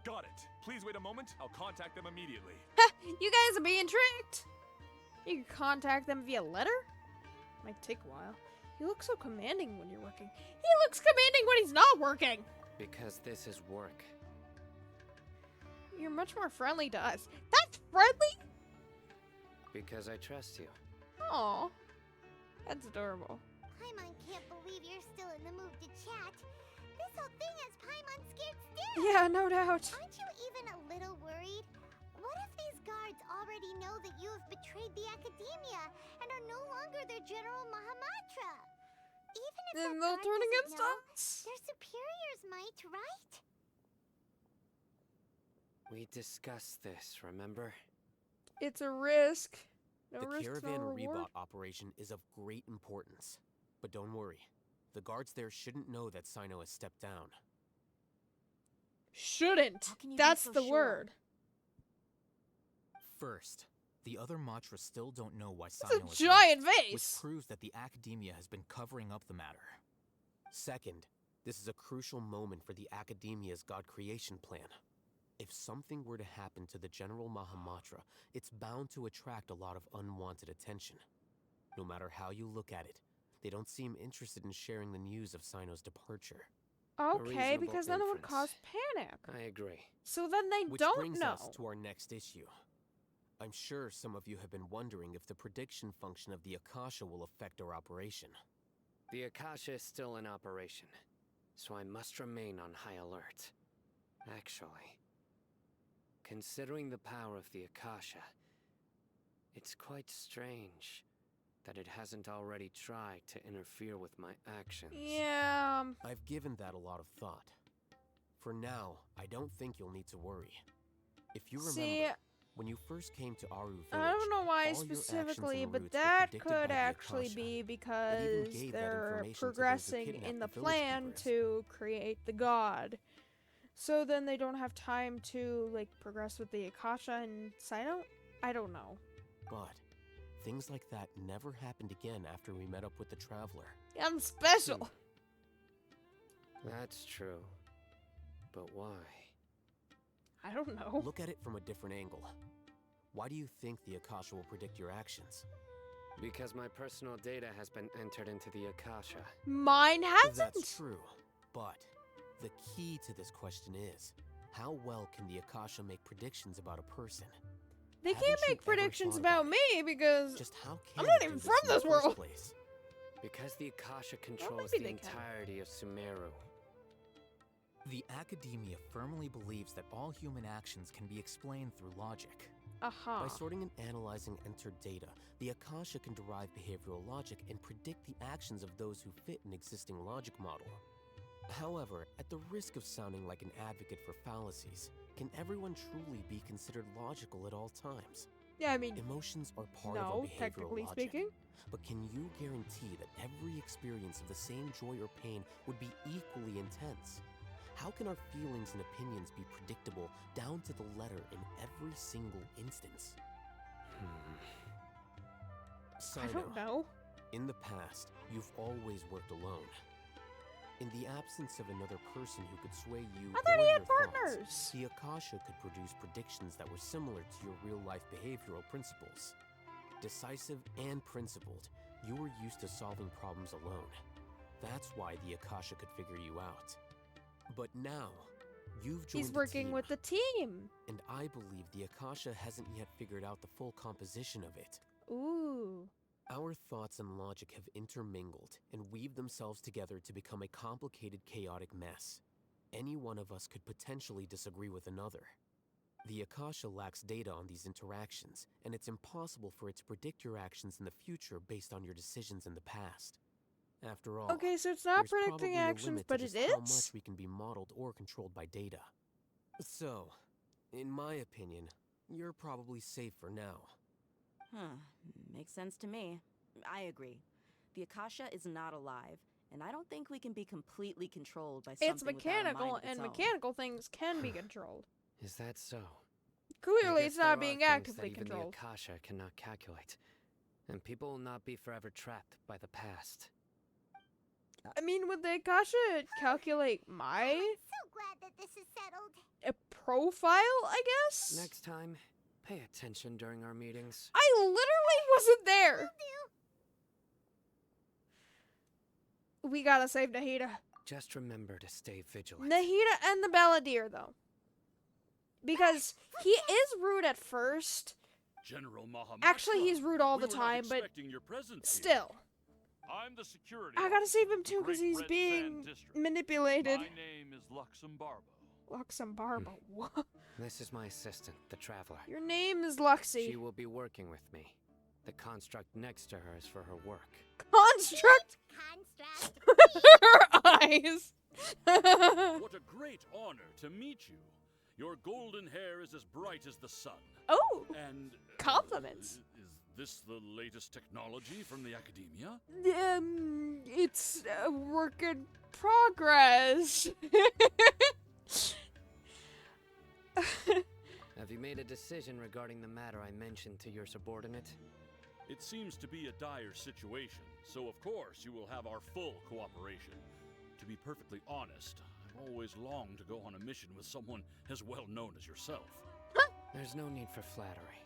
Got it. Please wait a moment. I'll contact them immediately. You guys are being tricked. You can contact them via letter. Might take a while. You look so commanding when you're working. He looks commanding when he's not working. Because this is work. You're much more friendly to us. That's friendly? Because I trust you. Aw. That's adorable. Paimon can't believe you're still in the mood to chat. This whole thing has Paimon scared stiff. Yeah, no doubt. Aren't you even a little worried? What if these guards already know that you have betrayed the Academia and are no longer their General Mahamatra? Even if Then that they'll guard turn doesn't against know, us. their superiors might, right? We discussed this, remember? It's a risk. No The risk, Caravan no reward. Rebot operation is of great importance. But don't worry. The guards there shouldn't know that Sino has stepped down. Shouldn't. How can you be That's so the sure? word. First, the other Matra still don't know why It's Sino a has giant left, which vase. proves that the Academia has been covering up the matter. Second, this is a crucial moment for the Academia's God creation plan. If something were to happen to the General Mahamatra, it's bound to attract a lot of unwanted attention. No matter how you look at it, they don't seem interested in sharing the news of Sino's departure. Okay, reasonable because then it would inference. cause panic. I agree. So then they Which don't brings know. us to our next issue. I'm sure some of you have been wondering if the prediction function of the Akasha will affect our operation. The Akasha is still in operation, so I must remain on high alert. Actually, considering the power of the Akasha, it's quite strange that it hasn't already tried to interfere with my actions. Yeah. I've given that a lot of thought. For now, I don't think you'll need to worry. If you remember, See, when you first came to Aru Village, I don't know why all your actions specifically, and but routes were that predicted by could the actually Akasha. be It even because gave that they're information to those who progressing kidnapped in the the village plan keepers. to create the god. So then they don't have time to, like, progress with the Akasha and Sino? I don't know. But things like that never happened again after we met up with the Traveler. I'm special. That's true. But why? I don't know. Look at it from a different angle. Why do you think the Akasha will predict your actions? Because my personal data has been entered into the Akasha. Mine hasn't. That's true, but the key to this question is, how well can the Akasha make predictions about a person? They Haven't can't you make ever predictions thought about about me because Just how can I'm not it even do from in the this first world. place? Because the Akasha controls maybe the they can. entirety of Sumeru. The Academia firmly believes that all human actions can be explained through logic. Uh-huh. By sorting and analyzing entered data, the Akasha can derive behavioral logic and predict the actions of those who fit an existing logic model. However, at the risk of sounding like an advocate for fallacies, can everyone truly be considered logical at all times? Yeah, I mean, Emotions are part of our no, behavioral technically logic. speaking. But can you guarantee that every experience of the same joy or pain would be equally intense? How can our feelings and opinions be predictable down to the letter in every single instance? I don't know. In the past, you've always worked alone. In the absence of another person who could sway you I thought or he your had thoughts, partners. the Akasha could produce predictions that were similar to your real-life behavioral principles. Decisive and principled, you were used to solving problems alone. That's why the Akasha could figure you out. But now, you've joined He's working a team, with the team. and I believe the Akasha hasn't yet figured out the full composition of it. Ooh. Our thoughts and logic have intermingled and weaved themselves together to become a complicated, chaotic mess. Any one of us could potentially disagree with another. The Akasha lacks data on these interactions, and it's impossible for it to predict your actions in the future based on your decisions in the past. After all, Okay, so it's not there's predicting probably a actions, limit but to it just how is? much we can be modeled or controlled by data. So, in my opinion, you're probably safe for now. Huh. Makes sense to me. I agree. The Akasha is not alive, and I don't think we can be completely controlled by something It's without a mechanical, mind of its and own. mechanical things can be controlled. Is that so? Clearly, I it's guess there not are being things actively that even controlled. the Akasha cannot calculate, and people will not be forever trapped by the past. I mean, would the Akasha calculate my So glad that this is settled. profile, I guess? Next time, pay attention during our meetings. I literally wasn't there. We gotta save Nahida. Just remember to stay vigilant. Nahida and the Balladeer, though. Because he is rude at first. General Mahamatra. Actually, he's rude all the we were time, not but expecting your presence here. still. I'm the security. I gotta save him officer too, of the because Great he's Red being Sand District. manipulated. My name is Luxembarbo. Luxembarbo. What? This is my assistant, the Traveler. Your name is Luxie. She will be working with me. The construct next to her is for her work. Construct? Construct. Her eyes. What a great honor to meet you. Your golden hair is as bright as the sun. Oh, And compliments. Is This the latest technology from the Academia? It's a work in progress. Have you made a decision regarding the matter I mentioned to your subordinate? It seems to be a dire situation, so of course you will have our full cooperation. To be perfectly honest, I've always longed to go on a mission with someone as well known as yourself. There's no need for flattery.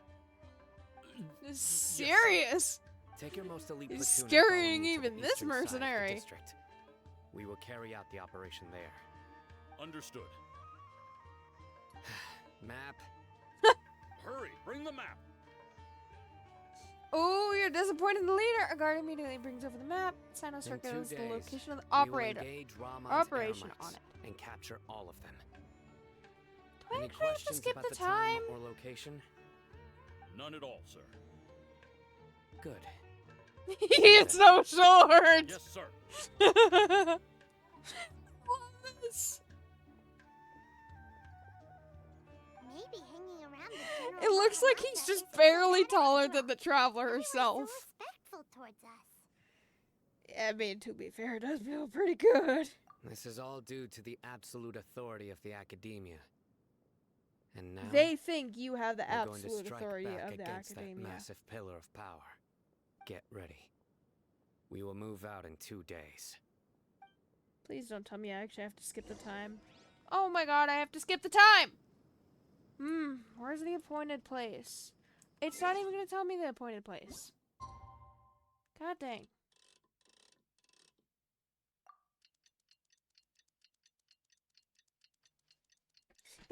Serious? Take your most elite He's platoon and follow scaring me to even the this eastern side of the mercenary. district. We will carry out the operation there. Understood. Map. Hurry, bring the map. Oh, you're disappointed in the leader. A guard immediately brings over the map. Sign In circulates 2 the days, location of the we will operator. engage Ramon's Operation airmites on it. and capture all of them. Do I Any actually have to questions skip about the the time? or location? None at all, sir. Good. It's so short. Yes, sir. Love this. Maybe hanging around the It general looks like he's Mahamatra just is barely better taller for than the us. traveler Why are you herself. so respectful towards us? I mean, to be fair, it does feel pretty good. This is all due to the absolute authority of the Academia. And now They think you have the we're going to absolute strike authority back of the against that Academia. massive pillar of power. Get ready. We will move out in 2 days. Please don't tell me I actually have to skip the time. Oh my god, I have to skip the time! Where's the appointed place? It's not even gonna tell me the appointed place. God dang.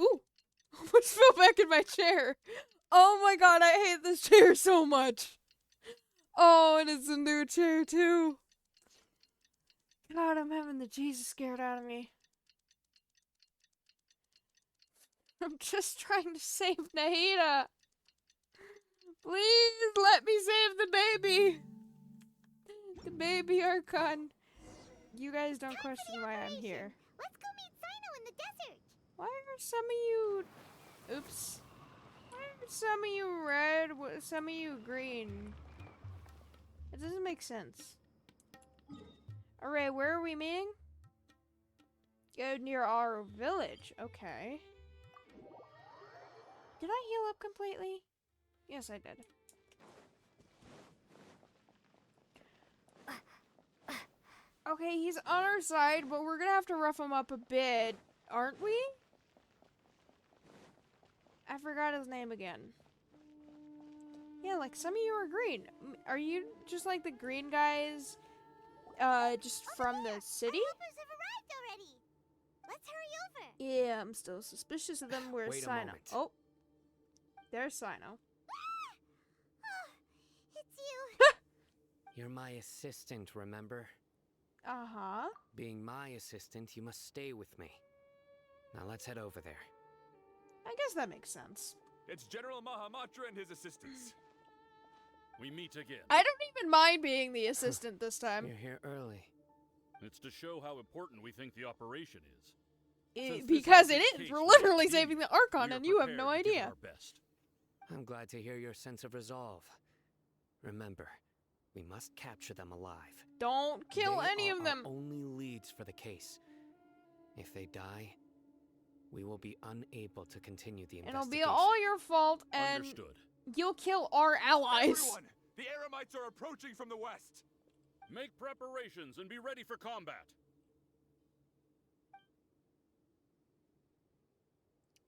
Ooh! Almost fell back in my chair. Oh my god, I hate this chair so much. Oh, and it's a new chair too. God, I'm having the Jesus scared out of me. I'm just trying to save Nahida. Please let me save the baby. The baby Archon. You guys don't question why I'm here. Let's go meet Sino in the desert. Why are some of you... Oops. Why are some of you red, some of you green? It doesn't make sense. Alright, where are we meeting? Go near our village. Okay. Did I heal up completely? Yes, I did. Okay, he's on our side, but we're gonna have to rough him up a bit, aren't we? I forgot his name again. Yeah, like some of you are green. Are you just like the green guys, just from the city? Our helpers have arrived already. Let's hurry over. Yeah, I'm still suspicious of them. Where's Wait a Sino? moment. Oh, there's Sino. It's you. You're my assistant, remember? Uh-huh. Being my assistant, you must stay with me. Now let's head over there. I guess that makes sense. It's General Mahamatra and his assistants. We meet again. I don't even mind being the assistant this time. You're here early. It's to show how important we think the operation is. Because it Since this is. case We're for literally the saving the Academia, Archon, we are and you have no prepared to give idea. our best. I'm glad to hear your sense of resolve. Remember, we must capture them alive. Don't kill They any are of them. our only leads for the case. If they die, we will be unable to continue the It'll investigation. be all your fault, and Understood. you'll kill our allies. Everyone, the Eremites are approaching from the west. Make preparations and be ready for combat.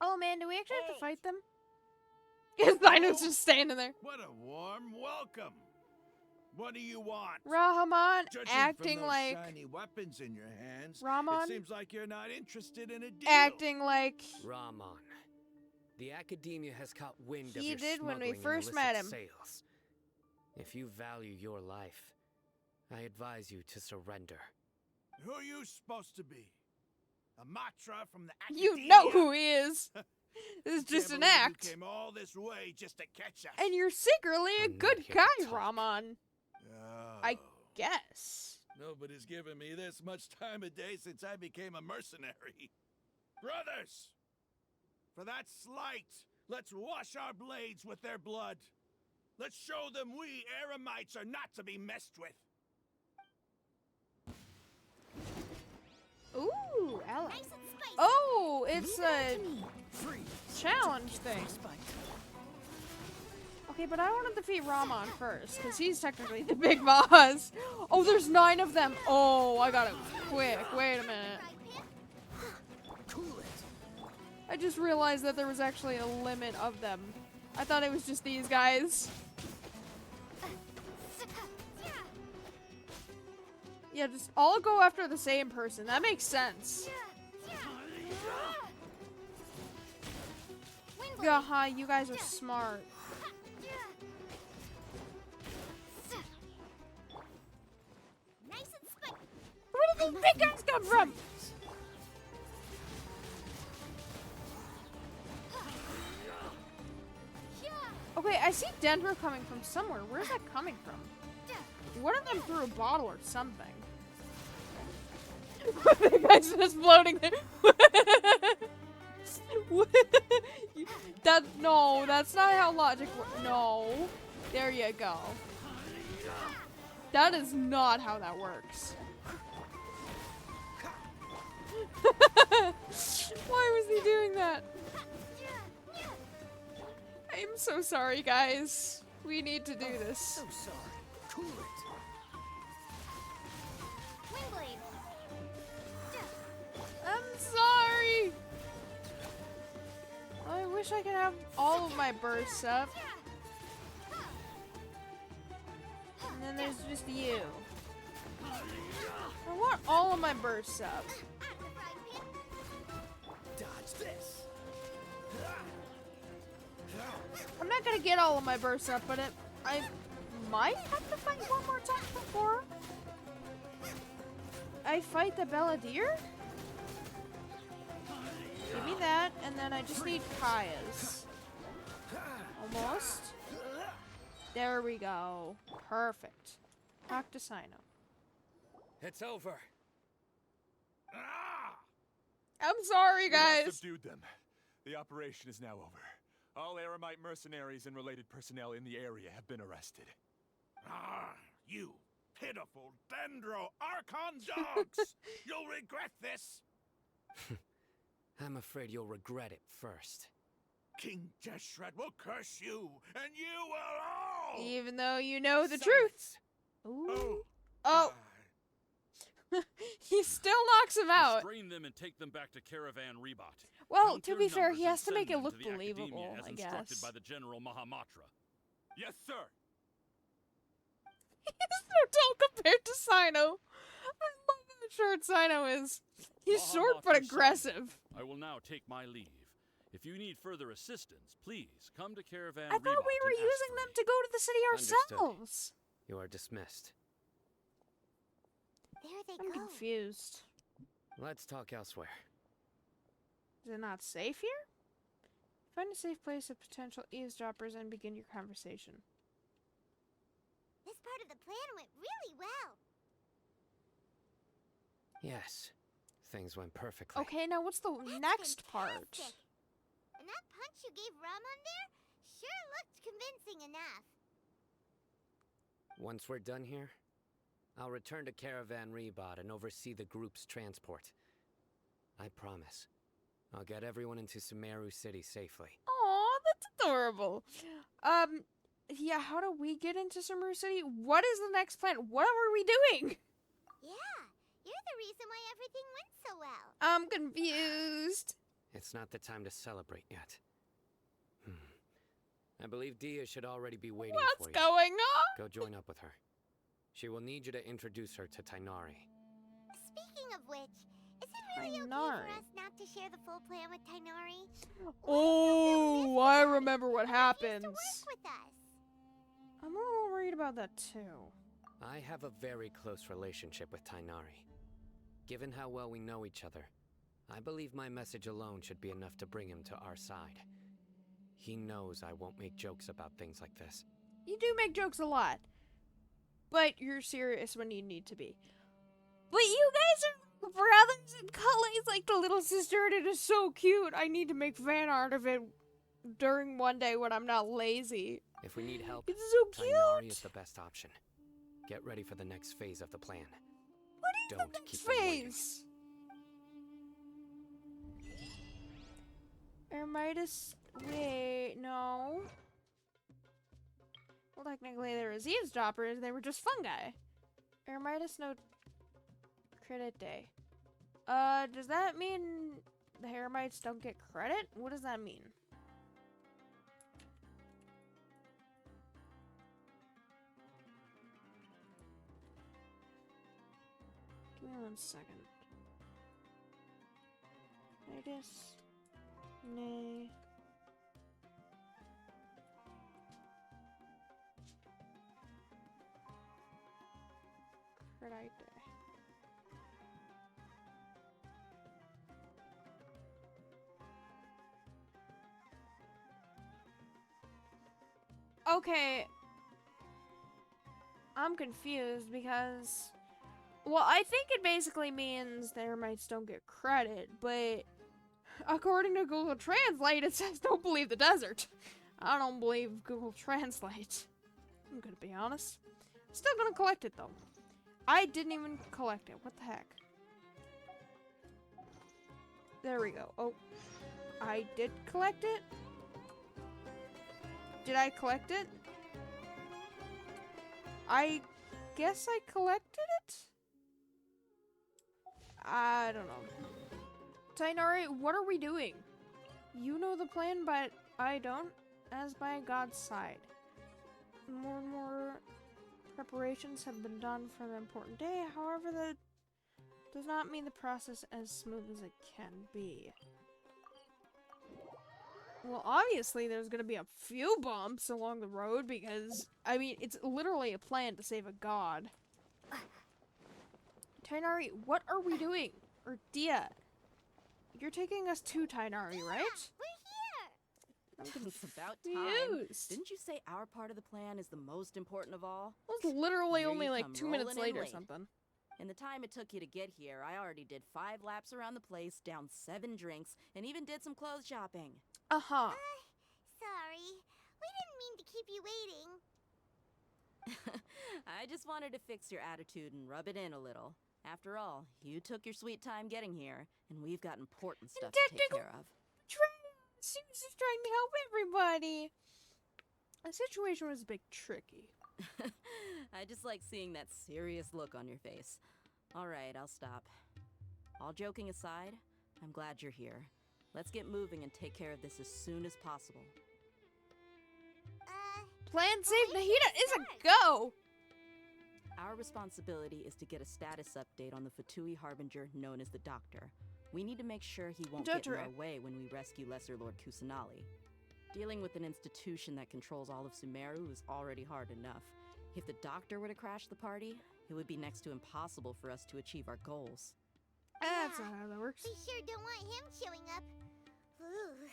Oh man, do we actually have to fight them? Sino's just standing there. What a warm welcome. What do you want? Rahman Judging acting from those like shiny weapons in your hands, Rahman? it seems like you're not interested in a deal. acting like Rahman, the Academia has caught wind of he your did when we smuggling and first illicit met him. sales. If you value your life, I advise you to surrender. Who are you supposed to be? A Matra from the You Academia? know who he is. This is Can't just an believe act. You came all this way just to catch us. And you're secretly a I'm not good here to guy, talk. Rahman. Oh. I guess. Nobody's given me this much time of day since I became a mercenary. Brothers, for that slight, let's wash our blades with their blood. Let's show them we Eremites are not to be messed with. Ooh, Alex. Oh, it's a challenge thing. Okay, but I want to defeat Ramon first, because he's technically the big boss. Oh, there's 9 of them. Oh, I got it quick. Wait a minute. I just realized that there was actually a limit of them. I thought it was just these guys. Yeah, just all go after the same person. That makes sense. Gaha, you guys are smart. Where did these big guys come from? Okay, I see Denver coming from somewhere. Where's that coming from? One of them threw a bottle or something. The guy's just floating there. No, that's not how logic works. No. There you go. That is not how that works. Why was he doing that? I'm so sorry, guys. We need to do this. So sorry. Cool it. I'm sorry. I wish I could have all of my bursts up. And then there's just you. I want all of my bursts up. Dodge this. I'm not gonna get all of my bursts up, but I might have to fight one more time before I fight the Balladeer? Give me that, and then I just need Kaya's. Almost. There we go. Perfect. Talk to Sino. It's over. I'm sorry, We have guys. subdued them. The operation is now over. All Eremite mercenaries and related personnel in the area have been arrested. Ah, you pitiful Dendro Archon dogs! You'll regret this! I'm afraid you'll regret it first. King Jeshret will curse you, and you will all! Even though you know the truth. Ooh. Oh. He still knocks him out. Restrain them and take them back to Caravan Rebat. Well, Count to their be fair, numbers he and has to make send it them look to the Academia believable, as I instructed guess. by the General Mahamatra. Yes, sir. He's so tall compared to Sino. I love how short Sino is. He's short but Mahamatra's son, aggressive. I will now take my leave. If you need further assistance, please come to Caravan I thought we Rebat were and ask using for them me. to go to the city Understood. ourselves. You are dismissed. There they I'm go. confused. Let's talk elsewhere. Is it not safe here? Find a safe place of potential eavesdroppers and begin your conversation. This part of the plan went really well. Yes, things went perfectly. Okay, now what's the next part? Fantastic. And that punch you gave Ramon there sure looked convincing enough. Once we're done here, I'll return to Caravan Rebat and oversee the group's transport. I promise. I'll get everyone into Sumeru City safely. Aw, that's adorable. Yeah, how do we get into Sumeru City? What is the next plan? What are we doing? Yeah, you're the reason why everything went so well. I'm confused. It's not the time to celebrate yet. I believe Dia should already be waiting for What's you. going on? Go join up with her. She will need you to introduce her to Tainari. Speaking of which, is it really okay Tainari. for us not to share the full plan with Tainari? Oh, I remember what happens. With us. I'm a little worried about that too. I have a very close relationship with Tainari. Given how well we know each other, I believe my message alone should be enough to bring him to our side. He knows I won't make jokes about things like this. You do make jokes a lot, but you're serious when you need to be. But you guys are brothers and Kale's like the little sister, and it is so cute. I need to make fan art of it during one day when I'm not lazy. If we need help, It's so Tainari cute. is the best option. Get ready for the next phase of the plan. What is Don't the keep next them waiting. phase? Ermitas. Wait, no. Well, technically, they were eavesdroppers. They were just fungi. Ermitas no credit day. Does that mean the Hermites don't get credit? What does that mean? Give me 1 second. Ermitas. Nay. Credit day. Okay. I'm confused because, well, I think it basically means the Ermites don't get credit, but according to Google Translate, it says don't believe the desert. I don't believe Google Translate. I'm gonna be honest. Still gonna collect it though. I didn't even collect it. What the heck? There we go. Oh, I did collect it? Did I collect it? I guess I collected it? I don't know. Tainari, what are we doing? You know the plan, but I don't, as by God's side. More and more preparations have been done for the important day, however, that does not mean the process as smooth as it can be. Well, obviously there's gonna be a few bumps along the road because, I mean, it's literally a plan to save a god. Tainari, what are we doing? Or Dia, you're taking us to Tainari, right? We're here! It's about time. Confused. Didn't you say our part of the plan is the most important of all? Well, it's literally Here only you like come 2 minutes rolling in later or late. something. In the time it took you to get here, I already did 5 laps around the place, downed 7 drinks, and even did some clothes shopping. Uh-huh. Sorry. We didn't mean to keep you waiting. I just wanted to fix your attitude and rub it in a little. After all, you took your sweet time getting here, and we've got important stuff to take care of. She was just trying to help everybody. The situation was a bit tricky. I just like seeing that serious look on your face. Alright, I'll stop. All joking aside, I'm glad you're here. Let's get moving and take care of this as soon as possible. Plan Save Nahida is a go! Our responsibility is to get a status update on the Fatui Harbinger known as the Doctor. We need to make sure he won't get in our way when we rescue Lesser Lord Kusanali. Dealing with an institution that controls all of Sumeru is already hard enough. If the Doctor were to crash the party, it would be next to impossible for us to achieve our goals. That's not how that works. We sure don't want him showing up. Ooh,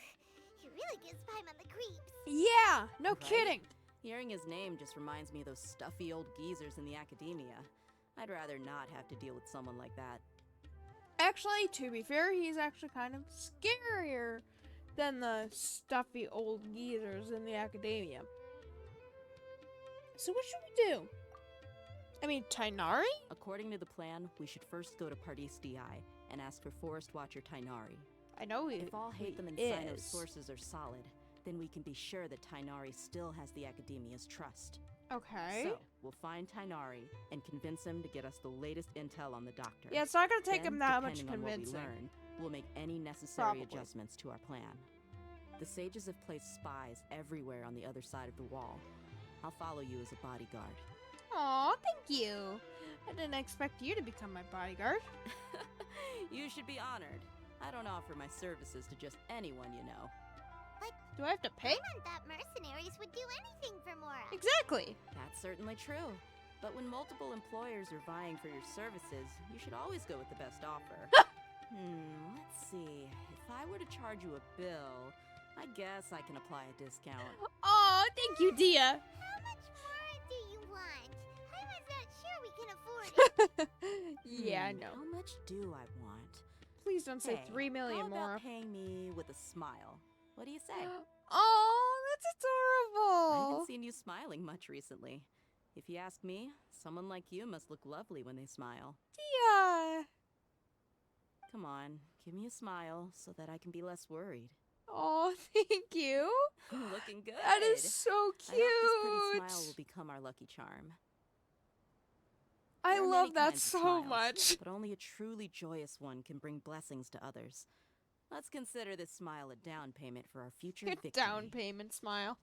he really gives Paimon the creeps. Yeah, no Right? kidding. Hearing his name just reminds me of those stuffy old geezers in the academia. I'd rather not have to deal with someone like that. Actually, to be fair, he's actually kind of scarier than the stuffy old geezers in the academia. So what should we do? I mean, Tainari? According to the plan, we should first go to Pardis Di and ask for Forest Watcher Tainari. I know If all Hatham and Sino's sources are solid, then we can be sure that Tainari still has the Academia's trust. Okay. So, we'll find Tainari and convince him to get us the latest intel on the Doctor. Yeah, it's not gonna take Then, him that much depending on what we convincing. learn, we'll make any necessary Probably. adjustments to our plan. The sages have placed spies everywhere on the other side of the wall. I'll follow you as a bodyguard. Aw, thank you. I didn't expect you to become my bodyguard. You should be honored. I don't offer my services to just anyone you know. Do I have to pay? Paimon thought mercenaries would do anything for Mora. Exactly. That's certainly true. But when multiple employers are vying for your services, you should always go with the best offer. Let's see. If I were to charge you a bill, I guess I can apply a discount. Aw, thank you, Dia. How much more do you want? Paimon's not sure we can afford it. Yeah, I know. How much do I want? Please don't say Hey, 3 million how about more. paying me with a smile? What do you say? Oh, That's I adorable. haven't seen you smiling much recently. If you ask me, someone like you must look lovely when they smile. Yeah. Come on, give me a smile so that I can be less worried. Oh, thank you. Looking good. That is so cute. I hope this pretty smile will become our lucky charm. I There are love many that kinds of so smiles, much. But only a truly joyous one can bring blessings to others. Let's consider this smile a down payment for our future victory. Down payment smile.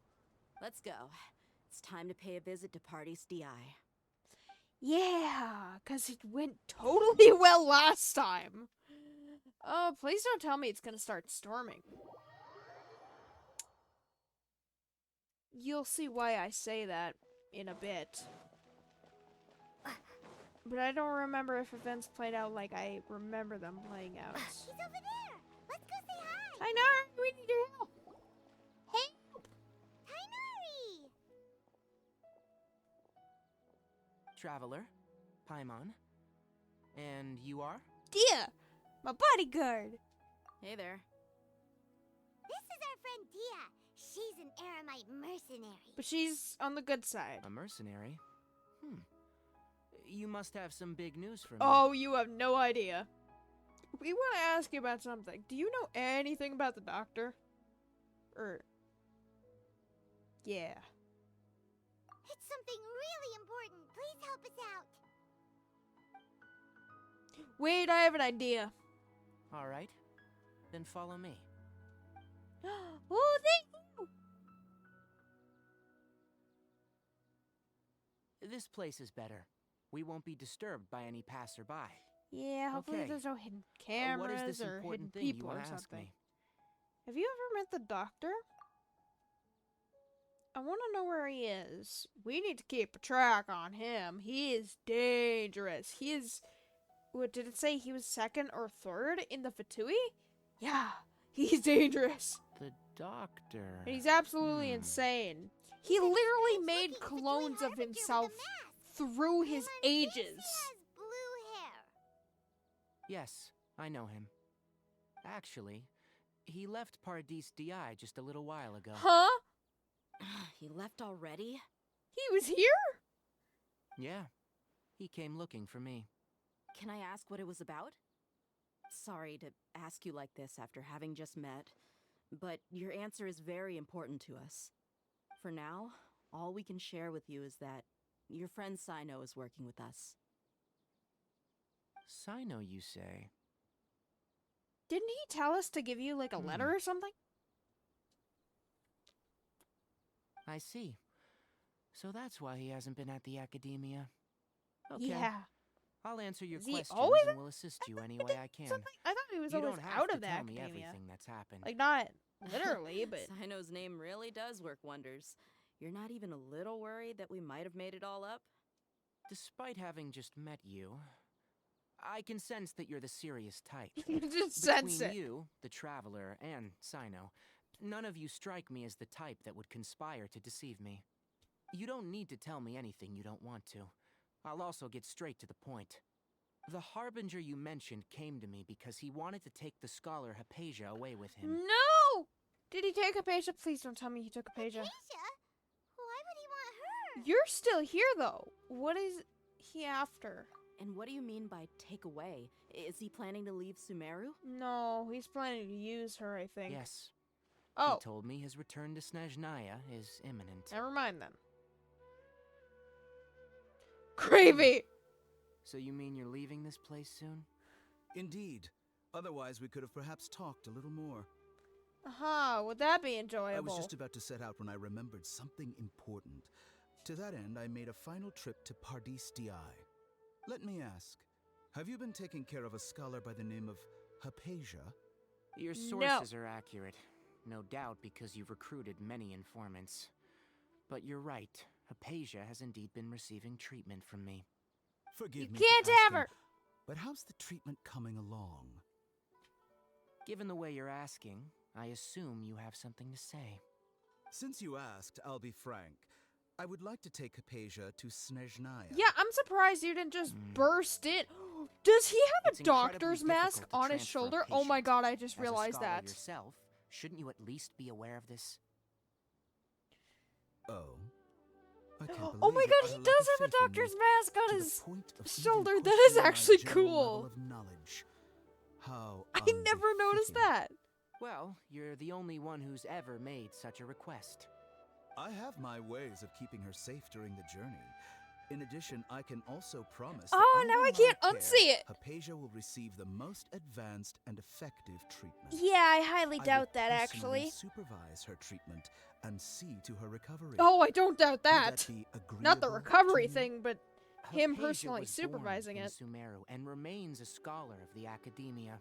Let's go. It's time to pay a visit to Party's DI. Yeah, because it went totally well last time. Oh, please don't tell me it's going to start storming. You'll see why I say that in a bit. But I don't remember if events played out like I remember them playing out. He's over there. Let's go say hi. I know, we need your help. Help! Tainari! Traveler, Paimon, and you are? Dia, my bodyguard. Hey there. This is our friend Dia. She's an Aramite mercenary. But she's on the good side. A mercenary? You must have some big news for me. Oh, you have no idea. We want to ask you about something. Do you know anything about the doctor? Yeah. It's something really important. Please help us out. Wait, I have an idea. All right. Then follow me. Oh, thank you. This place is better. We won't be disturbed by any passerby. Yeah, hopefully Okay. there's no hidden cameras what is this or hidden important thing people you or want to ask something. me? Have you ever met the doctor? I want to know where he is. We need to keep a track on him. He is dangerous. He is... What did it say? He was second or third in the Fatui? Yeah, he's dangerous. The doctor. And he's absolutely insane. He literally made clones of himself through his ages. He has blue hair. Yes, I know him. Actually, he left Paradis DI just a little while ago. Huh? He left already? He was here? Yeah, he came looking for me. Can I ask what it was about? Sorry to ask you like this after having just met, but your answer is very important to us. For now, all we can share with you is that your friend Sino is working with us. Sino, you say? Didn't he tell us to give you like a letter or something? I see. So that's why he hasn't been at the academia. Okay. Yeah. I'll answer your Is he questions always and will assist you any way I can. Something? I thought he was You always don't have out to of the tell me academia. everything that's happened. Like, not literally, but... Sino's name really does work wonders. You're not even a little worried that we might have made it all up? Despite having just met you, I can sense that you're the serious type. You just sense Between it. you, the Traveler, and Sino, none of you strike me as the type that would conspire to deceive me. You don't need to tell me anything you don't want to. I'll also get straight to the point. The Harbinger you mentioned came to me because he wanted to take the scholar Hypatia away with him. No! Did he take Hypatia? Please don't tell me he took Hypatia. Hypatia? Why would he want her? You're still here, though. What is he after? And what do you mean by take away? Is he planning to leave Sumeru? No, he's planning to use her, I think. Yes. Oh. He told me his return to Snezhnaya is imminent. Never mind then. Gravy! So you mean you're leaving this place soon? Indeed. Otherwise, we could have perhaps talked a little more. Aha, would that be enjoyable? I was just about to set out when I remembered something important. To that end, I made a final trip to Paradis DI. Let me ask, have you been taking care of a scholar by the name of Hypatia? Your sources are accurate. No doubt because you've recruited many informants. But you're right. Hypatia has indeed been receiving treatment from me. Forgive me. You can't for have asking, her! But how's the treatment coming along? Given the way you're asking, I assume you have something to say. Since you asked, I'll be frank. I would like to take Hypatia to Snezhnaya. Yeah, I'm surprised you didn't just burst in. Does he have It's a doctor's incredibly mask difficult to on his transfer a shoulder? Oh my patient. god, I just As a realized scholar that. yourself, shouldn't you at least be aware of this? Oh. I can't Oh believe my it, god, but he a lack does of have a faith in me doctor's mask on to the his point of even shoulder. That is questioning my actually general level cool. of knowledge. How I never noticed unbefitting. that. Well, you're the only one who's ever made such a request. I have my ways of keeping her safe during the journey. In addition, I can also promise that Oh, now under I my can't care, unsee it. Hypatia will receive the most advanced and effective treatment. Yeah, I highly I doubt will that, personally actually. supervise her treatment and see to her recovery. Oh, I don't doubt Will that. be Not the agreeable recovery to you? thing, but him Hypatia personally was supervising born it. in Sumeru and remains a scholar of the academia.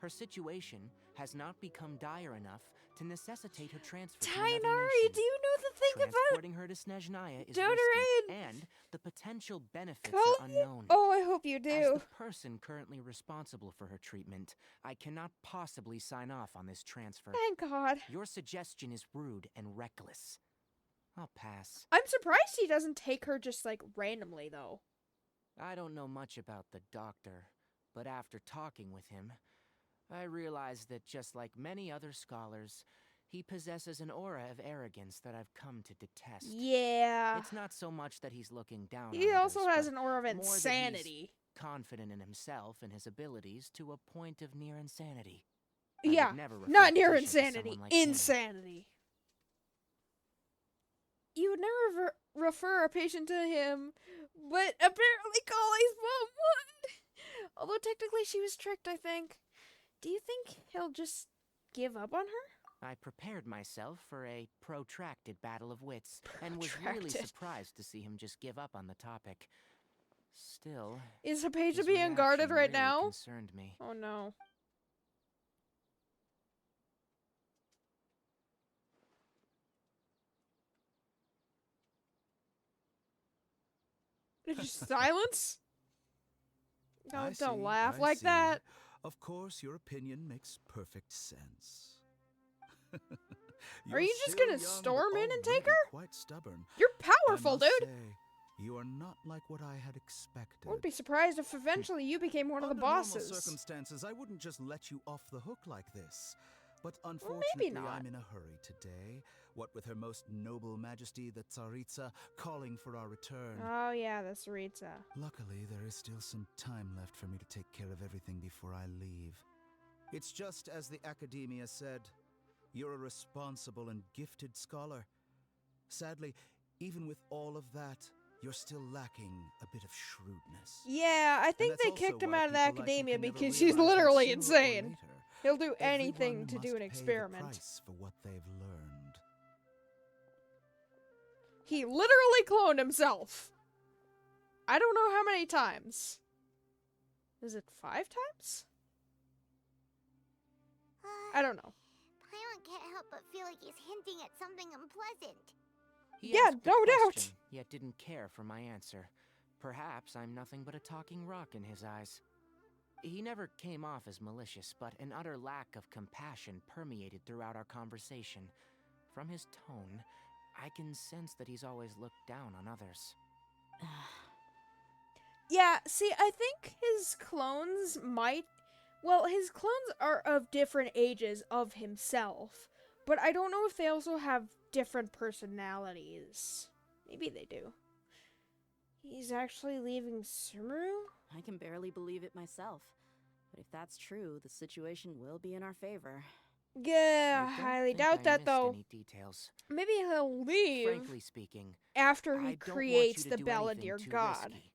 Her situation has not become dire enough to necessitate her transfer to another Tainari, nation. do you know the thing about Transporting her to Snezhnaya is Dodoran? risky, and the potential benefits are unknown. Oh, I hope you As do. the person currently responsible for her treatment, I cannot possibly sign off on this transfer. Thank God. Your suggestion is rude and reckless. I'll pass. I'm surprised he doesn't take her just like randomly, though. I don't know much about the doctor, but after talking with him, I realized that just like many other scholars, he possesses an aura of arrogance that I've come to detest. Yeah. It's not so much that he's looking down He on also others, has but an aura of more that he's insanity. confident in himself and his abilities to a point of near insanity. Yeah, never not refer near Tisha to insanity. someone like him. Insanity. You would never refer a patient to him, but apparently Collie's mom would. Although technically she was tricked, I think. Do you think he'll just give up on her? I prepared myself for a protracted battle of wits, and was really Protracted. surprised to see him just give up on the topic. Still, Is Hypatia his being guarded reaction right really now? concerned me. Oh no. Just silence? I Don't see, laugh I like see. that. Of course, your opinion makes perfect sense. Are you just still gonna young, but storm in and take already her? Quite stubborn. You're I powerful, must dude. say, you are not like what I had expected. Wouldn't be surprised if eventually you became one of the Under normal bosses. circumstances, I wouldn't just let you off the hook like this. But unfortunately, maybe not. I'm in a hurry today. What with Her Most Noble Majesty the Tsaritsa calling for our return. Oh yeah, that's Ritza. Luckily, there is still some time left for me to take care of everything before I leave. It's just as the Academia said. You're a responsible and gifted scholar. Sadly, even with all of that, you're still lacking a bit of shrewdness. Yeah, I think that's they also kicked him why out of the people like you academia can never because he's realize that literally sooner or insane. later, He'll do anything everyone to do must an pay the experiment. price for what they've learned. He literally cloned himself. I don't know how many times. Is it 5 times? I don't know. Paimon can't help but feel like he's hinting at something unpleasant. He Yeah, asked a no doubt. question, yet didn't care for my answer. Perhaps I'm nothing but a talking rock in his eyes. He never came off as malicious, but an utter lack of compassion permeated throughout our conversation. From his tone, I can sense that he's always looked down on others. Yeah, see, I think his clones might... Well, his clones are of different ages of himself, but I don't know if they also have different personalities. Maybe they do. He's actually leaving Sumeru? I can barely believe it myself. But if that's true, the situation will be in our favor. Yeah, I don't highly think doubt I that missed though. Any details. Maybe he'll leave Frankly speaking, after I he don't want creates you to the do Balladeer anything too god. risky.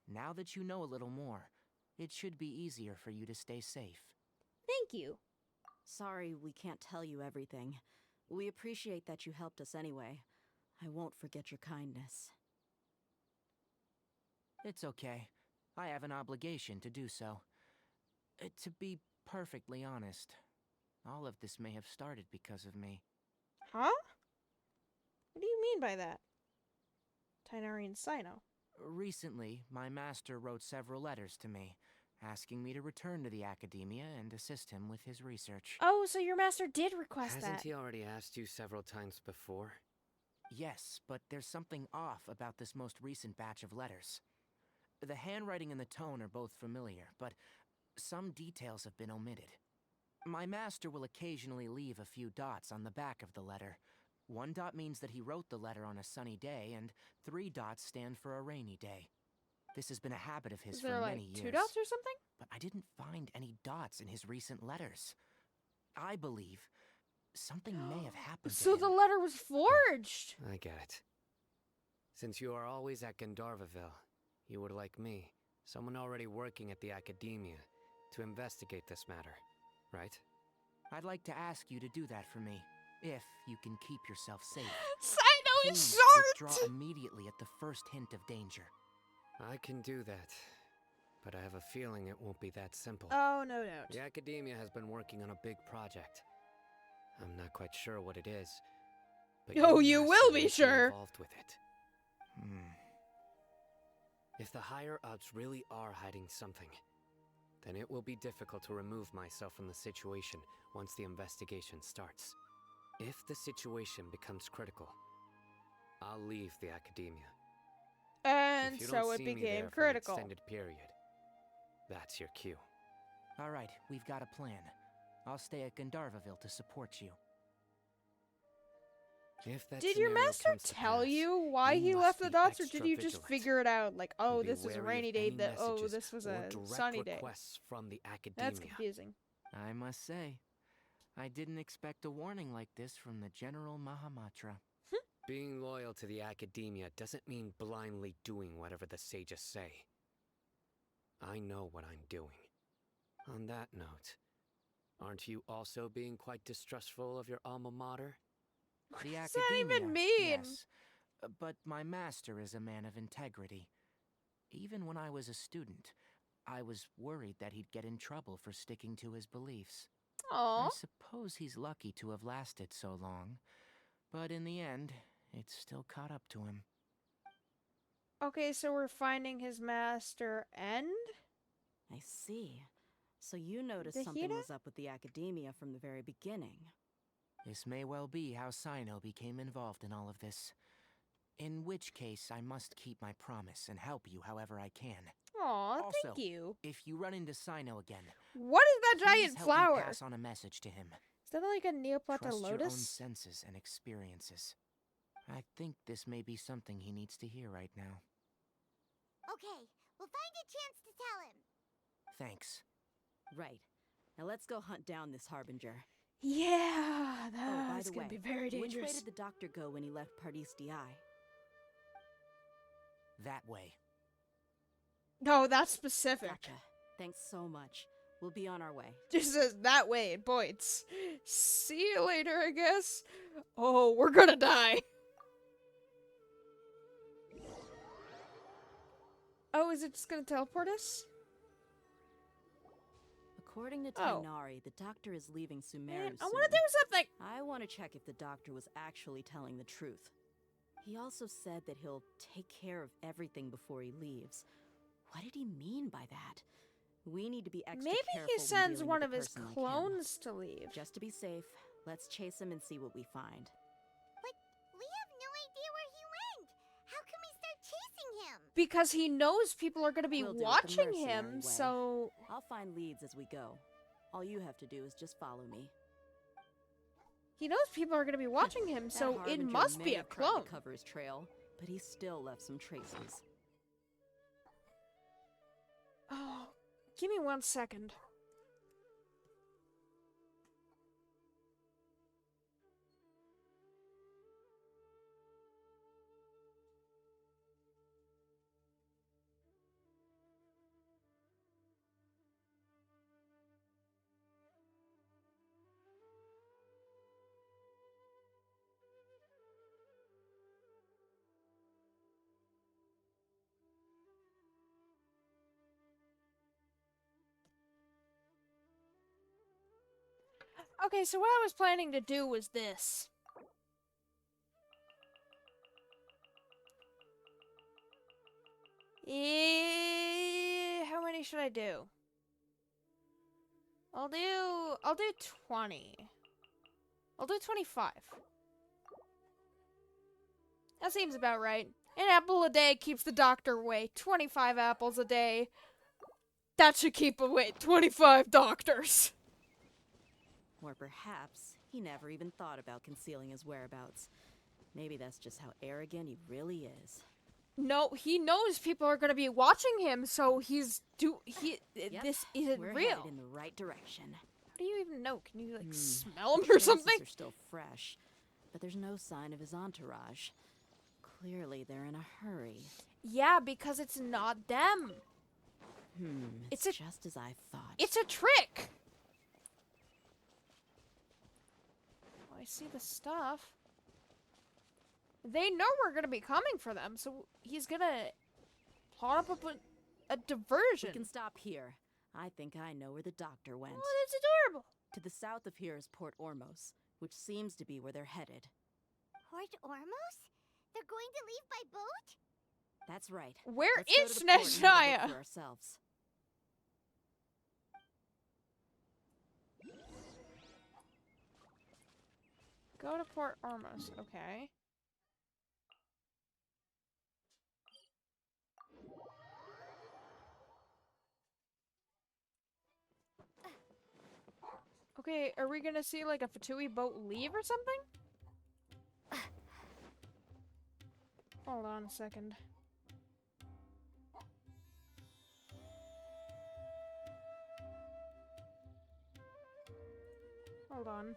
Now that you know a little more, it should be easier for you to stay safe. Thank you. Sorry we can't tell you everything. We appreciate that you helped us anyway. I won't forget your kindness. It's okay. I have an obligation to do so. To be perfectly honest, all of this may have started because of me. Huh? What do you mean by that? Tainari and Sino. Recently, my master wrote several letters to me, asking me to return to the academia and assist him with his research. Oh, so your master did request Hasn't that. he already asked you several times before? Yes, but there's something off about this most recent batch of letters. The handwriting and the tone are both familiar, but some details have been omitted. My master will occasionally leave a few dots on the back of the letter, 1 dot means that he wrote the letter on a sunny day, and 3 dots stand for a rainy day. This has been a habit of his Is for there many like years. 2 dots or something? But I didn't find any dots in his recent letters. I believe something may have happened to So him. the letter was forged. I get it. Since you are always at Gandharvaville, you would like me, someone already working at the academia, to investigate this matter, right? I'd like to ask you to do that for me, if you can keep yourself safe. Sino is Please short! withdraw immediately at the first hint of danger. I can do that, but I have a feeling it won't be that simple. Oh, no doubt. The academia has been working on a big project. I'm not quite sure what it is, but Oh, your you master will be might sure. Involved with it. If the higher-ups really are hiding something, then it will be difficult to remove myself from the situation once the investigation starts. If the situation becomes critical, I'll leave the academia. And If you so don't it see me became there critical. For an extended period, that's your cue. All right, we've got a plan. I'll stay at Gandharvaville to support you. If that Did your scenario master comes to tell pass, you why you he must left the be dots, or extra did you just vigilant. figure it out? Like, oh, Be this was a wary rainy of day. any That oh, messages this was or a direct sunny day. requests from the academia. That's confusing. I must say, I didn't expect a warning like this from the General Mahamatra. Being loyal to the academia doesn't mean blindly doing whatever the sages say. I know what I'm doing. On that note, aren't you also being quite distrustful of your alma mater? The What does that academia, even mean? yes. But my master is a man of integrity. Even when I was a student, I was worried that he'd get in trouble for sticking to his beliefs. Aww. I suppose he's lucky to have lasted so long. But in the end, it's still caught up to him. Okay, so we're finding his master and? I see. So you noticed something was up with the academia from the very beginning. This may well be how Sino became involved in all of this. In which case, I must keep my promise and help you however I can. Aw, Also, thank you. If you run into Sino again, what is that giant please help flower? me pass on a message to him. Is that like a Neoplata Trust lotus? your own senses and experiences. I think this may be something he needs to hear right now. Okay, we'll find a chance to tell him. Thanks. Right. Now let's go hunt down this Harbinger. Yeah, By that's the gonna way, be very dangerous. Which way did the doctor go when he left Pardis Di? That way. No, that's specific. Gotcha. Thanks so much. We'll be on our way. Just says that way it points. See you later, I guess. Oh, we're gonna die. Oh, is it just gonna teleport us? According to Oh. Tainari, the doctor is leaving Sumeru Man, I soon. wanna do something. I want to check if the doctor was actually telling the truth. He also said that he'll take care of everything before he leaves. What did he mean by that? We need to be extra Maybe careful he when sends dealing one with of a his person like him. clones to leave. Just to be safe, let's chase him and see what we find. But we have no idea where he went. How can we start chasing him? Because he knows people are gonna be We'll do it the watching mercenary him, way. so... I'll find leads as we go. All you have to do is just follow me. He knows people are gonna be watching him, That so it Harbinger must may be a have tried to clone. cover his trail, but he still left some traces. Oh, give me 1 second. Okay, so what I was planning to do was this. How many should I do? I'll do 20. I'll do 25. That seems about right. An apple a day keeps the doctor away. 25 apples a day. That should keep away 25 doctors. Or perhaps He never even thought about concealing his whereabouts. Maybe that's just how arrogant he really is. No, he knows people are gonna be watching him, so Yep, this isn't we're real. headed in the right direction. How do you even know? Can you like smell him or something? Are still fresh, but there's no sign of his entourage. Clearly, they're in a hurry. Yeah, because it's not them. It's just as I thought. It's a trick. Oh, I see the stuff. They know we're gonna be coming for them, so he's gonna plot up a diversion. We can stop here. I think I know where the doctor went. Oh, that's adorable. To the south of here is Port Ormos, which seems to be where they're headed. Port Ormos? They're going to leave by boat? That's right. Where Let's is go to the port and have a Snezhnaya? look for ourselves. Go to Port Ormos, okay. Okay, are we gonna see like a Fatui boat leave or something? Hold on a second. Hold on.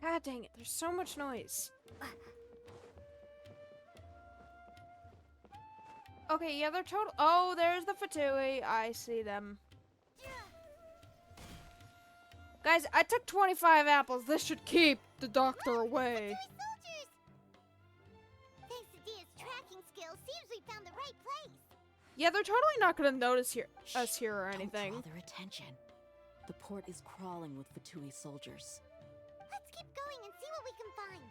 God dang it, there's so much noise. Okay, yeah, they're total. Oh, there's the Fatui. I see them. Guys, I took 25 apples. This should keep the doctor away. Thanks to Dia's tracking skills, seems we found the right place. Yeah, they're totally not gonna notice us here or anything. Don't draw their attention. The port is crawling with Fatui soldiers. Let's keep going and see what we can find.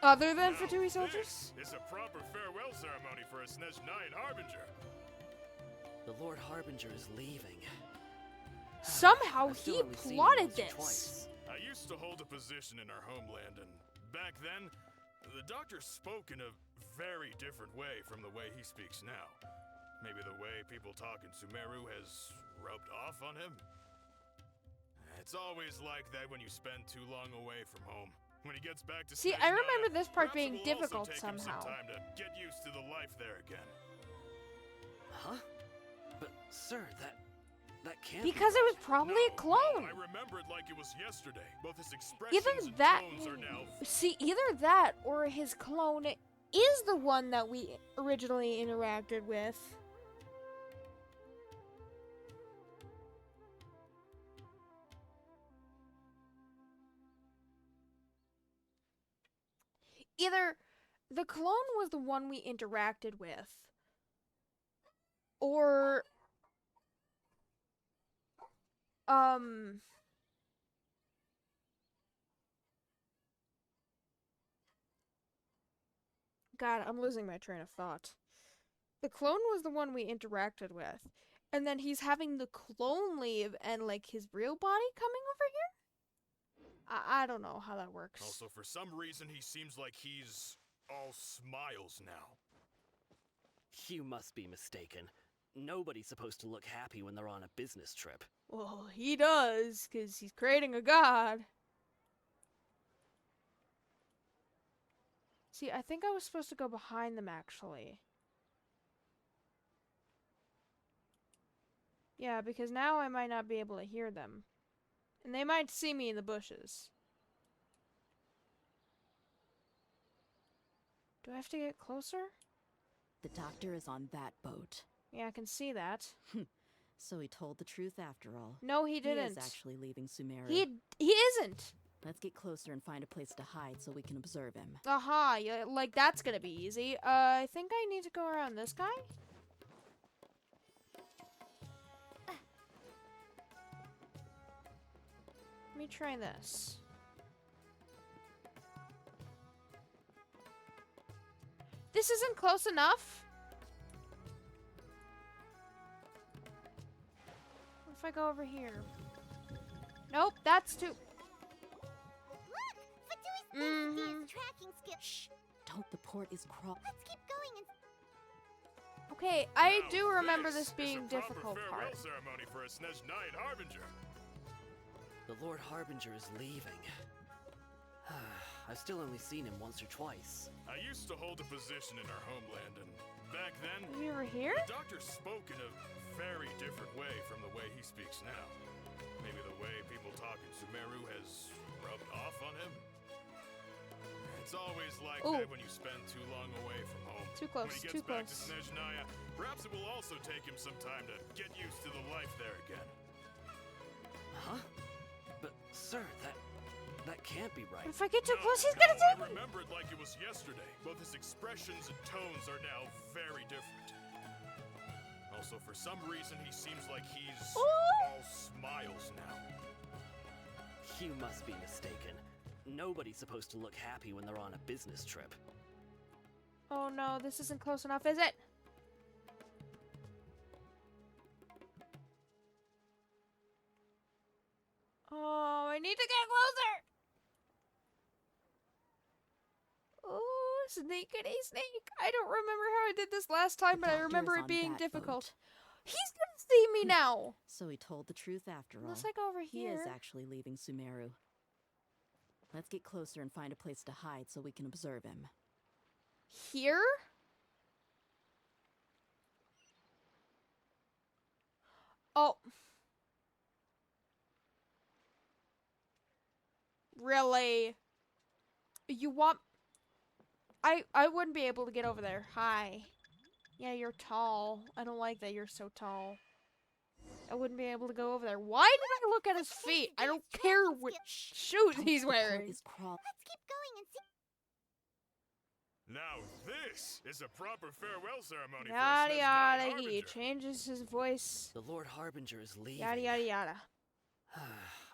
Other than Fatui soldiers? It's a proper farewell ceremony for a Snezhnayan Harbinger. The Lord Harbinger is leaving. Somehow I've still he only seen him plotted once or this. twice. I used to hold a position in our homeland, and back then, the doctor spoke in a very different way from the way he speaks now. Maybe the way people talk in Sumeru has rubbed off on him? It's always like that when you spend too long away from home. When he gets back to See, I Snezhnaya, remember this part perhaps being it will also difficult take him somehow. some time to get used to the life there again. Huh? But, sir, that can't Because be it was probably a clone. I remember it like it was yesterday. Both his expressions Either and that, tones are now see, either that or his clone is the one that we originally interacted with. Either the clone was the one we interacted with, or God, I'm losing my train of thought. The clone was the one we interacted with, and then he's having the clone leave and like his real body coming over here? I don't know how that works. Also, for some reason, he seems like he's all smiles now. You must be mistaken. Nobody's supposed to look happy when they're on a business trip. Well, he does, because he's creating a god. See, I think I was supposed to go behind them, actually. Yeah, because now I might not be able to hear them. And they might see me in the bushes. Do I have to get closer? The doctor is on that boat. Yeah, I can see that. So he told the truth after all. No, he He didn't. is actually leaving Sumeru. He isn't. Let's get closer and find a place to hide so we can observe him. Aha, yeah, like that's gonna be easy. I think I need to go around this guy. Let me try this. This isn't close enough. What if I go over here? Nope, that's too... Dia's tracking skill. Shh! Don't. The port is crawl. Let's keep going and. Okay, I Now do remember this is being a proper difficult farewell part. ceremony for a Snezhnaya Harbinger. The Lord Harbinger is leaving. I've still only seen him once or twice. I used to hold a position in our homeland, and back then, You were here? the doctor spoke in a very different way from the way he speaks now. Maybe the way people talk in Sumeru has rubbed off on him. It's always like that when you spend too long away from home. Too close, When he too gets back close. to Snezhnaya, perhaps it will also take him some time to get used to the life there again. Huh? But, sir, that can't be right. If I get too No, close, he's no, gonna take I me. remember it like it was yesterday. Both his expressions and tones are now very different. Also, for some reason, he seems like he's all smiles now. You must be mistaken. Nobody's supposed to look happy when they're on a business trip. Oh no, this isn't close enough, is it? Oh, I need to get closer. Oh, snakeity snake. I don't remember how I did this last time, but I doctor remember is it on being that difficult. boat. He's gonna see me now. So he told the truth after all. Unless I go over He here. is actually leaving Sumeru. Let's get closer and find a place to hide so we can observe him. Here? Oh. Really? You want... I wouldn't be able to get over there. Hi. Yeah, you're tall. I don't like that you're so tall. I wouldn't be able to go over there. Why did I look at his feet? I don't care what shoes he's wearing. Let's keep going and see. Now this is a proper farewell ceremony Yada for a yada. Snezhnaya He Harbinger. changes his voice. The Lord Harbinger is leaving. Yada yada yada.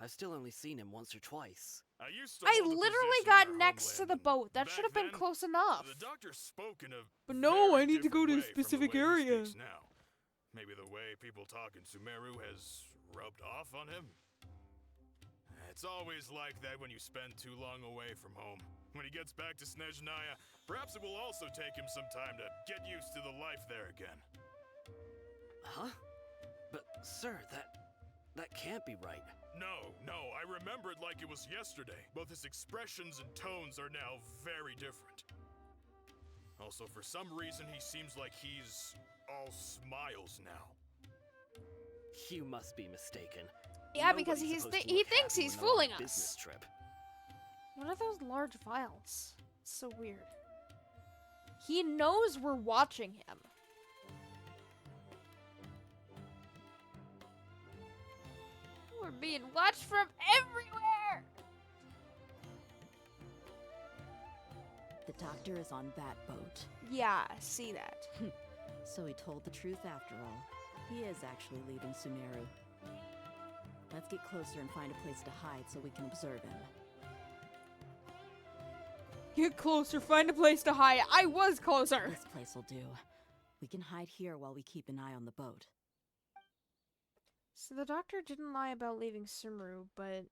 I've still only seen him once or twice. I literally got next to the boat. That should have been close enough. The doctor spoke in a But no, very I need to go to a different way from the specific way he area. speaks now. Maybe the way people talk in Sumeru has rubbed off on him. It's always like that when you spend too long away from home. When he gets back to Snezhnaya, perhaps it will also take him some time to get used to the life there again. Huh? But, sir, that can't be right. No, I remember it like it was yesterday. Both his expressions and tones are now very different. Also, for some reason, he seems like he's all smiles now. You must be mistaken. Yeah, because Nobody's he supposed to look thinks happy he's when they're on fooling a us. business trip. What are those large vials? It's so weird. He knows we're watching him. We're being watched from everywhere! The doctor is on that boat. Yeah, I see that. So he told the truth after all. He is actually leaving Sumeru. Let's get closer and find a place to hide so we can observe him. Get closer, find a place to hide. I was closer. This place will do. We can hide here while we keep an eye on the boat. So the doctor didn't lie about leaving Sumeru, but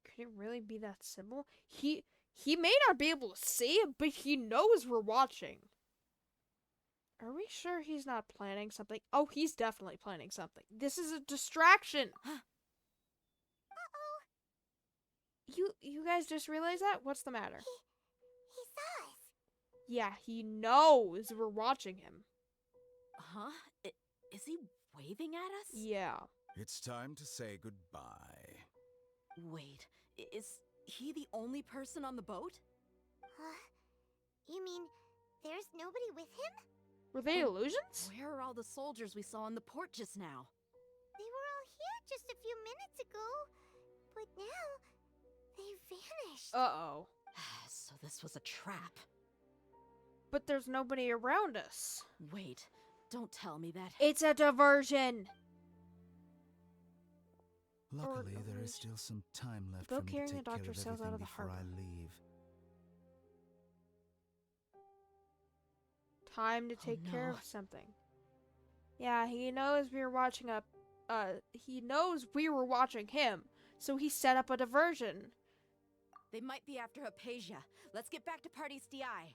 could it really be that simple? He may not be able to see it, but he knows we're watching. Are we sure he's not planning something? Oh, he's definitely planning something. This is a distraction. You guys just realized that? What's the matter? He saw us. Yeah, he knows we're watching him. Huh? Is he waving at us? Yeah. It's time to say goodbye. Wait, is he the only person on the boat? You mean there's nobody with him? Were they illusions? Where are all the soldiers we saw in the port just now? They were all here just a few minutes ago. But now, they vanished. Uh-oh. So this was a trap. But there's nobody around us. Wait, don't tell me that. It's a diversion. Luckily, there is still some time left Go for me carrying to the take care of doctor's cells everything out of the before I harbor. leave. Time to take care no. of something. Yeah, he knows we were watching he knows we were watching him, so he set up a diversion. They might be after Hypatia. Let's get back to Party's DI.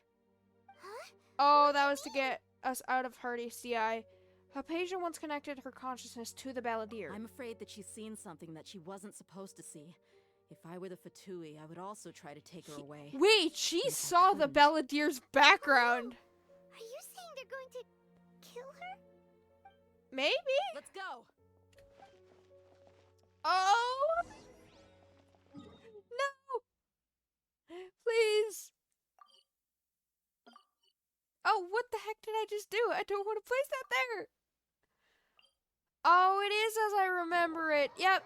Oh, that was to get us out of Hardy's DI. Hypatia once connected her consciousness to the Balladeer. I'm afraid that she's seen something that she wasn't supposed to see. If I were the Fatui, I would also try to take her away. Wait, she saw the Balladeer's background. Are you saying they're going to kill her? Maybe? Let's go! Oh! No! Please! Oh, what the heck did I just do? I don't want to place that there! Oh, it is as I remember it. Yep.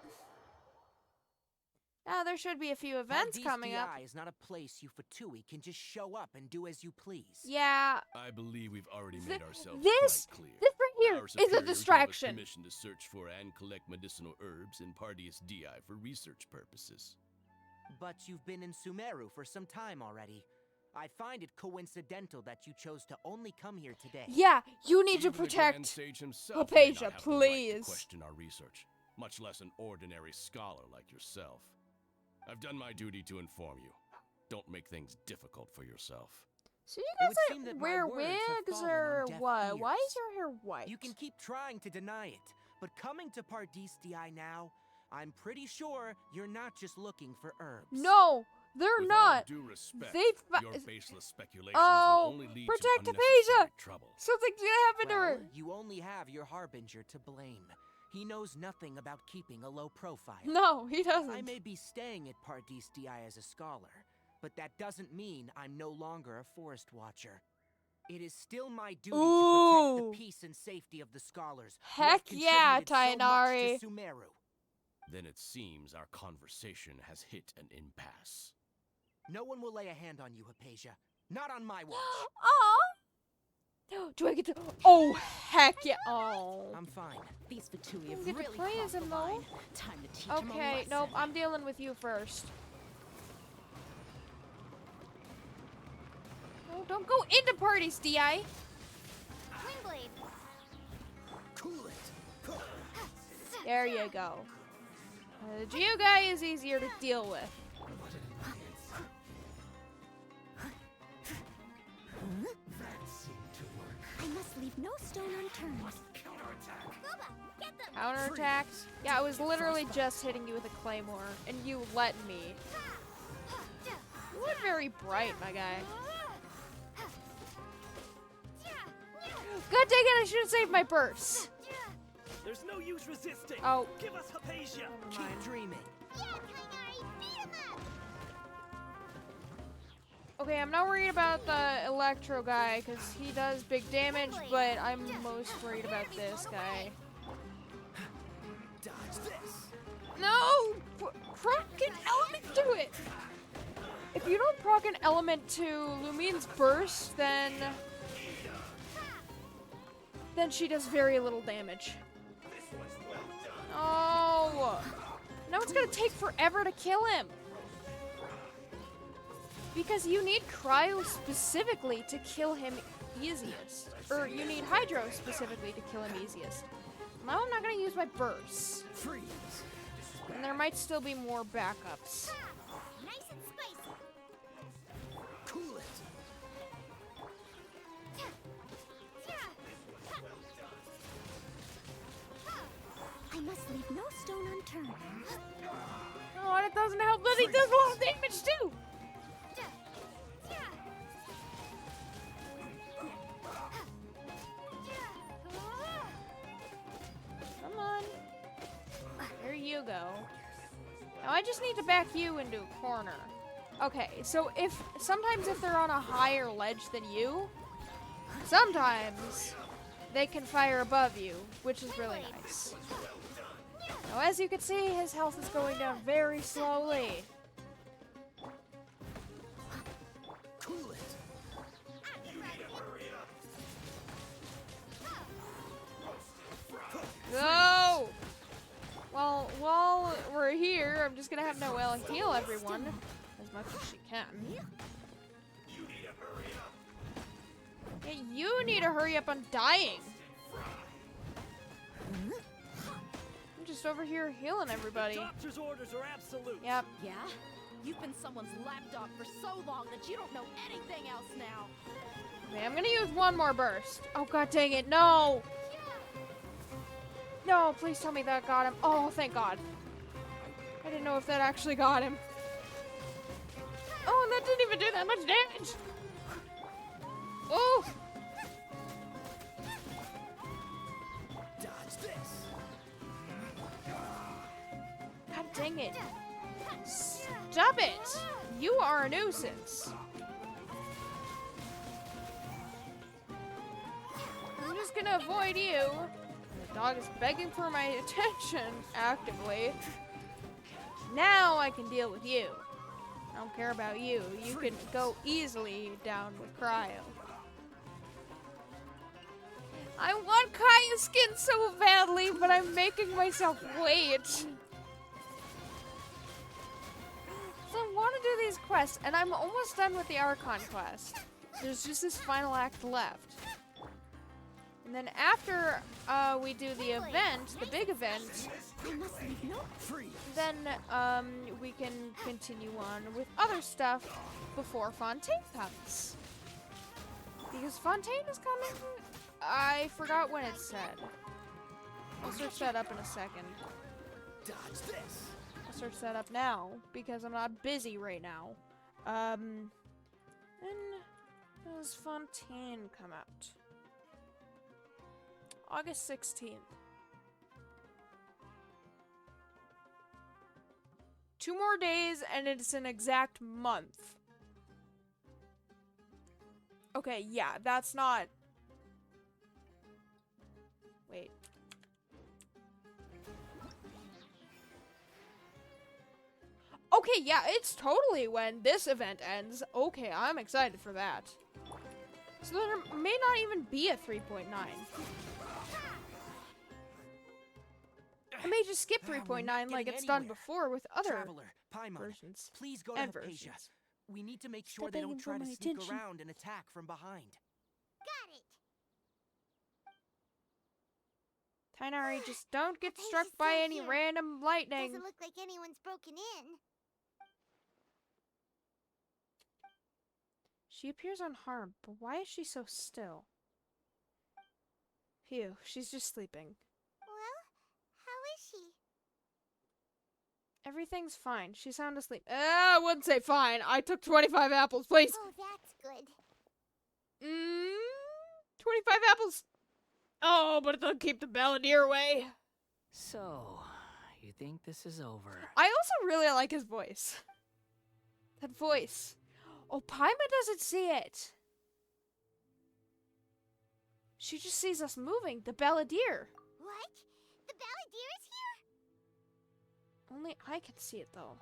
Now there should be a few events coming up. DI is not a place you Fatui can just show up and do as you please. Yeah. I believe we've already made ourselves this quite clear. This right here Our is a superiors gave us distraction. Permission to search for and collect medicinal herbs in Pardeus DI for research purposes. But you've been in Sumeru for some time already. I find it coincidental that you chose to only come here today. Yeah, you need to Even the protect Grand Sage himself may not Hypatia, have the right to please. question our research, much less an ordinary scholar like yourself. I've done my duty to inform you. Don't make things difficult for yourself. So you guys like wear wigs or what? Why is your hair white? You can keep trying to deny it, but coming to Pardeus DI now, I'm pretty sure you're not just looking for herbs. No, they're With not. all due respect, your baseless speculations will only lead protect to Hypatia! unnecessary trouble. Something's gonna happen to her. You only have your Harbinger to blame. He knows nothing about keeping a low profile. No, he doesn't. I may be staying at Pardeus DI as a scholar, but that doesn't mean I'm no longer a forest watcher. It is still my duty to protect the peace and safety of the scholars. who have Heck yeah, contributed so much Tainari. to Sumeru. Then it seems our conversation has hit an impasse. No one will lay a hand on you, Hypatia. Not on my watch. Aw. Do I get to? Oh heck yeah! Oh. I'm fine. These Fatui I have get to really play crossed as the him line. though. Time to teach him a Okay, lesson. nope. I'm dealing with you first. No, don't go into Pardeus DI. Windblade. Cool it. There you go. The Geo guy is easier to deal with. I must leave no stone unturned. Counterattacks? Yeah, I was literally just hitting you with a claymore, and you let me. You look very bright, my guy. God dang it, I should have saved my bursts. There's no use resisting. Oh. Give us Hypatia. Keep dreaming. Okay, I'm not worried about the Electro guy, because he does big damage, but I'm most worried about this guy. Dodge this. No! Proc an element to it! If you don't proc an element to Lumine's burst, then she does very little damage. Oh! Now it's gonna take forever to kill him! Because you need Cryo specifically to kill him easiest. Or you need Hydro specifically to kill him easiest. Now I'm not gonna use my bursts. Freeze. And there might still be more backups. Nice and spicy. Cool it. I must leave no stone unturned. Oh, and it doesn't help that he does a lot of damage too! Come on. There you go. Now I just need to back you into a corner. Okay, so sometimes if they're on a higher ledge than you, sometimes they can fire above you, which is really nice. Now as you can see, his health is going down very slowly. Cool it. Go! Well, while we're here, I'm just gonna have Noelle heal everyone as much as she can. Yeah, you need to hurry up on dying. I'm just over here healing everybody. Doctor's orders are absolute. Yep. Yeah? You've been someone's lapdog for so long that you don't know anything else now. Okay, I'm gonna use one more burst. Oh, god dang it, no! No, please tell me that got him. Oh, thank god. I didn't know if that actually got him. Oh, that didn't even do that much damage! Oh! Dodge this. God dang it. Stop it! You are a nuisance. I'm just gonna avoid you. The dog is begging for my attention actively. Now I can deal with you. I don't care about you. You can go easily down with cryo. I want Kaya's skin so badly, but I'm making myself wait. So I want to do these quests, and I'm almost done with the Archon quest. There's just this final act left. And then after we do the event, the big event, then we can continue on with other stuff before Fontaine comes. Because Fontaine is coming, I forgot when it said. I'll search that up in a second. Dodge this. I'll search that up now, because I'm not busy right now. When does Fontaine come out? August 16th. 2 more days and it's an exact month. Okay, yeah, that's not... Wait. Okay, yeah, it's totally when this event ends. Okay, I'm excited for that. So there may not even be a 3.9. I may just skip 3.9 like it's done before with other Traveler, Paimon, versions. Please go to and Hypatia. versions. We need to make sure Stop they don't begging try for to my sneak attention. around and attack from behind. Got it. Tainari, just don't get struck by any random lightning. Doesn't look like anyone's broken in. She appears unharmed, but why is she so still? Phew, she's just sleeping. Well, how is she? Everything's fine. She's sound asleep. I wouldn't say fine. I took 25 apples, please. Oh, that's good. 25 apples. Oh, but it'll keep the Balladeer away. So, you think this is over? I also really like his voice. That voice. Oh, Paimon doesn't see it. She just sees us moving. The Balladeer. What? The Balladeer is here? Only I can see it, though.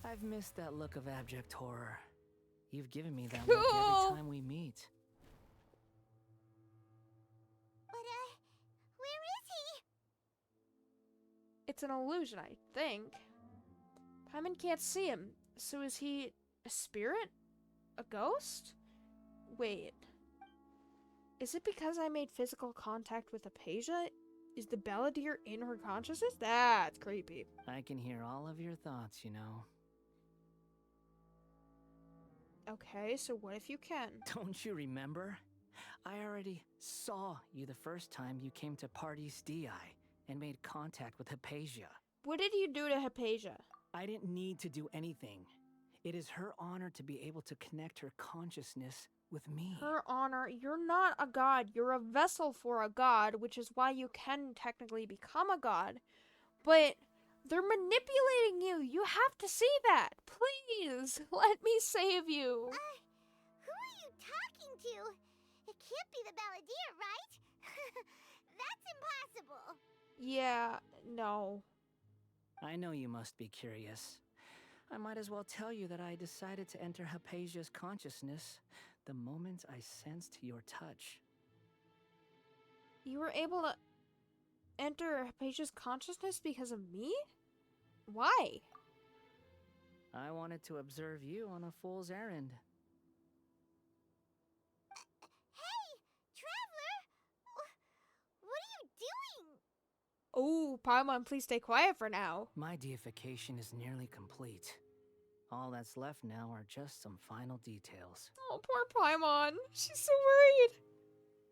I've missed that look of abject horror. You've given me that look every time we meet. But, where is he? It's an illusion, I think. Paimon can't see him. So is he a spirit? A ghost? Wait. Is it because I made physical contact with Hypatia? Is the Balladeer in her consciousness? That's creepy. I can hear all of your thoughts, you know. Okay, so what if you can? Don't you remember? I already saw you the first time you came to Pardis Dii and made contact with Hypatia. What did you do to Hypatia? I didn't need to do anything. It is her honor to be able to connect her consciousness with me. Her honor? You're not a god. You're a vessel for a god, which is why you can technically become a god. But they're manipulating you. You have to see that. Please, let me save you. Who are you talking to? It can't be the Balladeer, right? That's impossible. Yeah, no. I know you must be curious. I might as well tell you that I decided to enter Hypatia's consciousness the moment I sensed your touch. You were able to enter Hypatia's consciousness because of me? Why? I wanted to observe you on a fool's errand. Hey, Traveler! What are you doing? Oh, Paimon, please stay quiet for now. My deification is nearly complete. All that's left now are just some final details. Oh, poor Paimon. She's so worried.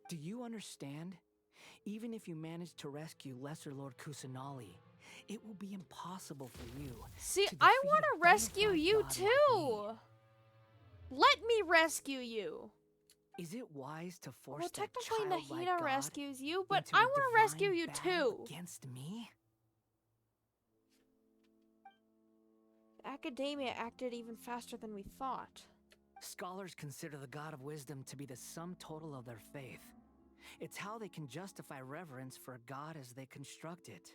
Do you understand? Even if you manage to rescue Lesser Lord Kusanali, it will be impossible for you. See, I want to rescue you too. Let me rescue you. Is it wise to force well, that technically childlike Nahida God rescues you, but into I a want to divine rescue you battle too. Against me? Academia acted even faster than we thought. Scholars consider the God of wisdom to be the sum total of their faith. It's how they can justify reverence for a god as they construct it.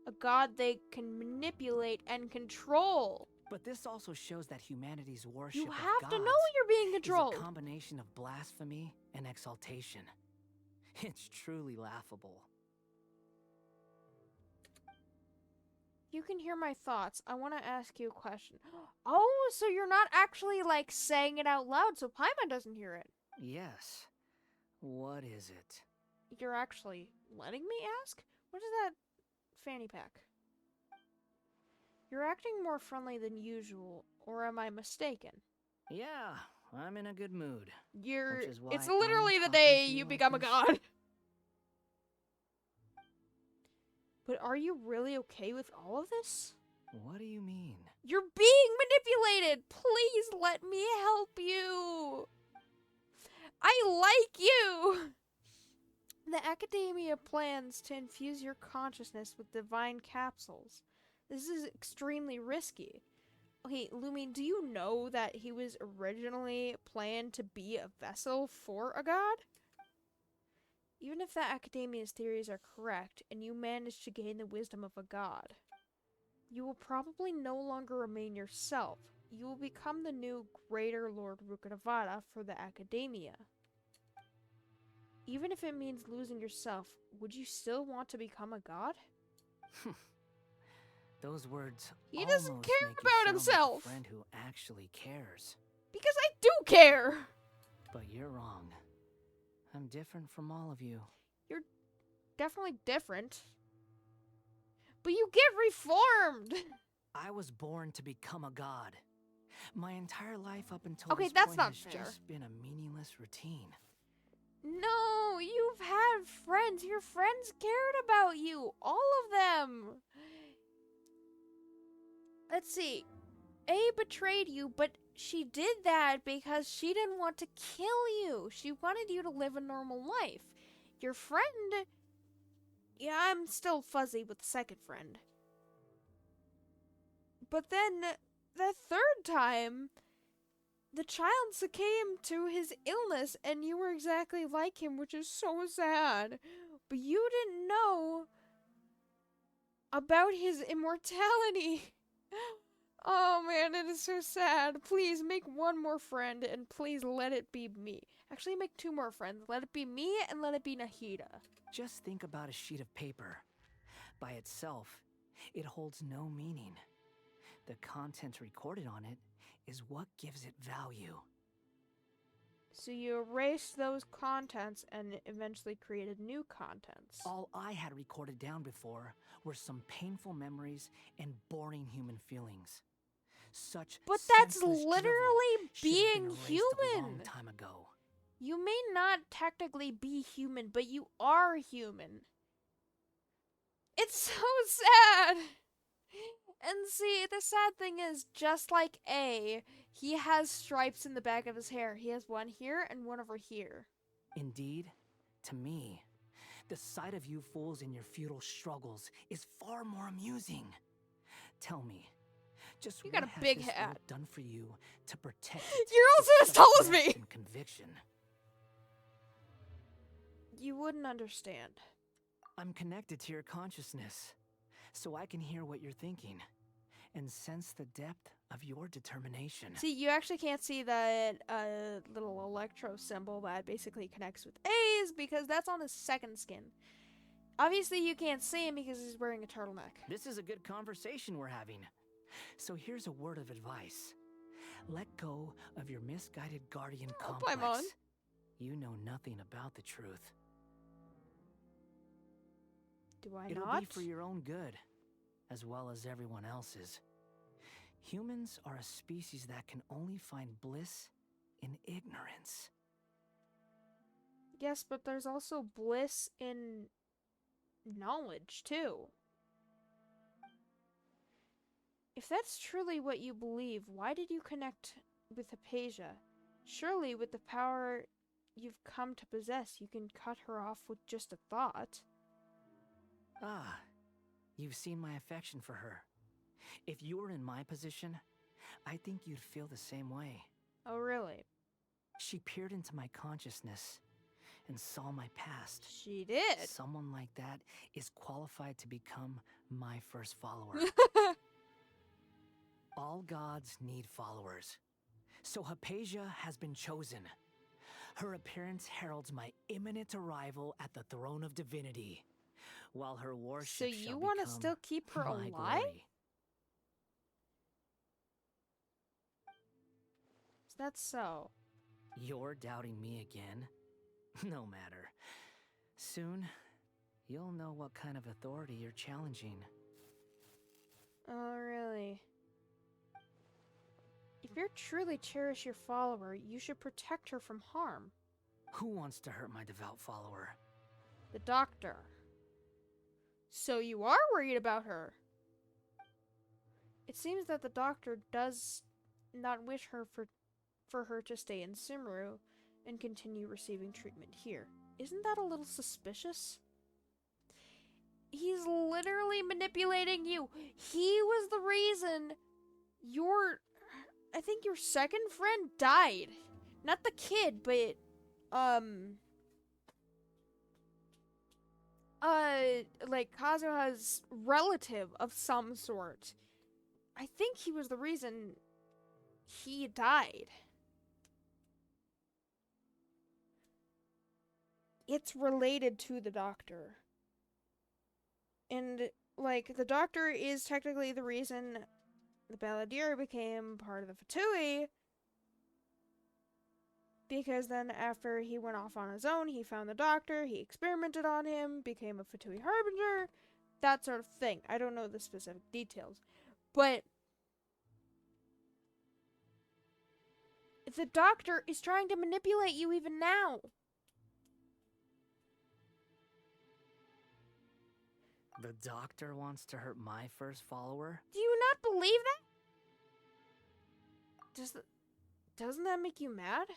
A god they can manipulate and control. But this also shows that humanity's worship You of have to know gods you're being controlled. is a combination of blasphemy and exaltation. It's truly laughable. You can hear my thoughts. I want to ask you a question. Oh, so you're not actually, like, saying it out loud so Paimon doesn't hear it. Yes. What is it? You're actually letting me ask? What is that fanny pack? You're acting more friendly than usual, or am I mistaken? Yeah, I'm in a good mood. It's literally the day you become a god. But are you really okay with all of this? What do you mean? You're being manipulated! Please let me help you! I like you! The Academia plans to infuse your consciousness with divine capsules. This is extremely risky. Okay, Lumi, do you know that he was originally planned to be a vessel for a god? Even if the Academia's theories are correct, and you manage to gain the wisdom of a god, you will probably no longer remain yourself. You will become the new Greater Lord Rukkhadevata for the Academia. Even if it means losing yourself, would you still want to become a god? Those words He doesn't almost care make about you sound himself. Like a friend who actually cares. Because I do care! But you're wrong. I'm different from all of you. You're definitely different. But you get reformed! I was born to become a god. My entire life up until Okay, this that's point not has fair. just been a meaningless routine. No, you've had friends. Your friends cared about you. All of them. Let's see. A betrayed you, but she did that because she didn't want to kill you. She wanted you to live a normal life. Your friend... Yeah, I'm still fuzzy with the second friend. But then, the third time, the child succumbed to his illness, and you were exactly like him, which is so sad. But you didn't know about his immortality. Oh man, it is so sad. Please make one more friend, and please let it be me. Actually, make two more friends. Let it be me, and let it be Nahida. Just think about a sheet of paper. By itself, it holds no meaning. The content recorded on it is what gives it value. So you erased those contents and eventually created new contents. All I had recorded down before were some painful memories and boring human feelings. But that's literally being human. A long time ago. You may not technically be human, but you are human. It's so sad. And see, the sad thing is, just like A, he has stripes in the back of his hair. He has one here and one over here. Indeed, to me, the sight of you fools in your futile struggles is far more amusing. Tell me, just you got what a big has this hat world done for you to protect You're also as tall as me. And conviction? You wouldn't understand. I'm connected to your consciousness, so I can hear what you're thinking and sense the depth of your determination. See, you actually can't see that little electro symbol that basically connects with A's because that's on his second skin. Obviously, you can't see him because he's wearing a turtleneck. This is a good conversation we're having. So here's a word of advice. Let go of your misguided guardian complex. Paimon. You know nothing about the truth. Do I It'll not? be for your own good, as well as everyone else's. Humans are a species that can only find bliss in ignorance. Yes, but there's also bliss in knowledge, too. If that's truly what you believe, why did you connect with Hypatia? Surely, with the power you've come to possess, you can cut her off with just a thought. Ah, you've seen my affection for her. If you were in my position, I think you'd feel the same way. Oh, really? She peered into my consciousness and saw my past. She did? Someone like that is qualified to become my first follower. All gods need followers. So Hypatia has been chosen. Her appearance heralds my imminent arrival at the throne of divinity, while her worship So you want to still keep her alive? Glory. Is that so? You're doubting me again? No matter. Soon, you'll know what kind of authority you're challenging. Oh, really? If you truly cherish your follower, you should protect her from harm. Who wants to hurt my devout follower? The doctor. So you are worried about her? It seems that the doctor does not wish for her to stay in Sumeru and continue receiving treatment here. Isn't that a little suspicious? He's literally manipulating you. He was the reason I think your second friend died. Not the kid, but, like Kazuha's relative of some sort. I think he was the reason he died. It's related to the doctor. And, like, the doctor is technically the reason the Balladeer became part of the Fatui, because then after he went off on his own, he found the doctor, he experimented on him, became a Fatui Harbinger, that sort of thing. I don't know the specific details, but the doctor is trying to manipulate you even now. The doctor wants to hurt my first follower? Do you not believe that? Doesn't that make you mad?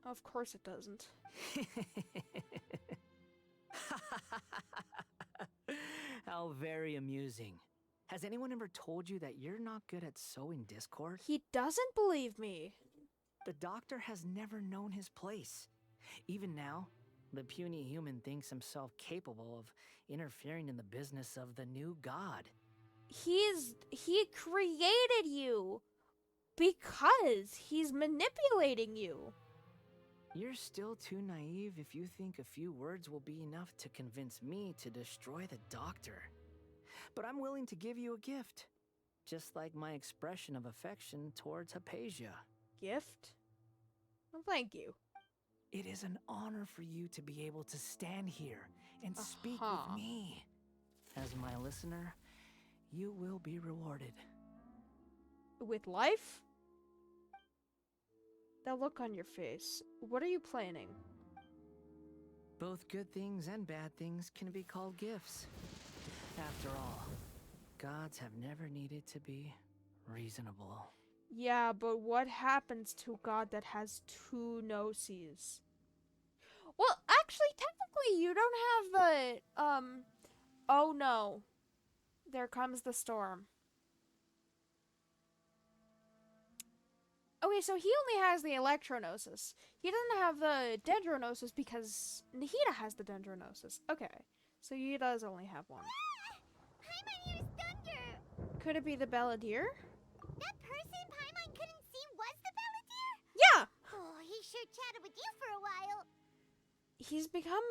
Of course it doesn't. How very amusing. Has anyone ever told you that you're not good at sowing discord? He doesn't believe me. The doctor has never known his place. Even now, the puny human thinks himself capable of interfering in the business of the new god. He created you because he's manipulating you. You're still too naive if you think a few words will be enough to convince me to destroy the doctor. But I'm willing to give you a gift, just like my expression of affection towards Hypatia. Gift? Well, thank you. It is an honor for you to be able to stand here and speak with me. As my listener, you will be rewarded. With life? That look on your face. What are you planning? Both good things and bad things can be called gifts. After all, gods have never needed to be reasonable. Yeah, but what happens to a god that has two noses? Well, actually, technically, you don't have the, oh no. There comes the storm. Okay, so he only has the Electronosis. He doesn't have the Dendronosis because Nahida has the Dendronosis. Okay, so he does only have one. Paimon hears thunder! Could it be the Balladeer? That person Paimon couldn't see was the Balladeer? Yeah! Oh, he sure chatted with you for a while. He's become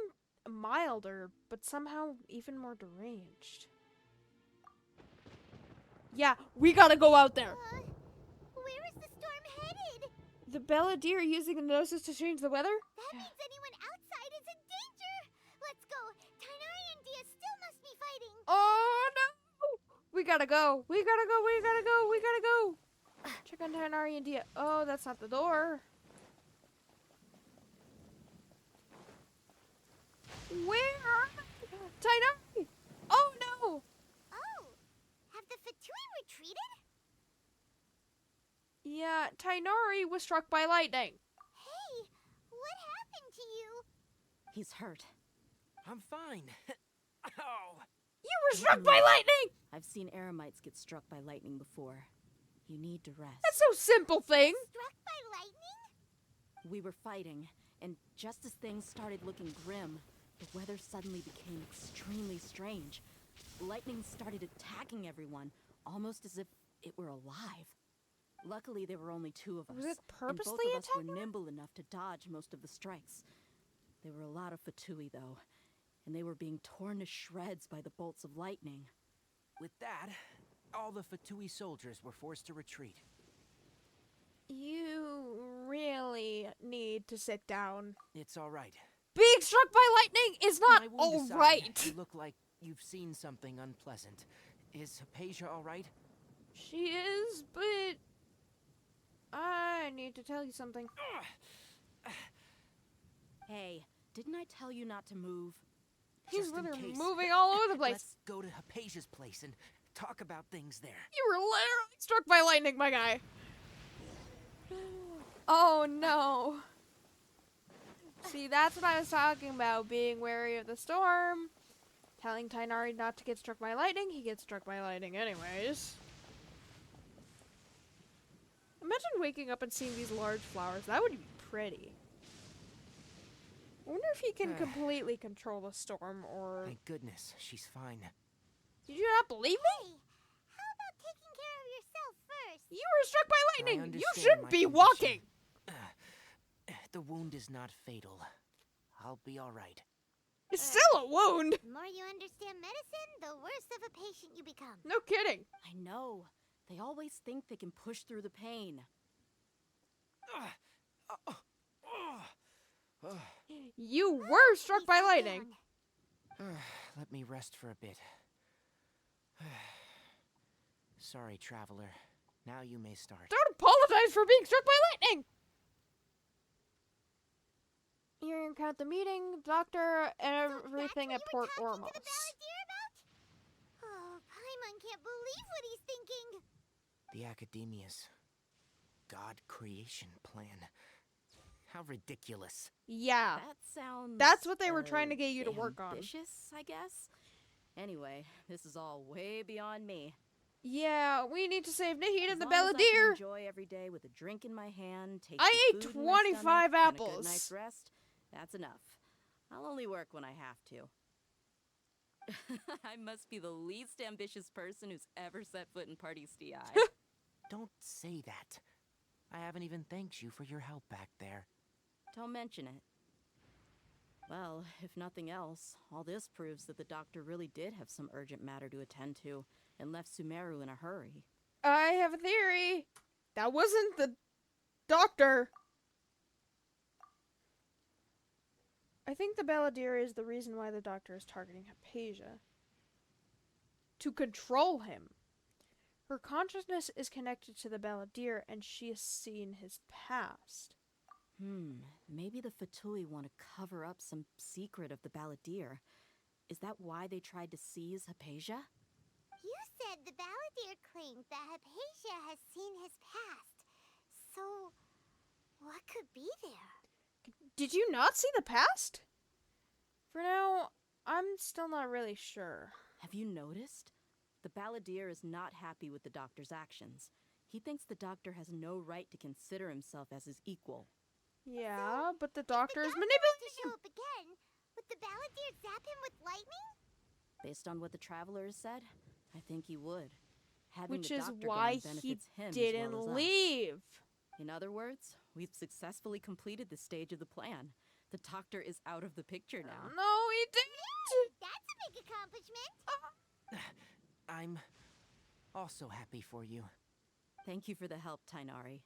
milder, but somehow even more deranged. Yeah, we gotta go out there! Where is the storm headed? The Balladeer using the Gnosis to change the weather? That means anyone outside is in danger! Let's go! Tainari and Dia still must be fighting! gotta go. We gotta go. We gotta go. We gotta go. Check on Tainari and Dia. Oh, that's not the door. Where are they? Tainari! Oh no! Oh, have the Fatui retreated? Yeah, Tainari was struck by lightning. Hey, what happened to you? He's hurt. I'm fine. Oh! You were struck by lightning! I've seen eremites get struck by lightning before. You need to rest. That's so simple thing. Struck by lightning? We were fighting, and just as things started looking grim, the weather suddenly became extremely strange. Lightning started attacking everyone, almost as if it were alive. Luckily, there were only 2 of us. Was it purposely and both of us attacking? were nimble enough to dodge most of the strikes. There were a lot of Fatui, though, and they were being torn to shreds by the bolts of lightning. With that, all the Fatui soldiers were forced to retreat. You really need to sit down. It's all right. Being struck by lightning is not My wound aside, alright. You look like you've seen something unpleasant. Is Hypatia all right? She is, but I need to tell you something. Hey, didn't I tell you not to move? He's Just in literally case. moving all over the place. Let's go to Hypatia's place and talk about things there. You were literally struck by lightning, my guy. Oh no. See, that's what I was talking about. Being wary of the storm. Telling Tainari not to get struck by lightning. He gets struck by lightning anyways. Imagine waking up and seeing these large flowers. That would be pretty. I wonder if he can completely control the storm or... Thank goodness, she's fine. Did you not believe me? Hey, how about taking care of yourself first? You were struck by I lightning! You understand shouldn't my be condition. walking! The wound is not fatal. I'll be all right. It's still a wound! The more you understand medicine, the worse of a patient you become. No kidding. I know. They always think they can push through the pain. You were struck by lightning. Let me rest for a bit. Sorry, traveler. Now you may start. Don't apologize for being struck by lightning! You're gonna count the meeting, doctor, and everything at Port Ormos. Oh, Paimon can't believe what he's thinking. The Academia's God creation plan. How ridiculous. Yeah. That sounds... That's what they were trying to get you to work on. Ambitious, I guess? Anyway, this is all way beyond me. Yeah, we need to save Nahid and the As long as I can Belladere. enjoy every day with a drink in my hand, take I some ate food in my 25 stomach, and a apples. good night's rest. That's enough. I'll only work when I have to. I must be the least ambitious person who's ever set foot in Party STI. Don't say that. I haven't even thanked you for your help back there. Don't mention it. Well, if nothing else, all this proves that the doctor really did have some urgent matter to attend to and left Sumeru in a hurry. I have a theory. That wasn't the doctor. I think the Belladere is the reason why the doctor is targeting Hypatia. To control him. Her consciousness is connected to the Belladere and she has seen his past. Maybe the Fatui want to cover up some secret of the Belladere. Is that why they tried to seize Hypatia? You said the Belladere claimed that Hypatia has seen his past. So, what could be there? Did you not see the past? For now, I'm still not really sure. Have you noticed? The Belladere is not happy with the doctor's actions. He thinks the doctor has no right to consider himself as his equal. Yeah, but the doctor is To manipulating show up again, would the Belladere zap him with lightning? Based on what the traveler has said, I think he would. Having Which the is doctor why gone he benefits him didn't as well as us. leave. In other words, we've successfully completed this stage of the plan. The doctor is out of the picture now. No, he didn't. That's a big accomplishment. I'm also happy for you. Thank you for the help, Tainari.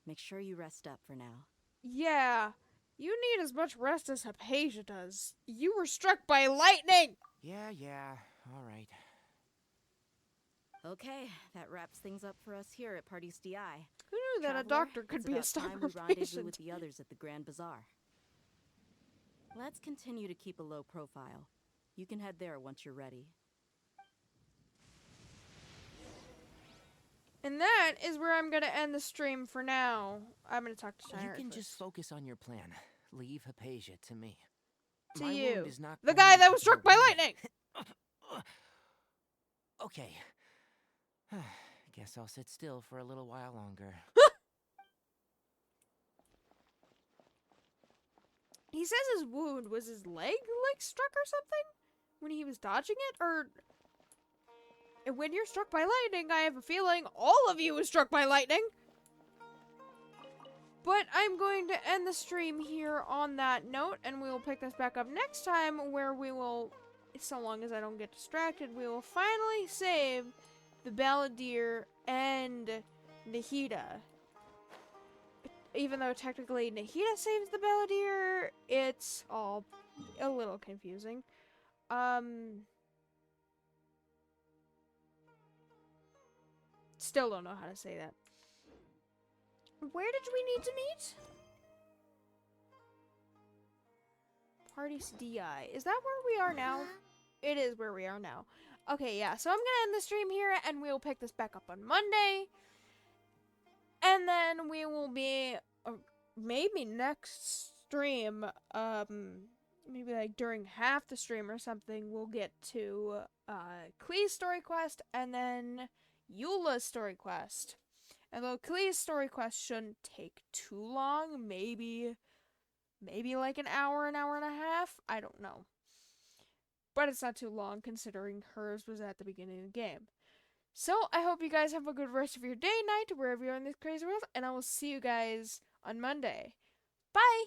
Make sure you rest up for now. Yeah, you need as much rest as Hypatia does. You were struck by lightning! Yeah, all right. Okay, that wraps things up for us here at Party's DI. Who knew that a doctor could be a time we starving rendezvous patient? with the others at the Grand Bazaar. Let's continue to keep a low profile. You can head there once you're ready. And that is where I'm gonna end the stream for now. I'm gonna talk to Shiner You can first. just focus on your plan. Leave Hypatia to me. To My you. wound is not The going guy to that was struck by kill me. lightning! Okay. Guess I'll sit still for a little while longer. He says his wound was his leg, like, struck or something? When he was dodging it? Or... when you're struck by lightning, I have a feeling all of you was struck by lightning! But I'm going to end the stream here on that note, and we will pick this back up next time, where we will, so long as I don't get distracted, we will finally save the Balladeer and Nahida. Even though technically Nahida saves the Balladeer, it's all a little confusing. Still don't know how to say that. Where did we need to meet? Party's DI. Is that where we are now? It is where we are now. Okay, yeah, so I'm gonna end the stream here, and we'll pick this back up on Monday. And then we will be, maybe next stream, maybe like during half the stream or something, we'll get to, Klee's story quest, and then Eula's story quest. And though Klee's story quest shouldn't take too long, maybe like an hour and a half, I don't know. But it's not too long considering hers was at the beginning of the game. So, I hope you guys have a good rest of your day, night, wherever you're in this crazy world, and I will see you guys on Monday. Bye!